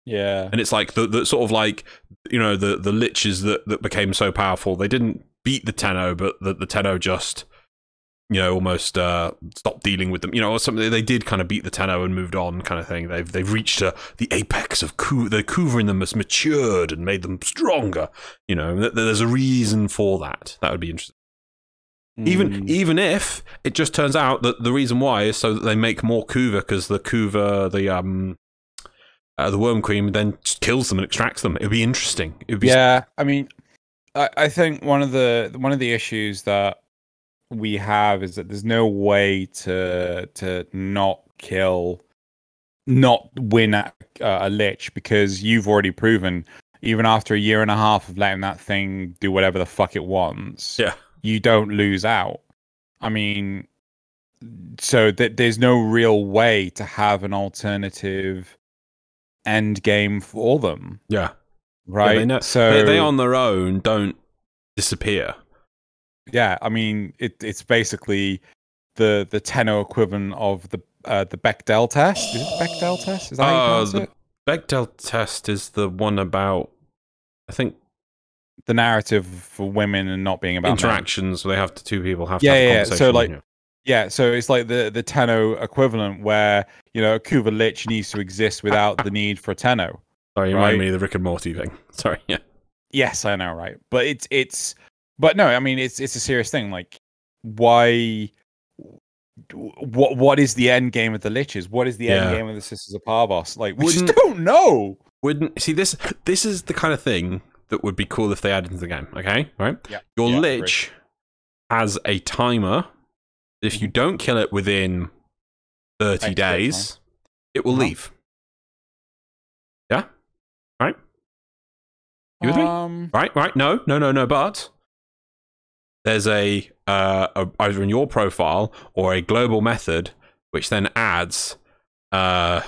Yeah. And it's like the sort of like, you know, the Liches that became so powerful, they didn't beat the Tenno, but the Tenno just, you know, almost stopped dealing with them, you know, or something. They did kind of beat the Tenno and moved on, kind of thing. They've reached the apex of the Kuva in them has matured and made them stronger, you know. There's a reason for that. That would be interesting. Even if it just turns out that the reason why is so that they make more Kuva, because the Kuva, the Worm Queen then just kills them and extracts them. It would be interesting. It would be I mean, I think one of the issues that we have is that there's no way to not win at a Lich, because you've already proven, even after a year and a half of letting that thing do whatever the fuck it wants. Yeah. You don't lose out. I mean, so there's no real way to have an alternative end game for them. Yeah. Right. Yeah, so they on their own don't disappear. Yeah, I mean, it's basically the Tenno equivalent of the Bechdel test. Is it the Bechdel test? Is that how you pronounce it? The Bechdel test is the one about, I think, the narrative for women and not being about interactions. Where they have two people have to have a yeah. conversation. So like, so it's like the Tenno equivalent, where, you know, a Kuva Lich needs to exist without the need for a Tenno. Sorry, you remind me of the Rick and Morty thing. Sorry, yeah. Yes, I know, right? But but no, I mean, it's a serious thing. Like, why? What is the end game of the Liches? What is the end game of the Sisters of Parvos? Like, we just don't know. See, this is the kind of thing that would be cool if they added into the game. Okay, right? Yeah. Your Lich has a timer. If you don't kill it within 30 days, it will leave. Yeah? Right? You with me? Right. No. But there's a either in your profile or a global method which then adds it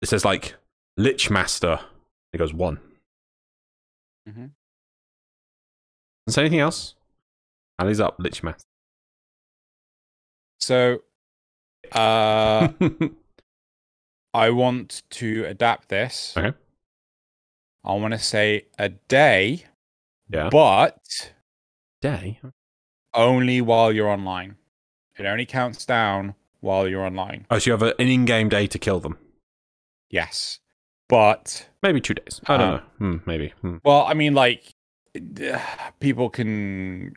says like Lich Master. It goes 1. Doesn't say anything else. Tallies up Lich Master. So I want to adapt this. Okay. I want to say a day. Yeah. But day only while you're online. It only counts down while you're online. Oh, so you have an in-game day to kill them? Yes. But maybe 2 days. I don't know. Maybe. Well, I mean, like, people can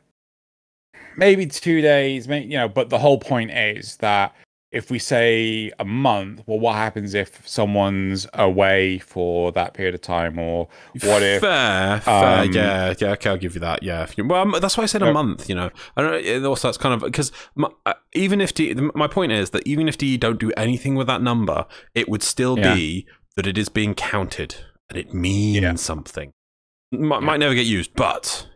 maybe 2 days, maybe, you know, but the whole point is that if we say a month, well, what happens if someone's away for that period of time? Or what if... Fair. Yeah, okay, I'll give you that, yeah. Well, that's why I said a month, you know. I don't know, also that's kind of... Because even if... my point is that even if you don't do anything with that number, it would still be that it is being counted. And it means something. Might never get used, but...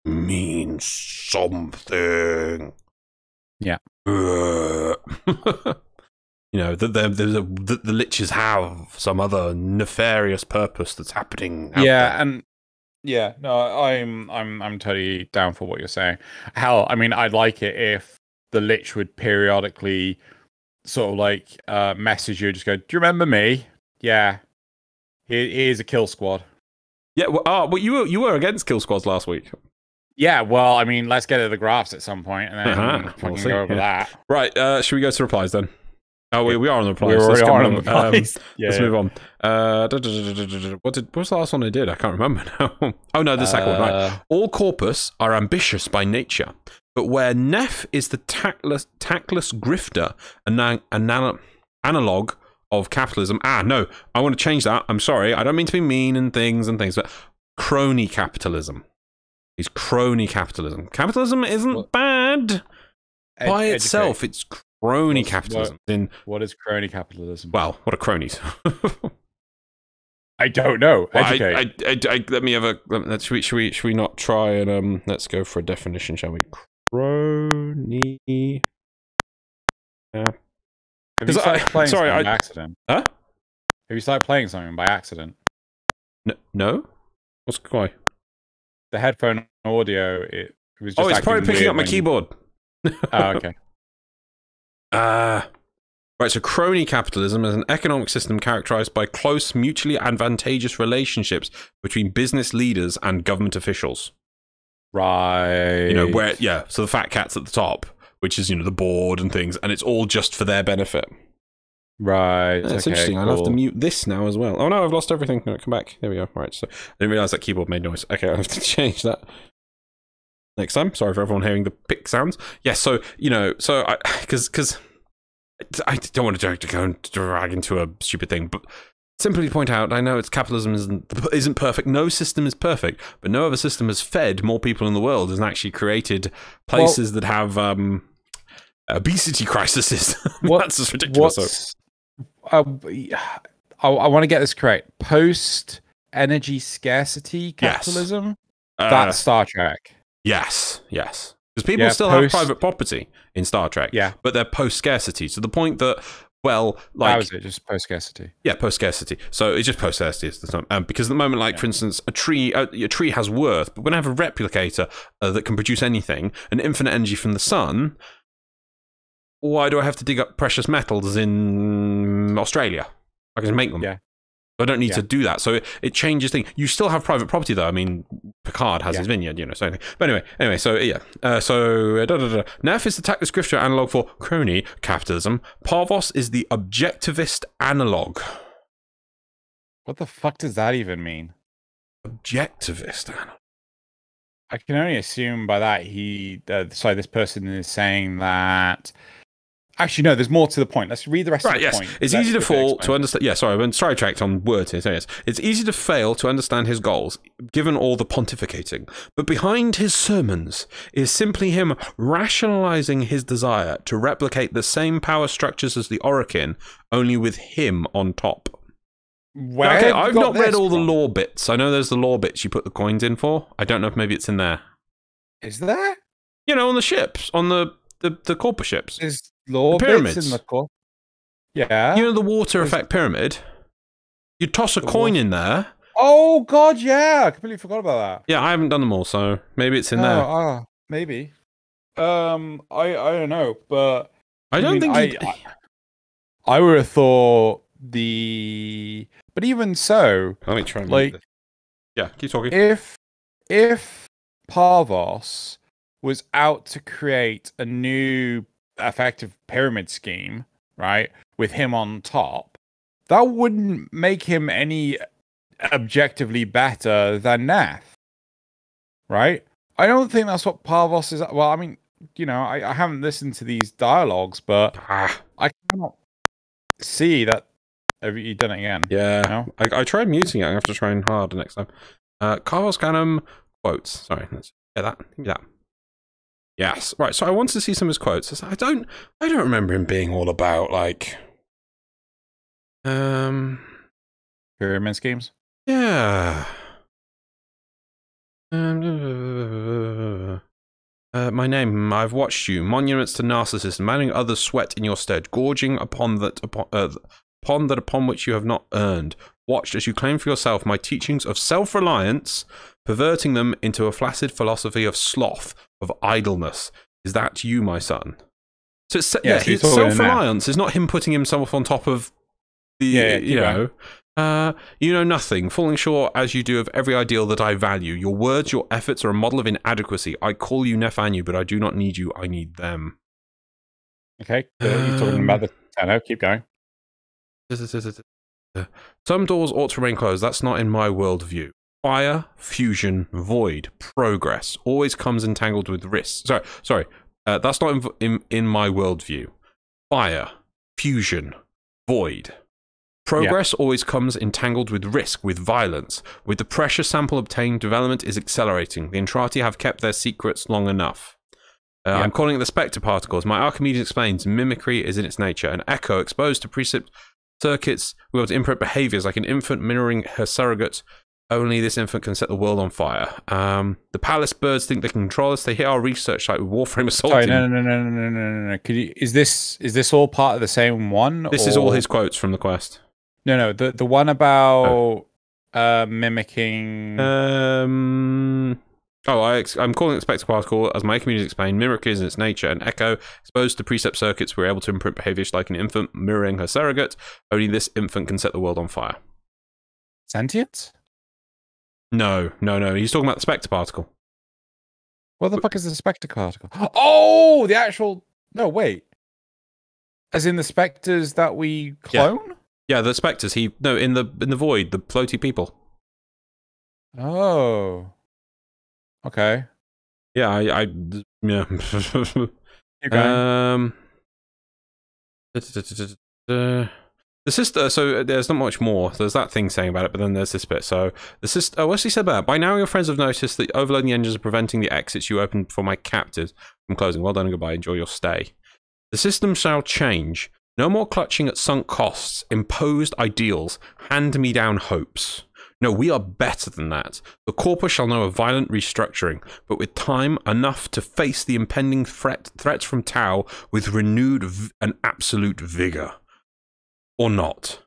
means something. Yeah. You know, the Liches have some other nefarious purpose that's happening out there. And no, I'm totally down for what you're saying. Hell, I mean, I'd like it if the Lich would periodically sort of like message you, just go, do you remember me? Yeah. Here's a kill squad. Yeah, well, you were against kill squads last week. Yeah, well, I mean, let's get to the graphs at some point, and then fucking go over that. Right, should we go to replies then? Oh, we are on the replies. We're already on the replies. Let's move on. What was the last one I did? I can't remember now. Oh, no, the second one, right. All corpus are ambitious by nature, but where Neff is the tactless grifter, analog of capitalism. No, I want to change that. I'm sorry. I don't mean to be mean and things, but crony capitalism. It's crony capitalism. Capitalism isn't bad by itself. It's crony capitalism. What is crony capitalism? Well, what are cronies? I don't know. Well, let me have a. Should we not try and let's go for a definition, shall we? Crony. Yeah. Have you started playing something by accident? Huh? Have you started playing something by accident? No. What's why? The headphone audio. It was. Just it's probably picking up my keyboard. Oh, okay. Right, so crony capitalism is an economic system characterized by close, mutually advantageous relationships between business leaders and government officials. Right. So the fat cat's at the top, which is, the board and things, and it's all just for their benefit. Right. That's interesting. Cool. I'll have to mute this now as well. Oh no, I've lost everything. No, come back. There we go. Right, so I didn't realize that keyboard made noise. Okay, I'll have to change that next time. Sorry for everyone hearing the pick sounds. Yes, so, because I don't want to go and drag into a stupid thing, but simply to point out, I know it's capitalism isn't perfect. No system is perfect, but no other system has fed more people in the world and actually created places that have obesity crises. That's just ridiculous. I want to get this correct. Post energy scarcity capitalism. Yes. That's Star Trek. Yes. Because people still have private property in Star Trek. Yeah. But they're post scarcity to the point that, well, like, how is it? Just post scarcity. Yeah, post scarcity. So it's just post scarcity is the time. Because at the moment, like for instance, a tree has worth, but when I have a replicator that can produce anything, and infinite energy from the sun, why do I have to dig up precious metals in Australia? I can make them. Yeah. I don't need to do that. So it changes things. You still have private property, though. I mean, Picard has his vineyard, so But anyway, so yeah. Neff is the tactless grifter analog for crony capitalism. Parvos is the objectivist analog. What the fuck does that even mean? Objectivist analog. I can only assume by that this person is saying that. Actually, no, there's more to the point. Let's read the rest of the point. It's easy to fall to understand. Yeah, sorry, I've been sidetracked on words here. So yes, it's easy to fail to understand his goals, given all the pontificating. But behind his sermons is simply him rationalizing his desire to replicate the same power structures as the Orokin, only with him on top. Okay, I've not read all the lore bits. I know there's the lore bits you put the coins in for. I don't know if maybe it's in there. Is there? On the ships, on the corporate ships. Is lore bits in the core? Yeah. The water effect pyramid. You toss a coin in there. Oh god, yeah! I completely forgot about that. Yeah, I haven't done them all, so maybe it's in there. Maybe. I don't know, but I don't think I would have thought the. But even so, let me try. And keep talking. If Parvos was out to create a new effective pyramid scheme, right, with him on top, that wouldn't make him any objectively better than Neff, right? I don't think that's what Parvos is. Well, I mean, I haven't listened to these dialogues, but I cannot see that. Have you done it again? Yeah, I tried muting it. I have to try and harder next time. Carlos Canham quotes. Sorry, let's get that. Give me that. Yes, right. So I wanted to see some of his quotes. I don't remember him being all about like, pyramid schemes. Yeah. My name. I've watched you. Monuments to narcissism, manning others sweat in your stead, gorging upon which you have not earned. Watched as you claim for yourself my teachings of self-reliance, perverting them into a flaccid philosophy of sloth, of idleness. Is that you, my son? So it's, his self-reliance is not him putting himself on top of the, You know nothing, falling short as you do of every ideal that I value. Your words, your efforts are a model of inadequacy. I call you Nefanu, but I do not need you. I need them. Okay, you're talking about the Tenno. Keep going. Some doors ought to remain closed. That's not in my worldview. Fire, fusion, void, progress always comes entangled with risks. Sorry. That's not in my worldview. Fire, fusion, void. Progress always comes entangled with risk, with violence. With the pressure sample obtained, development is accelerating. The Entrati have kept their secrets long enough. I'm calling it the Spectre particles. My Archimedes explains mimicry is in its nature. An echo exposed to precept circuits will be able to imprint behaviors like an infant mirroring her surrogate. Only this infant can set the world on fire. The palace birds think they can control us. They hit our research site with Warframe assaulting. Sorry, no. Could you? Is this all part of the same one? This is all his quotes from the quest. No. The one about mimicking. I'm calling it Spectre particle as my community explained. Mimicry is in its nature. An echo exposed to precept circuits. We're able to imprint behaviors like an infant mirroring her surrogate. Only this infant can set the world on fire. Sentience? No. He's talking about the Spectre particle. What the fuck is the Spectre particle? Oh, the actual. No, wait. As in the specters that we clone? Yeah, the specters. In the void, the floaty people. Oh. Okay. Yeah, yeah. Keep going. The sister, so there's not much more. There's that thing saying about it, but then there's this bit. So the sister, what's he said about it? By now your friends have noticed that overloading the engines are preventing the exits you opened for my captives from closing. Well done and goodbye. Enjoy your stay. The system shall change. No more clutching at sunk costs, imposed ideals, hand-me-down hopes. No, we are better than that. The corpus shall know a violent restructuring, but with time enough to face the impending threats from Tau with renewed and absolute vigor. Or not.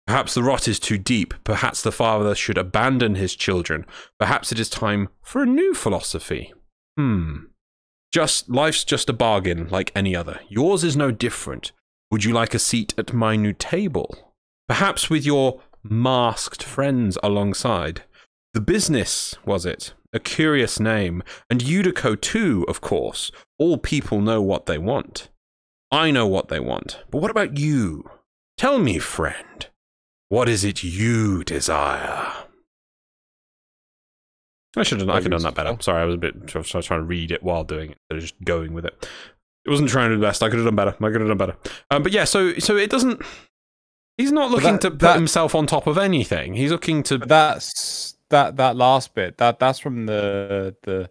Perhaps the rot is too deep. Perhaps the father should abandon his children. Perhaps it is time for a new philosophy. Life's just a bargain like any other. Yours is no different. Would you like a seat at my new table? Perhaps with your masked friends alongside. The business, was it? A curious name. And Yudico too, of course. All people know what they want. I know what they want. But what about you? Tell me, friend, what is it you desire? I could have done that better. Sorry, I was trying to read it while doing it, instead of just going with it. It wasn't trying to do the best. I could have done better. But yeah, so it doesn't. He's not looking to put himself on top of anything. He's looking to. That's that last bit. That's from the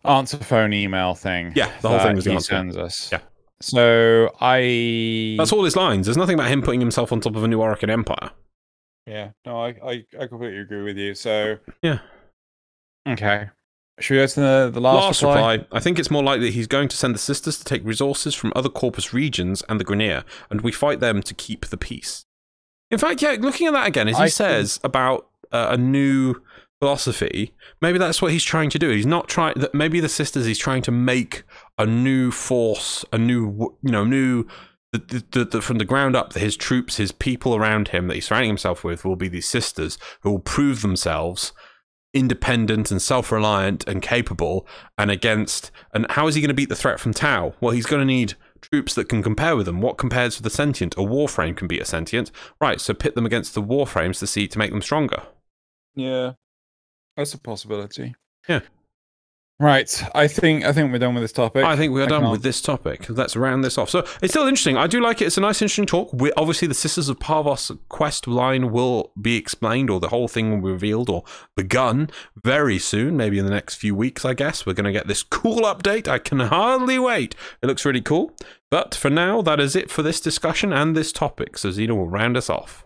answer phone email thing. Yeah, the whole thing was the answer. Sends us. Yeah. So that's all his lines. There's nothing about him putting himself on top of a new Orican empire. Yeah, no, I completely agree with you. So yeah, okay. Should we go to the last reply? I think it's more likely he's going to send the sisters to take resources from other Corpus regions and the Grenier, and we fight them to keep the peace. In fact, yeah, looking at that again, as he says about a new philosophy, maybe that's what he's trying to do. He's not trying. Maybe the sisters, he's trying to make a new force, a new, from the ground up, that his troops, his people around him that he's surrounding himself with will be these sisters who will prove themselves independent and self-reliant and capable, and how is he going to beat the threat from Tau? Well, he's going to need troops that can compare with them. What compares with the sentient? A warframe can beat a sentient. Right, so pit them against the warframes to make them stronger. Yeah. That's a possibility. Yeah. Right. I think we're done with this topic. I think we are done with this topic. Let's round this off. So it's still interesting. I do like it. It's a nice, interesting talk. Obviously, the Sisters of Parvos quest line will be explained, or the whole thing will be revealed or begun very soon. Maybe in the next few weeks, I guess. We're going to get this cool update. I can hardly wait. It looks really cool. But for now, that is it for this discussion and this topic. So Xeno will round us off.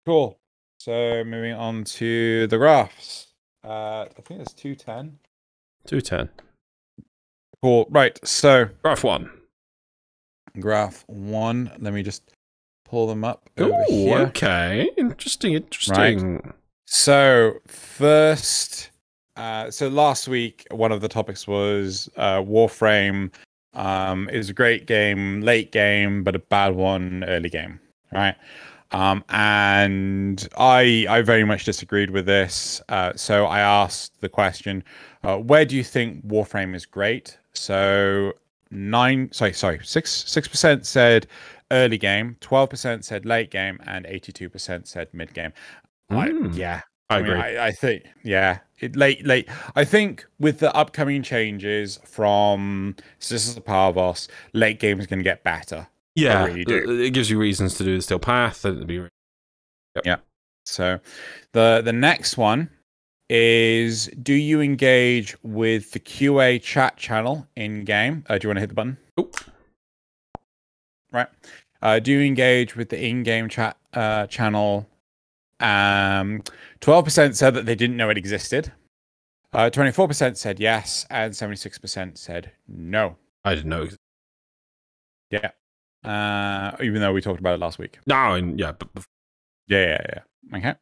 Cool. So moving on to the graphs. I think it's 210. 210. Cool. Right. So graph 1. Graph 1. Let me just pull them up. Oh, over here. Okay. Interesting. Right. So first, so last week one of the topics was Warframe. Is a great game, late game, but a bad one, early game. right? And I very much disagreed with this. So I asked the question, where do you think Warframe is great? So 6% said early game, 12% said late game, and 82% said mid game. Yeah. I agree. I think, yeah, late. I think with the upcoming changes from Sisters of Power Boss, late game is going to get better. Yeah, really do. It gives you reasons to do the Steel Path. Yep. Yeah. So the next one is, do you engage with the QA chat channel in game? Do you want to hit the button? Oh. Right. Do you engage with the in-game chat channel? 12% said that they didn't know it existed. 24% said yes, and 76% said no. I didn't know. Yeah. Even though we talked about it last week. No, yeah, but yeah. Okay.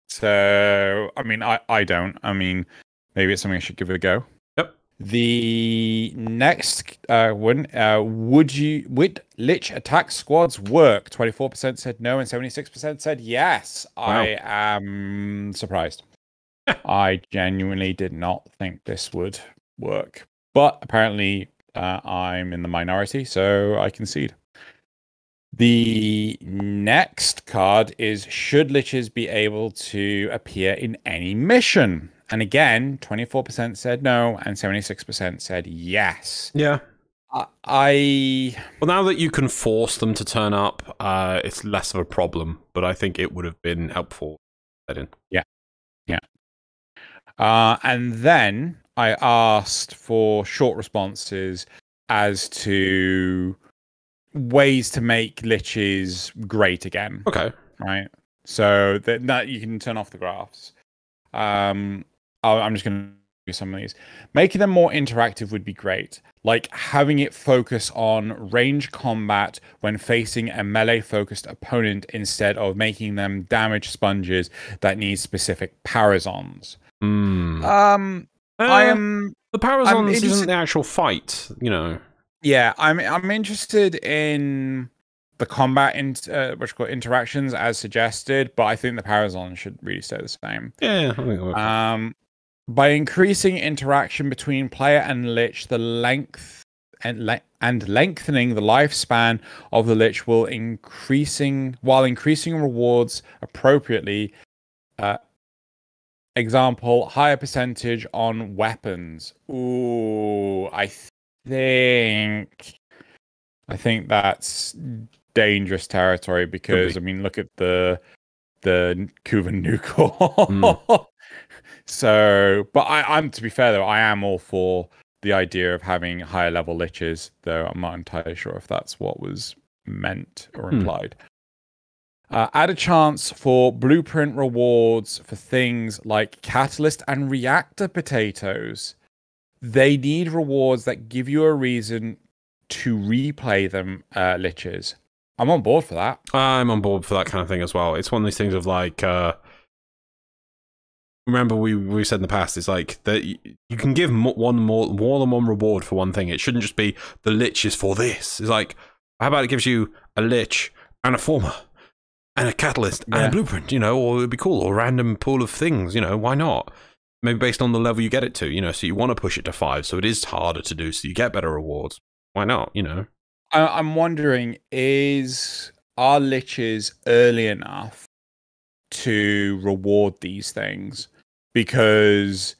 So, I mean, I don't. I mean, maybe it's something I should give it a go. Yep. The next one, would Lich attack squads work? 24% said no, and 76% said yes. Wow. I am surprised. I genuinely did not think this would work, but apparently I'm in the minority, so I concede. The next card is, should liches be able to appear in any mission? And again, 24% said no, and 76% said yes. Yeah. Well, now that you can force them to turn up, it's less of a problem, but I think it would have been helpful. Yeah. And then I asked for short responses as to ways to make liches great again. Okay. Right. So that you can turn off the graphs. I'm just going to do some of these. Making them more interactive would be great. Like having it focus on range combat when facing a melee-focused opponent instead of making them damage sponges that need specific parazons. The parazons isn't the actual fight, you know. Yeah, I'm interested in the combat interactions as suggested, but I think the parazons should really stay the same. Yeah, I think by increasing interaction between player and lich, the length and lengthening the lifespan of the lich while increasing rewards appropriately. Example, higher percentage on weapons. Ooh, I think that's dangerous territory because I mean, look at the Kuvan Nukel. So, but I'm to be fair though, I am all for the idea of having higher level liches, though I'm not entirely sure if that's what was meant or implied. Add a chance for blueprint rewards for things like catalyst and reactor potatoes. They need rewards that give you a reason to replay them, liches. I'm on board for that. I'm on board for that kind of thing as well. It's one of these things of like, remember we said in the past, it's like that you can give more than one reward for one thing. It shouldn't just be the lich is for this. It's like, how about it gives you a lich and a former and a catalyst and a blueprint, you know, or it'd be cool, or a random pool of things, you know, why not? Maybe based on the level you get it to, you know, so you want to push it to 5, so it is harder to do, so you get better rewards. Why not, you know? I'm wondering, are liches early enough to reward these things? Because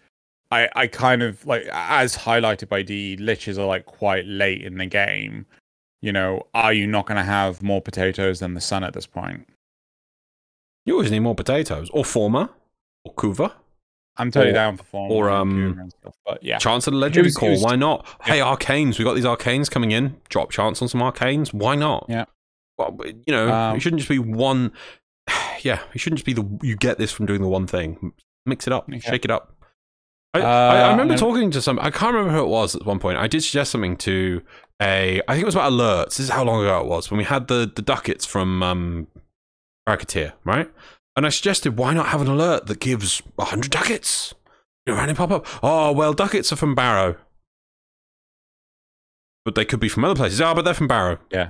I kind of, like, as highlighted by D, liches are, like, quite late in the game. You know, are you not going to have more potatoes than the sun at this point? You always need more potatoes, or former, or kuva. I'm totally down for former, or and stuff, but yeah. Chance at a legendary call. Why not? Yeah. Hey, arcanes. We got these arcanes coming in. Drop chance on some arcanes. Why not? Yeah. Well, you know, it shouldn't just be one. Yeah, it shouldn't just be you get this from doing the one thing. Mix it up, shake it up. I remember talking to some. I can't remember who it was at one point. I did suggest something to I think it was about alerts. This is how long ago it was when we had the ducats from Racketeer, right? And I suggested, why not have an alert that gives 100 ducats? You know, random pop up. Oh well, ducats are from Barrow, but they could be from other places. Oh, but they're from Barrow. Yeah.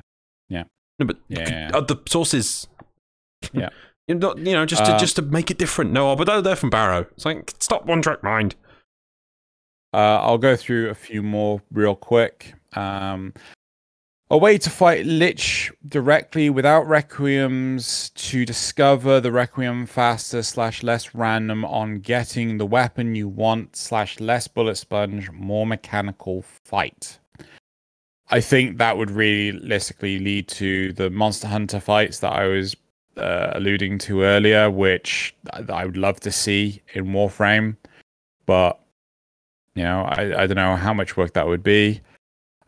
No, but the sources Yeah. Just to make it different. No, but they're from Barrow. It's like, stop One Track Mind. I'll go through a few more real quick. A way to fight Lich directly without Requiems to discover the Requiem faster / less random on getting the weapon you want / less bullet sponge, more mechanical fight. I think that would realistically lead to the Monster Hunter fights that I was alluding to earlier, which I would love to see in Warframe, but I don't know how much work that would be.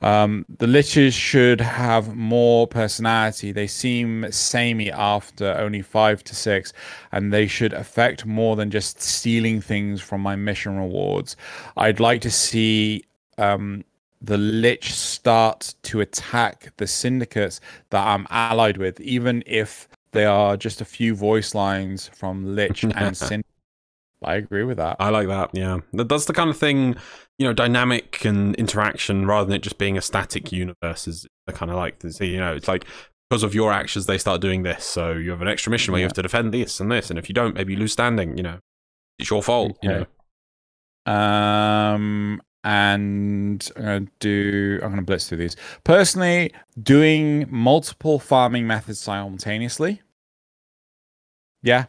The Liches should have more personality. They seem samey after only 5 to 6, and they should affect more than just stealing things from my mission rewards. I'd like to see the Lich start to attack the syndicates that I'm allied with, even if they are just a few voice lines from Lich and Syndicate. I agree with that. I like that, yeah. That's the kind of thing, dynamic and interaction rather than it just being a static universe is I kind of like to see, it's like because of your actions they start doing this, so you have an extra mission where you have to defend this, and if you don't, maybe you lose standing, it's your fault, okay. And I'm gonna blitz through these. Personally, doing multiple farming methods simultaneously. Yeah.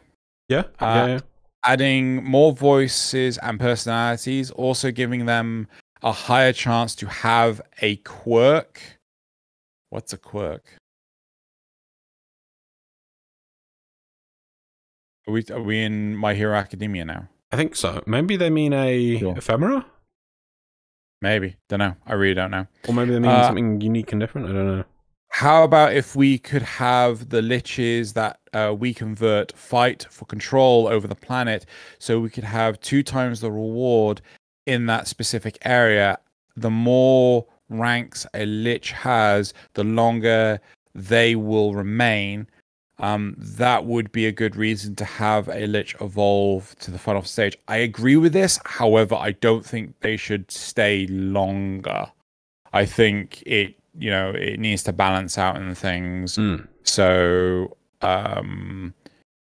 Adding more voices and personalities, also giving them a higher chance to have a quirk. What's a quirk? Are we in My Hero Academia now? I think so. Maybe they mean ephemera? Maybe. Don't know. I really don't know. Or maybe they mean something unique and different. I don't know. How about if we could have the Liches that we convert fight for control over the planet, so we could have 2 times the reward in that specific area? The more ranks a Lich has, the longer they will remain. That would be a good reason to have a Lich evolve to the final stage. I agree with this. However, I don't think they should stay longer. I think it needs to balance out in things. So,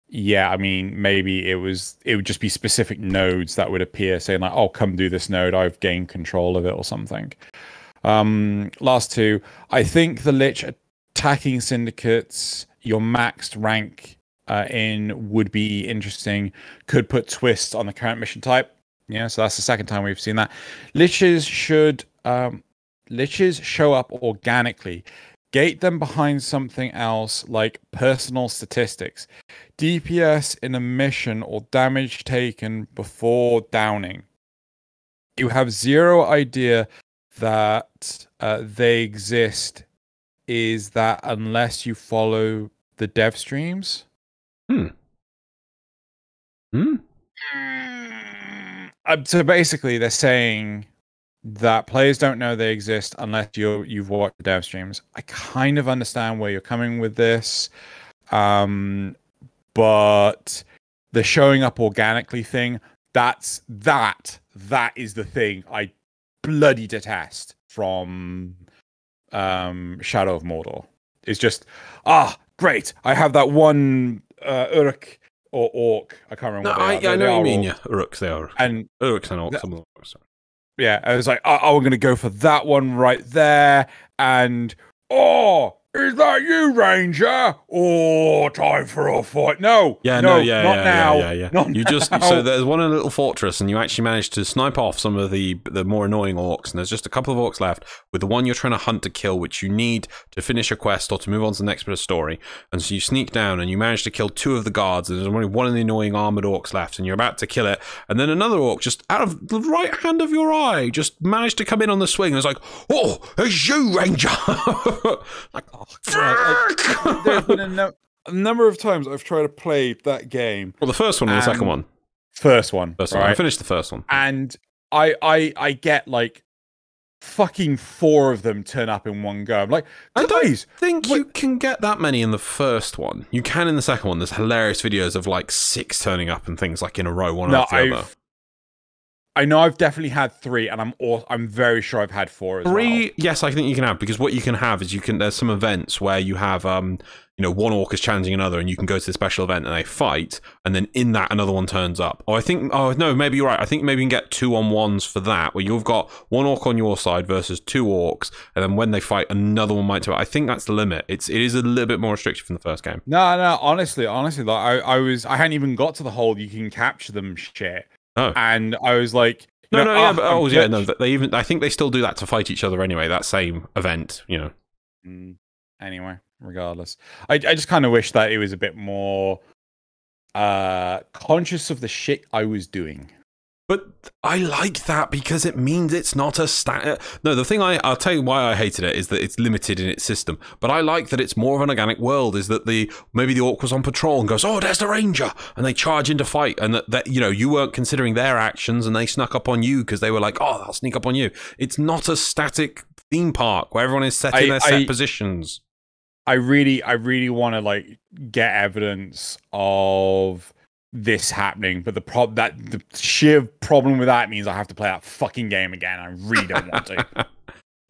yeah, I mean, maybe it would just be specific nodes that would appear saying like, oh, come do this node. I've gained control of it or something. Last 2, I think the Lich attacking syndicates, your maxed rank in would be interesting. Could put twists on the current mission type. Yeah, so that's the second time we've seen that. Liches show up organically. Gate them behind something else like personal statistics, DPS in a mission, or damage taken before downing. You have zero idea that they exist, is that unless you follow the dev streams. So basically they're saying that players don't know they exist unless you've watched the dev streams. I kind of understand where you're coming with this, but the showing up organically thing, that is the thing I bloody detest from Shadow of Mordor. It's just, great, I have that one Uruk or Orc, I can't remember what they are. I know what you mean, yeah. Uruks, they are. And Uruks and Orcs, some of them are, sorry. Yeah, I was like, we're going to go for that one right there. And, is that you, Ranger? Time for a fight. No, not now. Yeah. You just, so there's one in a little fortress, and you actually managed to snipe off some of the more annoying orcs, and there's just a couple of orcs left, with the one you're trying to hunt to kill, which you need to finish a quest or to move on to the next bit of story. And so you sneak down, and you manage to kill 2 of the guards, and there's only one of the annoying armored orcs left, and you're about to kill it, and then another orc, just out of the right hand of your eye, just managed to come in on the swing, and it's like, it's you, Ranger! Like, there's been a number of times I've tried to play that game. Well, the first one or the second one? First one. Right? I finished the first one. And I get like fucking 4 of them turn up in one go. I'm like, I don't think you can get that many in the first one. You can in the second one. There's hilarious videos of like 6 turning up and things like in a row, one after the other. I know I've definitely had 3, and I'm very sure I've had 4 as 3, well. yes, I think you can have, because what you can have is there's some events where you have you know, one orc is challenging another, and you can go to the special event and they fight, and then in that another one turns up. Oh no, maybe you're right. I think maybe you can get 2-on-1s for that, where you've got one orc on your side versus 2 orcs, and then when they fight, another one might turn up. I think that's the limit. It is a little bit more restrictive from the first game. No, honestly, like I hadn't even got to the whole you can capture them shit. Oh. And I was like, no, I think they still do that to fight each other anyway. That same event, you know. Anyway, regardless, I just kind of wish that it was a bit more conscious of the shit I was doing. But I like that because it means it's not a No, the thing I'll tell you why I hated it is that it's limited in its system. But I like that it's more of an organic world. Is that maybe the orc was on patrol and goes, oh, there's the ranger, and they charge into fight, and that you know, you weren't considering their actions, and they snuck up on you because they were like, oh, they'll sneak up on you. It's not a static theme park where everyone is set in their set positions. I really want to like get evidence of this happening, but the sheer problem with that means I have to play that fucking game again. I really don't want to.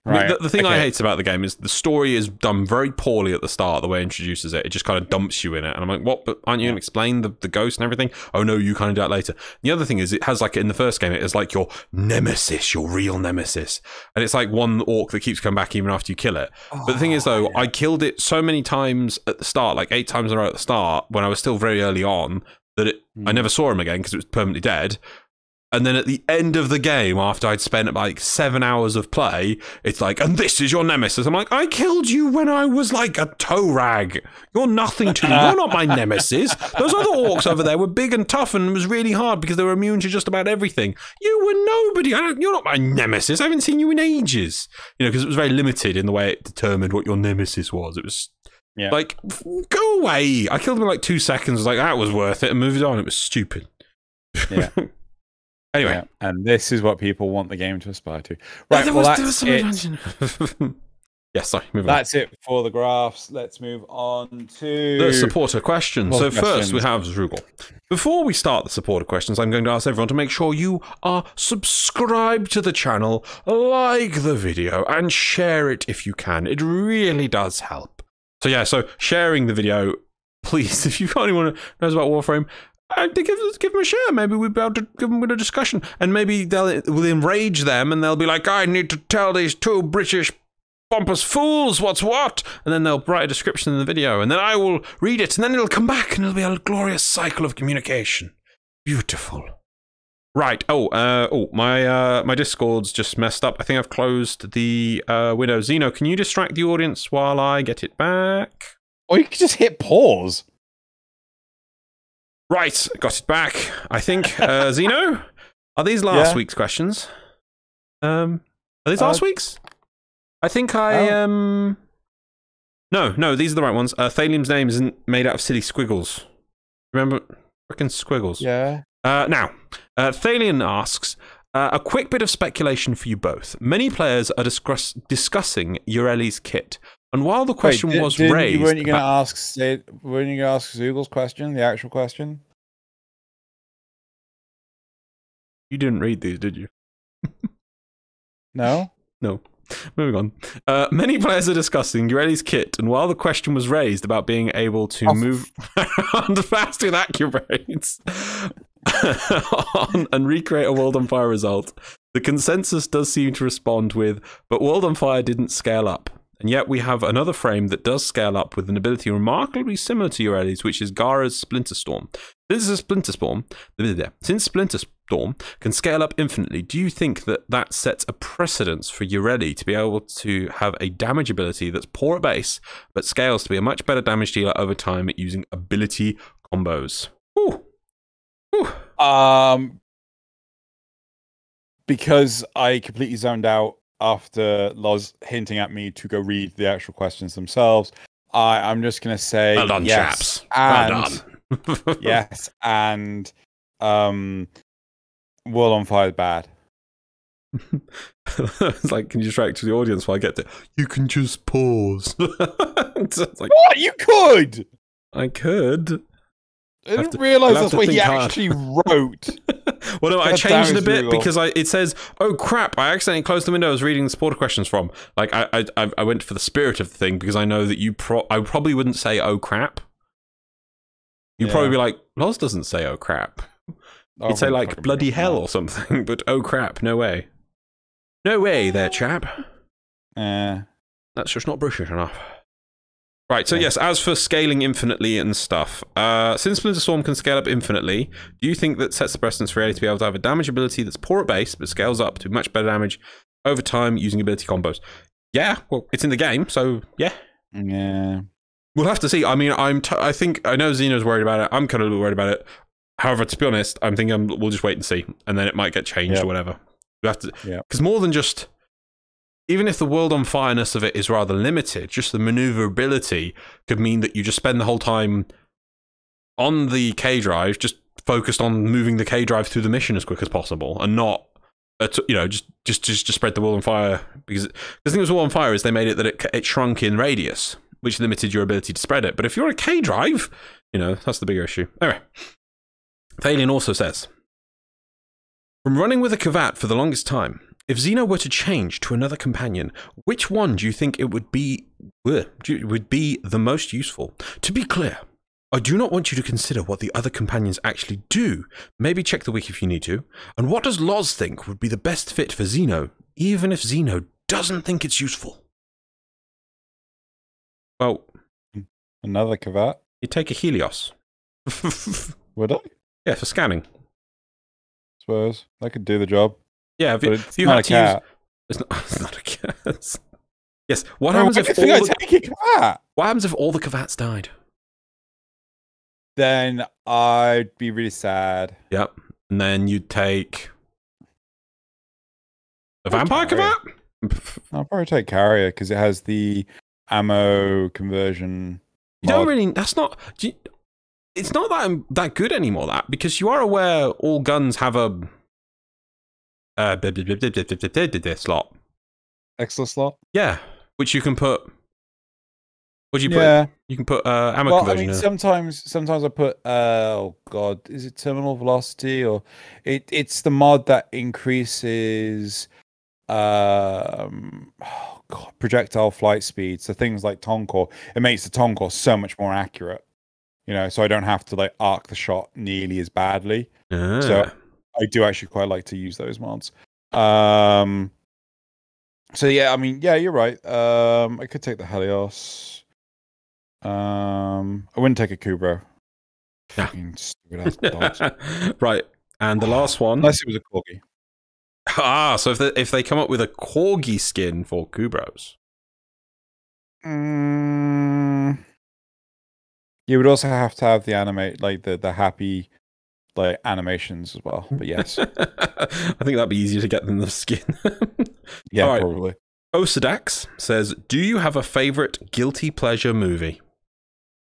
Right. I mean, the thing I hate about the game is the story is done very poorly at the start, the way it introduces it. It just kind of dumps you in it. And I'm like, what? But aren't you going to explain the ghost and everything? Oh, no, you kind of do that later. The other thing is it has, like, in the first game, it is like your nemesis, your real nemesis. And it's like one orc that keeps coming back even after you kill it. But the thing is, though, I killed it so many times at the start, like 8 times in a row at the start, when I was still very early on, that I never saw him again because it was permanently dead. And then at the end of the game, after I'd spent like 7 hours of play, it's like, and this is your nemesis. I'm like, I killed you when I was like a toe rag. You're nothing to me. You're not my nemesis. Those other orcs over there were big and tough, and it was really hard because they were immune to just about everything. You were nobody. You're not my nemesis. I haven't seen you in ages. You know, because it was very limited in the way it determined what your nemesis was. It was like, go away. I killed him in like 2 seconds. I was like, that was worth it, and moved on. It was stupid. Yeah. Anyway, and this is what people want the game to aspire to. Right, there was some it. Yes, sorry, move on. That's it for the graphs. Let's move on to the supporter questions. So first we have Zrugel. Before we start the supporter questions, I'm going to ask everyone to make sure you are subscribed to the channel, like the video, and share it if you can. It really does help. So yeah, so sharing the video, please, if you've got anyone who knows about Warframe, give them a share. Maybe we'll be able to give them a discussion, and maybe we'll enrage them, and they'll be like, I need to tell these 2 British pompous fools what's what, and then they'll write a description in the video, and then I will read it, and then it'll come back, and it'll be a glorious cycle of communication. Beautiful. Right. My Discord's just messed up. I think I've closed the window. Xeno, can you distract the audience while I get it back? Or you could just hit pause. Right, got it back. I think, Xeno, are these last week's questions? Are these last week's? I think No, these are the right ones. Thalium's name isn't made out of silly squiggles. Remember? Frickin' squiggles. Yeah. Now, Thalian asks, a quick bit of speculation for you both. Many players are discussing Ureli's kit. And while the question was raised... Weren't you going to ask Zugel's question, the actual question? You didn't read these, did you? No? No. Moving on. Many players are discussing Ureli's kit, and while the question was raised about being able to move around fast with accurate and recreate a World on Fire result, the consensus does seem to respond with, but World on Fire didn't scale up. And yet we have another frame that does scale up with an ability remarkably similar to Ureli's, which is Gara's Splinter Storm. Since Splinter Storm can scale up infinitely, do you think that sets a precedence for Ureli to be able to have a damage ability that's poor at base, but scales to be a much better damage dealer over time at using ability combos? Ooh. Because I completely zoned out after Loz hinting at me to go read the actual questions themselves, I'm just going to say well done, yes. Chaps. Well done. Yes, and World on Fire is bad. It's like, can you distract to the audience while I get to... You can just pause. It's like, what? You could! I could. I didn't realise that's what he actually wrote. Well, no, I God changed damn it a bit Google. because it says, "Oh crap! I accidentally closed the window I was reading the supporter questions from." Like, I went for the spirit of the thing because I know that I probably wouldn't say "Oh crap." You'd probably be like, "Loz doesn't say oh crap." You'd say like "bloody hell" or something, but "Oh crap, no way, no way, there, chap." That's just not British enough. Right, so yes, as for scaling infinitely and stuff, since Splinter Storm can scale up infinitely, do you think that sets the precedence for AD to be able to have a damage ability that's poor at base, but scales up to much better damage over time using ability combos? Yeah, well, it's in the game, so yeah. Yeah. We'll have to see. I mean, I know Xeno's worried about it. I'm kind of worried about it. However, to be honest, I'm thinking we'll just wait and see, and then it might get changed or whatever. We have to, because more than just, even if the world on fireness of it is rather limited, just the maneuverability could mean that you just spend the whole time on the K drive, just focused on moving the K drive through the mission as quick as possible, and not, just spread the world on fire. Because the thing with world on fire is they made it that it shrunk in radius, which limited your ability to spread it. But if you're a K drive, that's the bigger issue. Anyway, Thalian also says, from running with a Kavat for the longest time, if Xeno were to change to another companion, which one do you think it would be the most useful? To be clear, I do not want you to consider what the other companions actually do. Maybe check the wiki if you need to. And what does Loz think would be the best fit for Xeno, even if Xeno doesn't think it's useful? Well, another Kavat? You take a Helios. Would I? Yeah, for scanning. Suppose that could do the job. Yeah, if you had to use, it's not a cat. Yes. What happens if all the Kavats died? Then I'd be really sad. Yep. And then you'd take a vampire Kavat? I'll probably take Carrier because it has the ammo conversion. You don't really. That's not. It's not that good anymore. That because you are aware all guns have a slot. Extra slot. Yeah, which you can put. What do you put? You can put ammo conversion. I mean, sometimes I put. Oh God, is it terminal velocity or it's the mod that increases. Oh God, projectile flight speed. So things like Tonkor, it makes the Tonkor so much more accurate. So I don't have to like arc the shot nearly as badly. So I do actually quite like to use those mods. So yeah, I mean, yeah, you're right. I could take the Helios. I wouldn't take a Kubro. Fucking stupid ass dogs. Right, and the last one, unless it was a Corgi. So if they come up with a Corgi skin for Kubros, you would also have to have the animate, like the happy, like animations as well. But yes, I think that'd be easier to get than the skin. Yeah, right. Probably. Osadax says, "Do you have a favorite guilty pleasure movie?"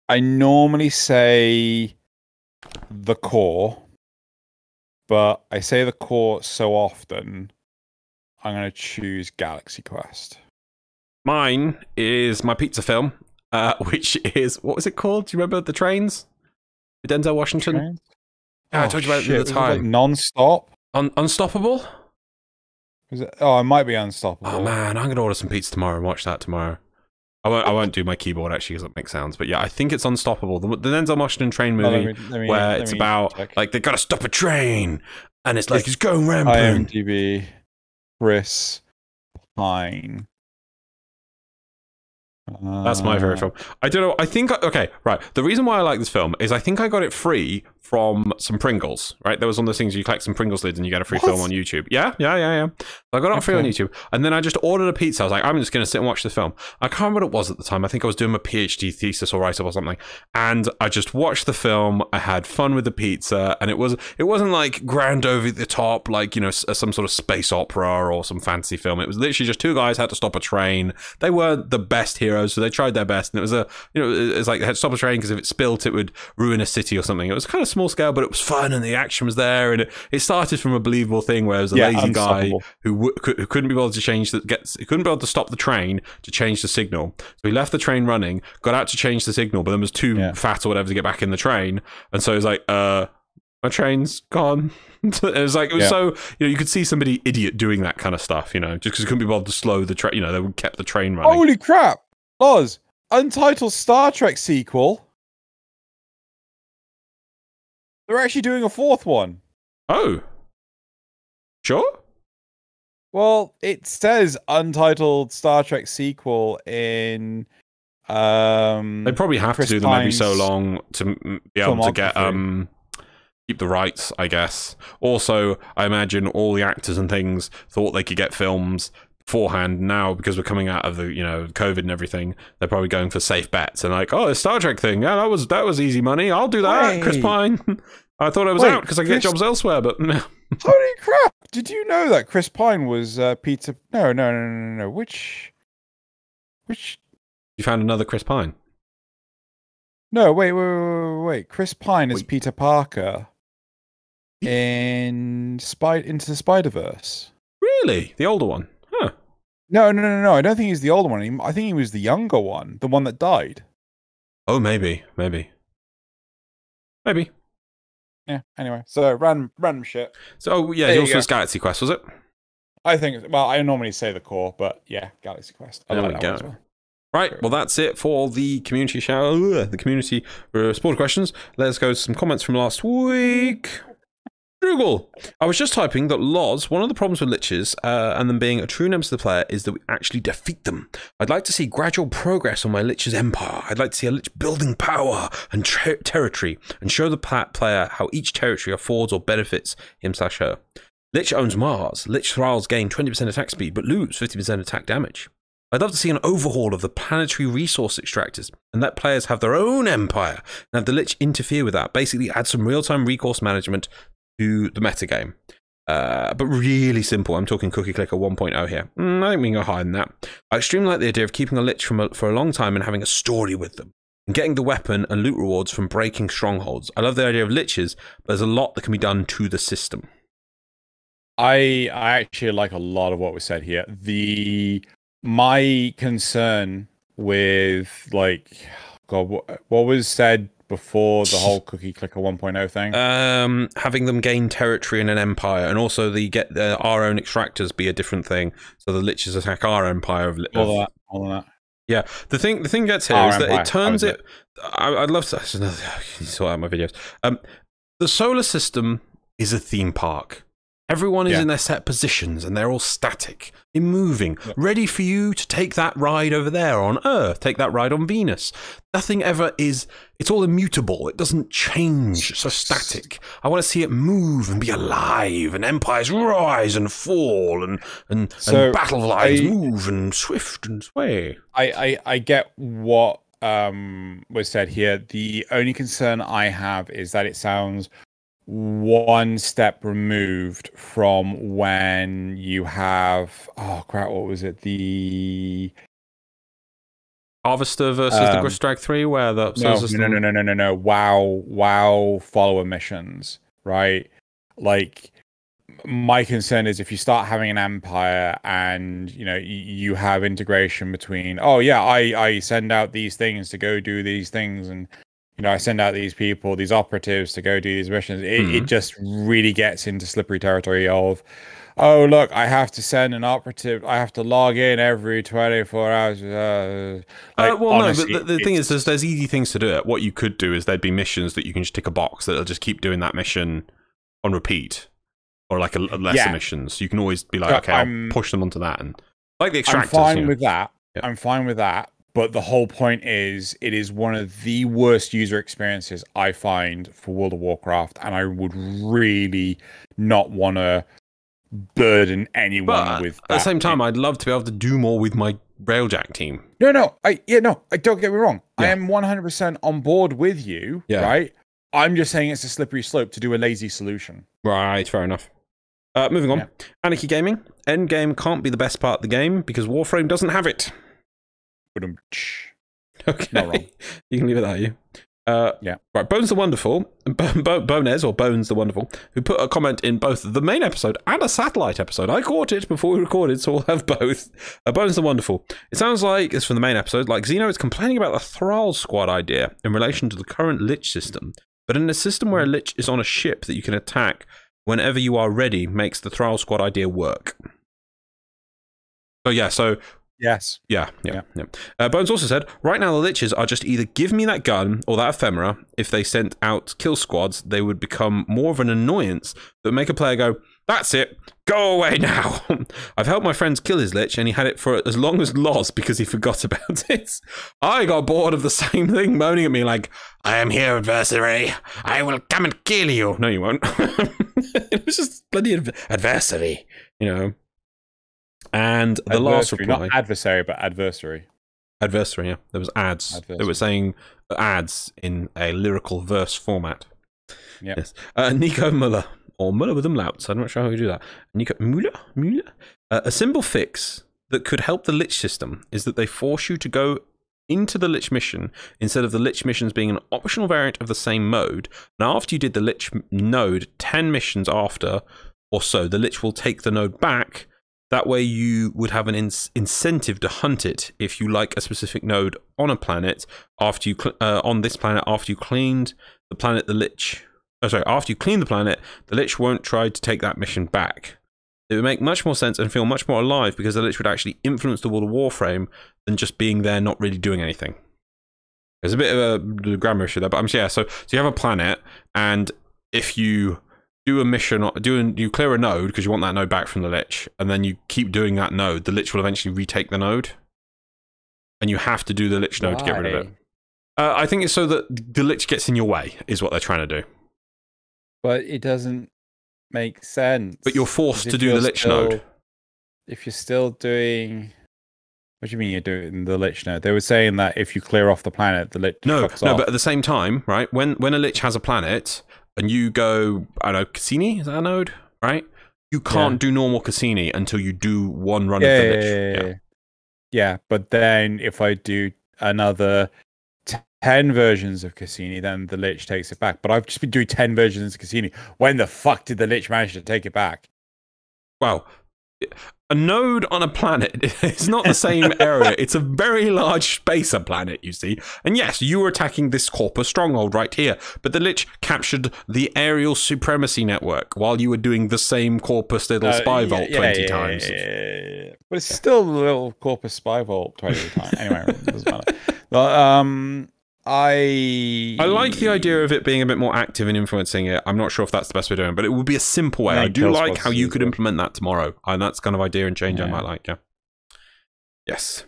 I normally say The Core. But I say The Core so often, I'm going to choose Galaxy Quest. Mine is my pizza film, which is, what was it called? Do you remember the trains? With Denzel Washington? Trains? I told you about it at the time. Like Non-Stop? Unstoppable? Is it? Oh, it might be Unstoppable. Oh man, I'm going to order some pizza tomorrow and watch that tomorrow. I won't do my keyboard actually because it makes sounds, but yeah, I think it's Unstoppable. The Denzel Washington train movie where it's about like they gotta stop a train and it's like it's going rampant. IMDb, Chris Pine. That's my favorite film. I don't know. I think okay, right. The reason why I like this film is I think I got it free from some Pringles. Right, there was one of those things you collect some Pringles lids and you get a free film on YouTube. Yeah. I got it free on YouTube, and then I just ordered a pizza. I was like, I'm just gonna sit and watch this film. I can't remember what it was at the time. I think I was doing my PhD thesis or write-up or something, and I just watched the film. I had fun with the pizza, and it wasn't like grand over the top, like some sort of space opera or some fancy film. It was literally just two guys had to stop a train. They weren't the best heroes, so they tried their best, and it was it's like they had to stop a train because if it spilt, it would ruin a city or something. It was kind of small scale, but it was fun, and the action was there, and it started from a believable thing where it was a lazy guy who couldn't be able to couldn't be able to stop the train to change the signal. So he left the train running, got out to change the signal, but then was too fat or whatever to get back in the train, and so he was like, My train's gone. It was like, it was so, you know, you could see somebody idiot doing that kind of stuff, you know, just because it couldn't be bothered to slow the train, you know, they kept the train running. Holy crap! Loz, untitled Star Trek sequel. They're actually doing a 4th one. Oh. Sure? Well, it says untitled Star Trek sequel in they probably have Chris to do them every so Pine's long to be able to get keep the rights, I guess. Also, I imagine all the actors and things thought they could get films beforehand. Now, because we're coming out of the, you know, COVID and everything, they're probably going for safe bets and like, oh, the Star Trek thing, yeah, that was easy money. I'll do that. Wait. Chris Pine. I thought I was out because I get jobs elsewhere, but holy crap! Did you know that Chris Pine was Peter? No. Which? You found another Chris Pine? No, wait. Chris Pine is Peter Parker in Into the Spider-Verse. Really? The older one? Huh. No. I don't think he's the older one. I think he was the younger one, the one that died. Oh, maybe. Yeah, anyway. So, random shit. So, yeah, it also was Galaxy Quest, was it? I think, well, I normally say the core, but yeah, Galaxy Quest. There we go. Well. Right, well, that's it for the community supporter questions. Let's go to some comments from last week. Google. I was just typing that LOZ, one of the problems with liches and them being a true nemesis of the player is that we actually defeat them. I'd like to see gradual progress on my lich's empire. I'd like to see a lich building power and territory and show the player how each territory affords or benefits him/her. Lich owns Mars. Lich thralls gain 20% attack speed but lose 50% attack damage. I'd love to see an overhaul of the planetary resource extractors and let players have their own empire and have the lich interfere with that. Basically add some real-time resource management to the metagame. But really simple. I'm talking Cookie Clicker 1.0 here. I think we can go higher than that. I extremely like the idea of keeping a lich for a long time and having a story with them. And getting the weapon and loot rewards from breaking strongholds. I love the idea of liches, but there's a lot that can be done to the system. I actually like a lot of what was said here. My concern with, like, God, what was said before the whole Cookie Clicker 1.0 thing? Having them gain territory in an empire, and also get our own extractors be a different thing, so the liches attack our empire of all that. Yeah, the thing gets here is that it turns it. I'd love to sort out my videos. The solar system is a theme park. Everyone is in their set positions and they're all static, moving, ready for you to take that ride over there on Earth, take that ride on Venus. Nothing ever is, it's all immutable. It doesn't change. It's so static. I want to see it move and be alive, and empires rise and fall, and battle lines move and swift and sway. I get what was said here. The only concern I have is that it sounds one step removed from when you have, oh crap, what was it, the Harvester versus the Grustrag 3, where the no WoW follower missions, right? Like, my concern is if you start having an empire and, you know, you have integration between, oh yeah, I send out these things to go do these things, and you know, I send out these people, these operatives to go do these missions. It just really gets into slippery territory of, oh, look, I have to send an operative. I have to log in every 24 hours. Honestly, no, but the thing is, there's easy things to do it. What you could do is there'd be missions that you can just tick a box that'll just keep doing that mission on repeat, or like a lesser missions. You can always be like, okay, I'll push them onto that. And like the extractors. I'm fine with that. Yeah. I'm fine with that. But the whole point is, it is one of the worst user experiences I find for World of Warcraft, and I would really not want to burden anyone with that. At the same time, I'd love to be able to do more with my Railjack team. No, I don't get me wrong. Yeah. I am 100% on board with you, right? I'm just saying it's a slippery slope to do a lazy solution. Right, fair enough. Moving on. Anarchy Gaming. Endgame can't be the best part of the game because Warframe doesn't have it. Okay, not wrong. You can leave it at you. Right, Bones the Wonderful, Bones, or Bones the Wonderful, who put a comment in both the main episode and a satellite episode. I caught it before we recorded, so we'll have both. Bones the Wonderful. It sounds like, it's from the main episode, like Xeno is complaining about the Thrall Squad idea in relation to the current Lich system. but in a system where a lich is on a ship that you can attack whenever you are ready makes the Thrall Squad idea work. So yeah, so... Yes. Yeah. Bones also said, right now the liches are just either give me that gun or that ephemera. If they sent out kill squads, they would become more of an annoyance that would make a player go, that's it, go away now. I've helped my friends kill his lich and he had it for as long as Loz because he forgot about it. I got bored of the same thing moaning at me like, I am here, adversary. I will come and kill you. No, you won't. It was just bloody adversary, you know. And the last reply... Not adversary, but adversary. Adversary, yeah. There was ads. Adversary. They were saying ads in a lyrical verse format. Yeah. Yes. Nico Muller, or Muller with umlauts. I'm not sure how you do that. Nico Muller? A simple fix that could help the Lich system is that they force you to go into the Lich mission instead of the Lich missions being an optional variant of the same mode. And after you did the Lich node 10 missions after or so, the Lich will take the node back. That way you would have an incentive to hunt it if you like a specific node on a planet after you on this planet after you cleaned the planet after you clean the planet, the Lich won't try to take that mission back. It would make much more sense and feel much more alive because the Lich would actually influence the World of Warframe than just being there not really doing anything. There's a bit of a grammar issue there, but yeah, so you have a planet and if you do a mission, you clear a node because you want that node back from the Lich, and then you keep doing that node, the Lich will eventually retake the node, and you have to do the Lich node to get rid of it. I think it's so that the Lich gets in your way, is what they're trying to do. But it doesn't make sense. But you're forced to do the Lich node. If you're still doing... What do you mean you're doing the Lich node? They were saying that if you clear off the planet, the Lich fucks off. But at the same time, right, when a Lich has a planet... and you go, I don't know, Cassini, is that a node? Right? You can't do normal Cassini until you do one run of the Lich. Yeah, but then if I do another 10 versions of Cassini, then the Lich takes it back. But I've just been doing 10 versions of Cassini. When the fuck did the Lich manage to take it back? Well, a node on a planet is not the same area. It's a very large spacer planet, you see. And yes, you were attacking this Corpus stronghold right here, but the Lich captured the aerial supremacy network while you were doing the same Corpus little spy vault 20 times. But it's still the little Corpus spy vault 20 times. Anyway, it doesn't matter. But, I like the idea of it being a bit more active and influencing it. I'm not sure if that's the best way of doing it, but it would be a simple way. I do like how you could implement that tomorrow. And that's kind of idea and change I might like, yeah. Yes.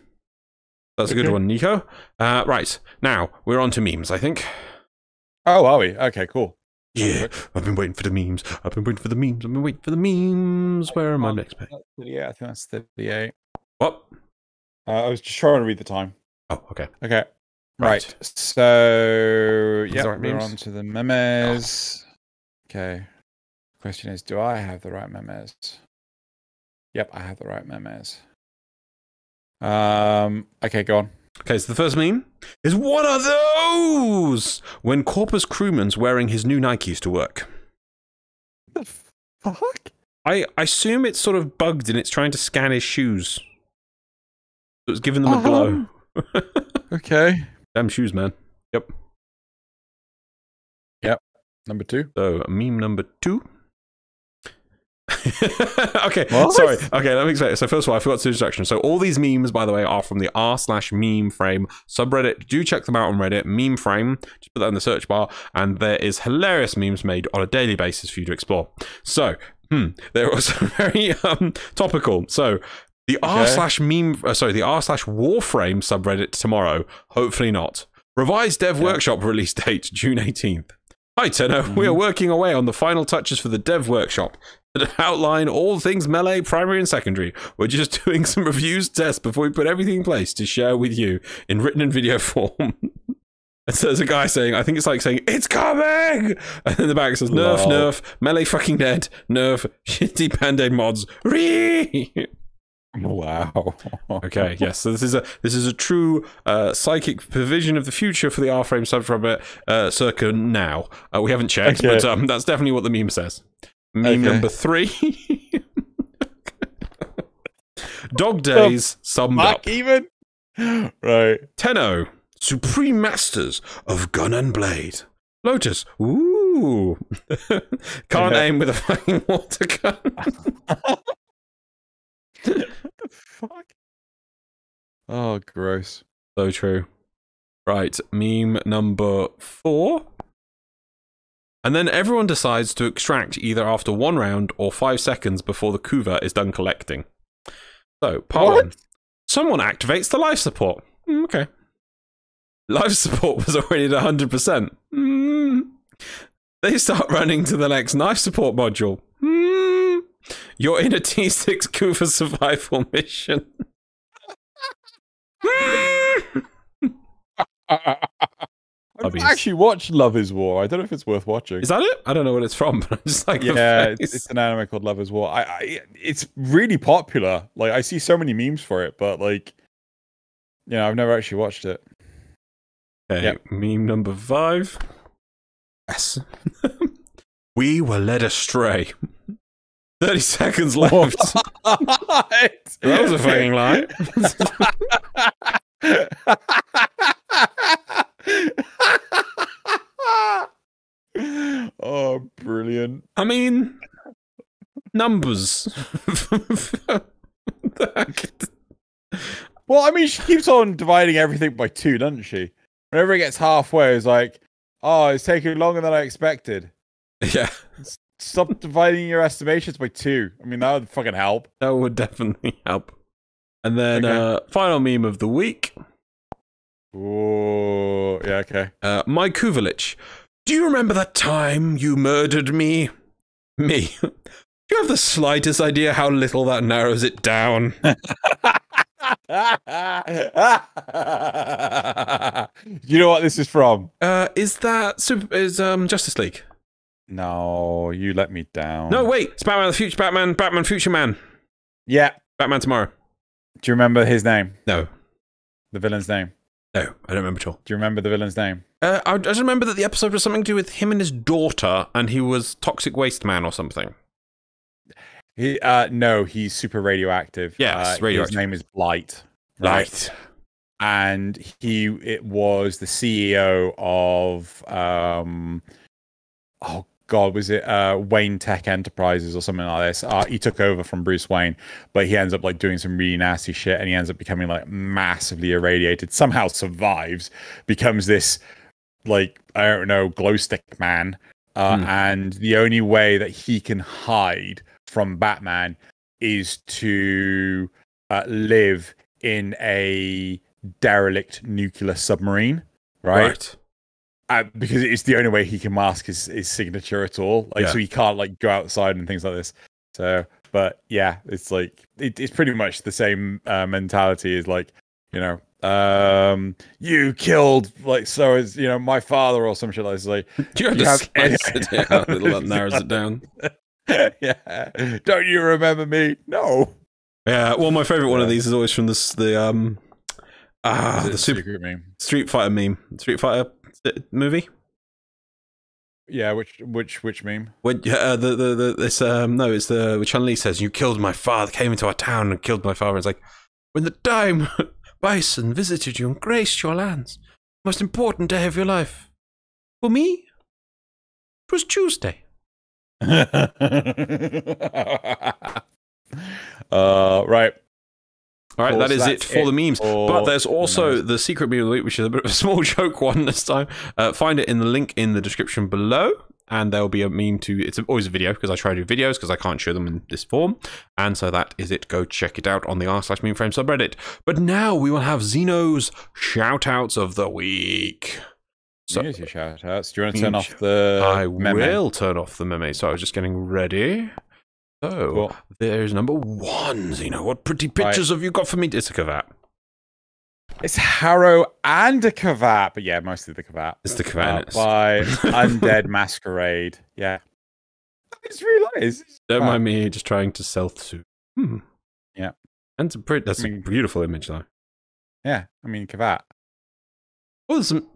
That's a good one, Nico. Right. Now, we're on to memes, I think. Oh, are we? Okay, cool. Yeah, I've been waiting for the memes. I've been waiting for the memes. Where am I next page? Yeah, I think that's 38. What? I was just trying to read the time. Oh, okay. Okay. Right. So, yeah, right we're on to the memes. Okay. Question is, do I have the right memes? Yep, I have the right memes. Okay, go on. Okay, so the first meme is, what are those? When Corpus crewman's wearing his new Nikes to work. The fuck? I assume it's sort of bugged and it's trying to scan his shoes. So it's giving them a glow. Okay. Damn shoes, man. Yep. Number 2. So, meme number 2. Okay, what? Sorry. Okay, let me explain. So first of all, I forgot to do introduction. So all these memes, by the way, are from the r/meme frame subreddit. Do check them out on Reddit. Meme frame. Just put that in the search bar, and there is hilarious memes made on a daily basis for you to explore. So, they're also very topical. So the r/meme, the r/warframe subreddit tomorrow. Hopefully not. Revised Dev Workshop release date June 18th. Hi Tenno, we are working away on the final touches for the Dev Workshop that outline all things melee, primary and secondary. We're just doing some reviews, tests before we put everything in place to share with you in written and video form. And so there's a guy saying, I think it's like saying, it's coming! And in the back it says, nerf, nerf, melee fucking dead, nerf, shitty band-aid mods, ree! Wow. Okay, yes. So this is a true psychic provision of the future for the R-frame subreddit circa now. We haven't checked, but that's definitely what the meme says. Meme number 3. Dog days summed up. Even right. Tenno, supreme masters of gun and blade. Lotus. Ooh. Can't aim with a fucking water gun. What the fuck? Oh, gross. So true. Right, meme number 4. And then everyone decides to extract either after 1 round or 5 seconds before the Kuva is done collecting. So, part 1. Someone activates the life support. Okay. Life support was already at 100%. They start running to the next life support module. You're in a T6 Kuva survival mission. I've actually watched Love is War. I don't know if it's worth watching. Is that it? I don't know what it's from, but I just like yeah, it's an anime called Love is War. It's really popular. Like, I see so many memes for it, but like, you know, I've never actually watched it. Okay, yep. Meme number 5. Yes. We were led astray. 30 seconds left. That was a fucking lie. Oh, brilliant. I mean, numbers. Well, I mean, she keeps on dividing everything by 2, doesn't she? Whenever it gets halfway, it's like, oh, it's taking longer than I expected. Yeah. Stop dividing your estimations by 2. I mean, that would fucking help. That would definitely help. And then, final meme of the week. Oh, yeah, okay. My Kuvalich. Do you remember that time you murdered me? Me. Do you have the slightest idea how little that narrows it down? You know what this is from? Is that Justice League? No, you let me down. No, wait. It's Batman the Future Batman Future Man. Yeah. Batman Tomorrow. Do you remember his name? No. The villain's name? No, I don't remember at all. Do you remember the villain's name? I just remember that the episode was something to do with him and his daughter, and he was Toxic Waste Man or something. No, he's super radioactive. Yes, radioactive. His name is Blight. Right. And it was the CEO of oh god, was it Wayne Tech Enterprises or something like this? He took over from Bruce Wayne, but he ends up like doing some really nasty shit, and he ends up becoming like massively irradiated. Somehow survives, becomes this like, I don't know, glow stick man, and the only way that he can hide from Batman is to live in a derelict nuclear submarine, right? Because it's the only way he can mask his signature at all. Like, so he can't like go outside and things like this. So, but yeah, it's like it's pretty much the same mentality as like, you know, you killed like so as you know my father or some shit like this. Like, you have it out, that narrows it down. Yeah, don't you remember me? No. Yeah, well, my favorite one of these is always from the secret meme, Street Fighter meme, Street Fighter movie. Yeah, which meme? When it's the which Chun-Li says, "You killed my father, came into our town and killed my father." It's like, when the time Bison visited you and graced your lands, most important day of your life. For me, it was Tuesday. Right. All right, that is it for the memes. But there's also the secret meme of the week, which is a bit of a small joke one this time. Find it in the link in the description below, and there'll be a meme to. It's always a video because I try to do videos because I can't show them in this form. And so that is it. Go check it out on the r/memeframe subreddit. But now we will have Xeno's shoutouts of the week. So, here's your shoutouts. Do you want to turn off the? I will turn off the meme. So I was just getting ready. So, cool. There's number 1, Xeno. What pretty pictures have you got for me? It's a Kavat. It's Harrow and a Kavat, but yeah, mostly the Kavat. It's the Kavat. By Undead Masquerade. Yeah. It's really nice. Don't mind me just trying to self-soothe. Yeah. And that's a beautiful image, though. Yeah, I mean, Kavat. Well, there's some...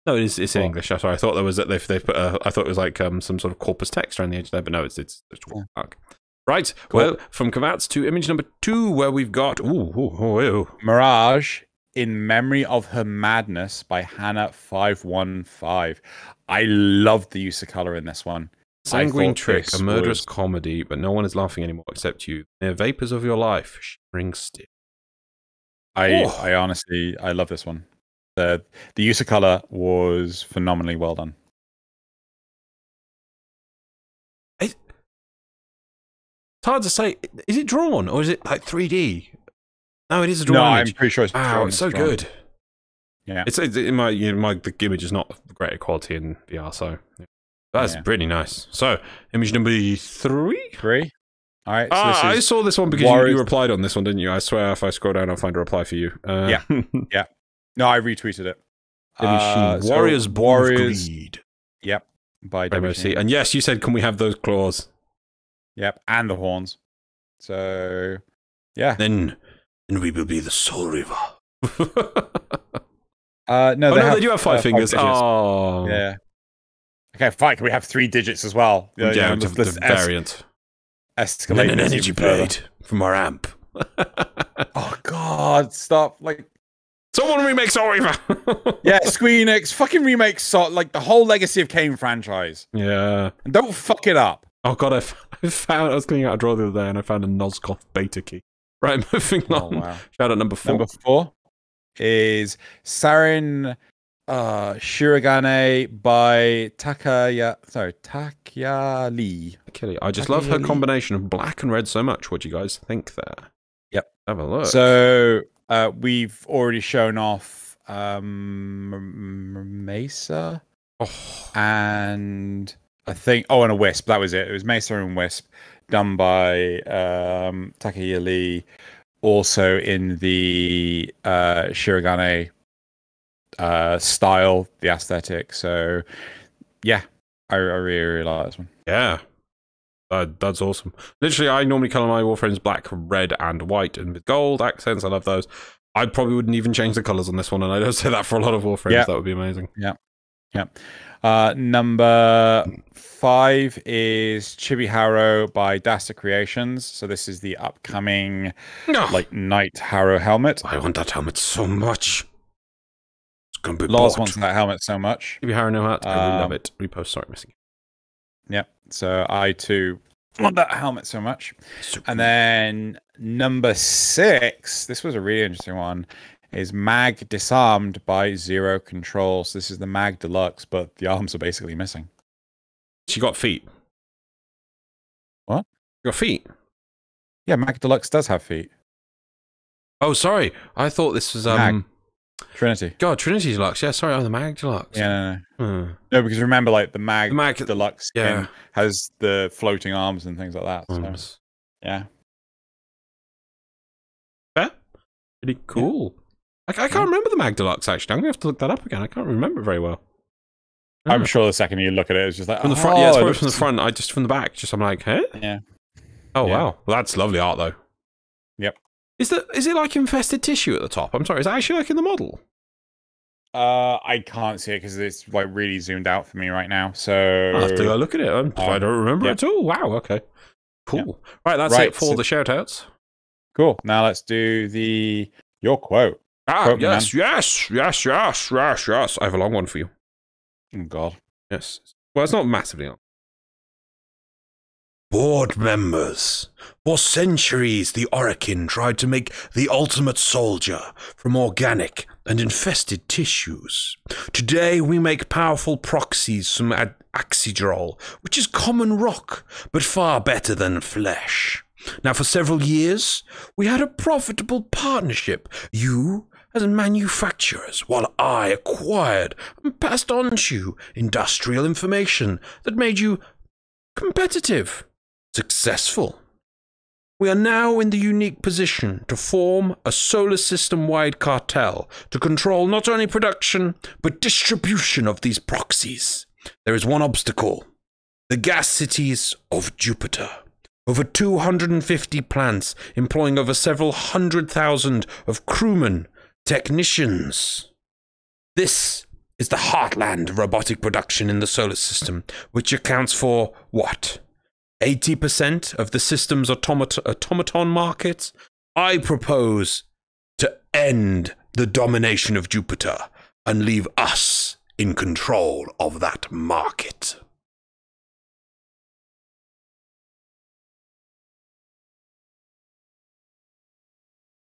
No, it's in English. Sorry, I thought there was they've put I thought it was like some sort of corpus text around the edge there, but no, it's dark. Right. Cool. Well, from Kavats to image number 2, where we've got Mirage In Memory of Her Madness by Hannah515. I love the use of color in this one. Sanguine trick, a murderous comedy, but no one is laughing anymore except you. They're vapors of your life, shimmering still. I honestly, I love this one. The use of color was phenomenally well done. It's hard to say. Is it drawn or is it like 3D? No, it is a drawn image. I'm pretty sure it's drawn. Wow, it's so good. Yeah, it's the image is not great quality in VR, so that's pretty nice. So, image number 3. All right. So I saw this one because you replied on this one, didn't you? I swear, if I scroll down, I'll find a reply for you. Yeah. No, I retweeted it. Warriors Born of Greed. Yep. By MOC. And yes, you said, can we have those claws? Yep, and the horns. So, yeah. Then we will be the Soul River. No, they do have 5 fingers. Oh, yeah. Okay, fine. Can we have 3 digits as well? Yeah, the variant. Escalate. And an energy blade from our amp. Oh God! Stop! Like, someone remake Soul Reaver. Yeah, Squeenix, fucking remake like the whole Legacy of Kain franchise. Yeah, and don't fuck it up. Oh God, I found. I was cleaning out a drawer the other day and I found a Nozgoth beta key. Right, moving on. Wow. Shout out number 4. Number 4 is Sarin Shirogane by Takaya Lee. I just love her combination of black and red so much. What do you guys think there? Yep. Have a look. So we've already shown off Mesa and I think and a Wisp. That was it. It was Mesa and Wisp, done by Takaya Lee, also in the Shirogane style, the aesthetic. So yeah, I really like this one. Yeah, that's awesome. Literally, I normally color my Warframes black, red, and white, and with gold accents. I love those. I probably wouldn't even change the colors on this one, and I don't say that for a lot of Warframes. Yeah. That would be amazing. Yeah, yeah. Number 5 is Chibi-Haro by Dasta Creations. So this is the upcoming like Knight Harrow helmet. I want that helmet so much. It's gonna be Loz wants that helmet so much. Chibi-Haro no hat. I really love it. Repost. Sorry, missing it. Yeah. So I too want that helmet so much. And then number 6, this was a really interesting one, is Mag Disarmed by Zero Control. So this is the Mag Deluxe, but the arms are basically missing. She got feet. What? Your feet? Yeah, Mag Deluxe does have feet. Oh, sorry. I thought this was Mag. Trinity. God, Trinity Deluxe. Yeah, sorry. Oh, the Mag Deluxe. Yeah, no. No, because remember, like the Mag Deluxe skin has the floating arms and things like that. So, yeah. Yeah. Pretty cool. Yeah. I can't remember the Mag Deluxe, actually. I'm going to have to look that up again. I can't remember it very well. I'm sure the second you look at it, it's just like, from the front. Yeah, it's probably from the front. From the back. Just I'm like, huh? Yeah. Oh, wow. Well, that's lovely art, though. Yep. Is it like infested tissue at the top? I'm sorry. Is that actually like in the model? I can't see it because it's like really zoomed out for me right now. So I'll have to go look at it. I don't remember it at all. Wow. Okay. Cool. Right. That's it for the shoutouts. Cool. Now let's do your quote. Yes. I have a long one for you. Oh, God. Yes. Well, it's not massively long. Board members. For centuries, the Orokin tried to make the ultimate soldier from organic and infested tissues. Today, we make powerful proxies from Axidrol, which is common rock, but far better than flesh. Now, for several years, we had a profitable partnership. You as manufacturers, while I acquired and passed on to you industrial information that made you competitive, successful. We are now in the unique position to form a solar system-wide cartel to control not only production, but distribution of these proxies. There is one obstacle: the gas cities of Jupiter. Over 250 plants employing over several 100,000 of crewmen, technicians. This is the heartland of robotic production in the solar system, which accounts for, what, 80% of the system's automaton market? I propose to end the domination of Jupiter and leave us in control of that market.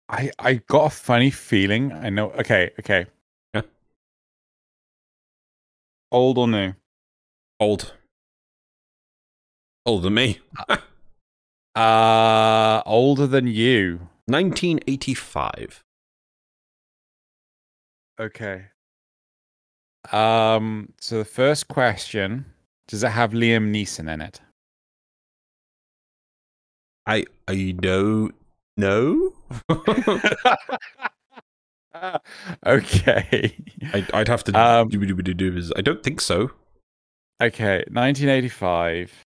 I got a funny feeling. I know. Okay. Yeah. Old or new? Old. Older than me. Older than you. 1985. Okay. So the first question, does it have Liam Neeson in it? I don't know. Okay. I'd have to do I don't think so. Okay, 1985.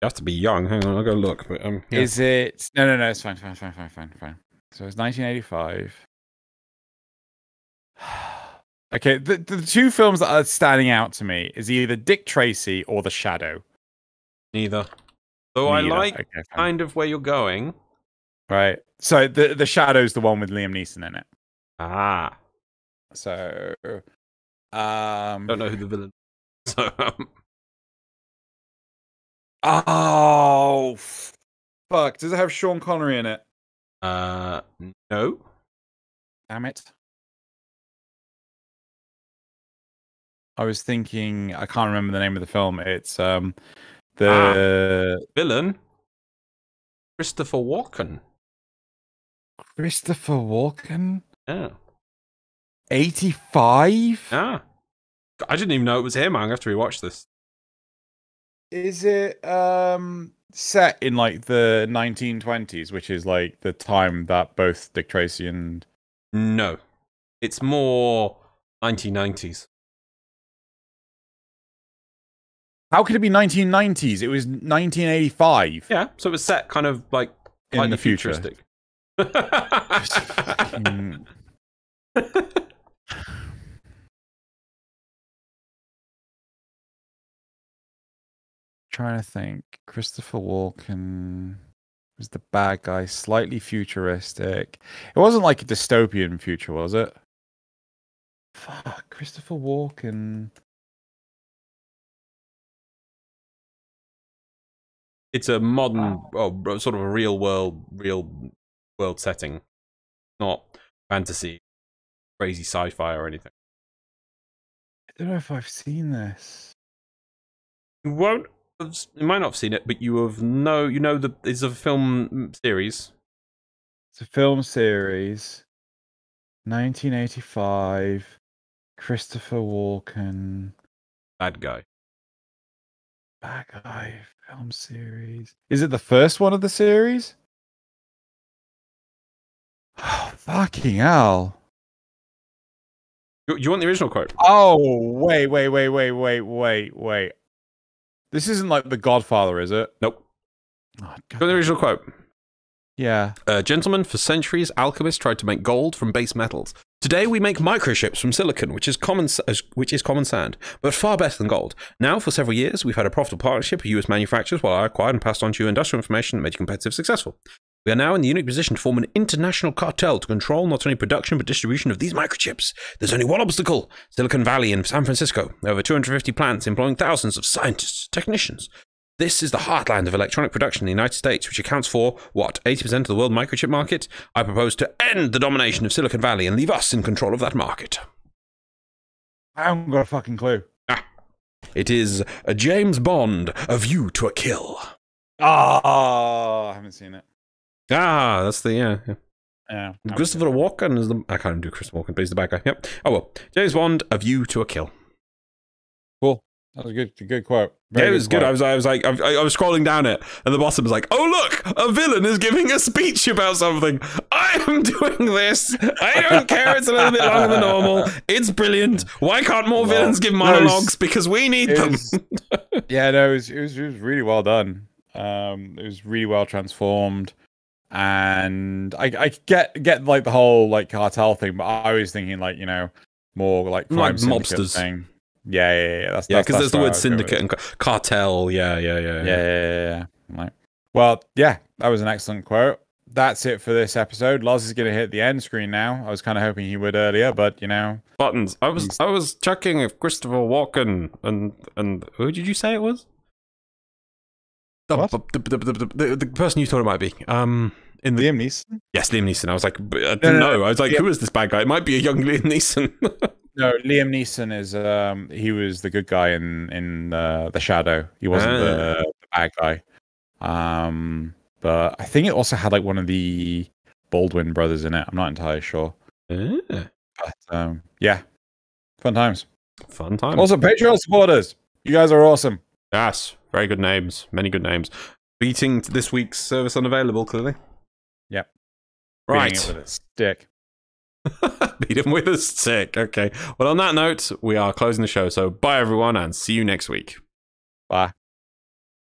You have to be young. Hang on, I'll go look. But yeah. Is it? No. It's fine. So it's 1985. Okay, the two films that are standing out to me is either Dick Tracy or The Shadow. Neither. Though I like kind of where you're going. Right. So the Shadow's the one with Liam Neeson in it. Ah. So don't know who the villain is. So, oh fuck. Does it have Sean Connery in it? No. Damn it. I was thinking, I can't remember the name of the film. It's the villain, Christopher Walken. Christopher Walken? Yeah. 85? Ah. I didn't even know it was him. I'm gonna have to rewatch this. Is it set in like the 1920s, which is like the time that both Dick Tracy and... No. It's more 1990s. How could it be 1990s? It was 1985. Yeah, so it was set kind of like in the future. Futuristic. Trying to think. Christopher Walken was the bad guy, slightly futuristic. It wasn't like a dystopian future, was it? Fuck, Christopher Walken. It's a modern, sort of a real world setting, not fantasy, crazy sci-fi or anything. I don't know if I've seen this. You won't. You might not have seen it, but you know it's a film series. It's a film series. 1985. Christopher Walken. Bad guy. Bad guy film series. Is it the first one of the series? Oh, fucking hell. You want the original quote? Oh, wait. This isn't like The Godfather, is it? Nope. Oh, you want the original quote? Yeah. Gentlemen, for centuries, alchemists tried to make gold from base metals. Today, we make microchips from silicon, which is common sand, but far better than gold. Now, for several years, we've had a profitable partnership with US manufacturers while I acquired and passed on to you industrial information that made you competitive successful. We are now in the unique position to form an international cartel to control not only production but distribution of these microchips. There's only one obstacle: Silicon Valley in San Francisco. Over 250 plants employing thousands of scientists, technicians. This is the heartland of electronic production in the United States, which accounts for, 80% of the world microchip market? I propose to end the domination of Silicon Valley and leave us in control of that market. I haven't got a fucking clue. It is a James Bond, A View to a Kill. I haven't seen it. That's the, Yeah. Christopher Walken is the... I can't even do Christopher Walken, but he's the bad guy. Yep. Oh, well. James Bond, A View to a Kill. Cool. That was a good quote. It was good. I was scrolling down it, and the bottom was like, "Oh look, a villain is giving a speech about something. I am doing this. I don't care. It's a little bit longer than normal. It's brilliant. Why can't more villains give monologues? Because we need them." Yeah, no, it was really well done. It was really well transformed, and I get like the whole like cartel thing, but I was thinking like more like crime mobsters thing. Yeah. That's because there's the word syndicate and cartel. Yeah. Like, well, yeah, that was an excellent quote. that's it for this episode. Loz is going to hit the end screen now. I was kind of hoping he would earlier, but you know, buttons. I was checking if Christopher Walken and who did you say it was? The person you thought it might be. In the Liam Neeson. Yes, Liam Neeson. I was like, I didn't know. I was like, who is this bad guy? It might be a young Liam Neeson. No, Liam Neeson is he was the good guy in The Shadow. He wasn't the bad guy. But I think it also had like one of the Baldwin brothers in it. I'm not entirely sure. But yeah, fun times. Fun times. Also, Patreon supporters, you guys are awesome. Yes, very good names. Many good names. Beating this week's service unavailable, clearly. Yep. Right. Beating it with a stick. Beat him with a stick. Okay. Well, on that note, we are closing the show. So bye, everyone, and see you next week. Bye.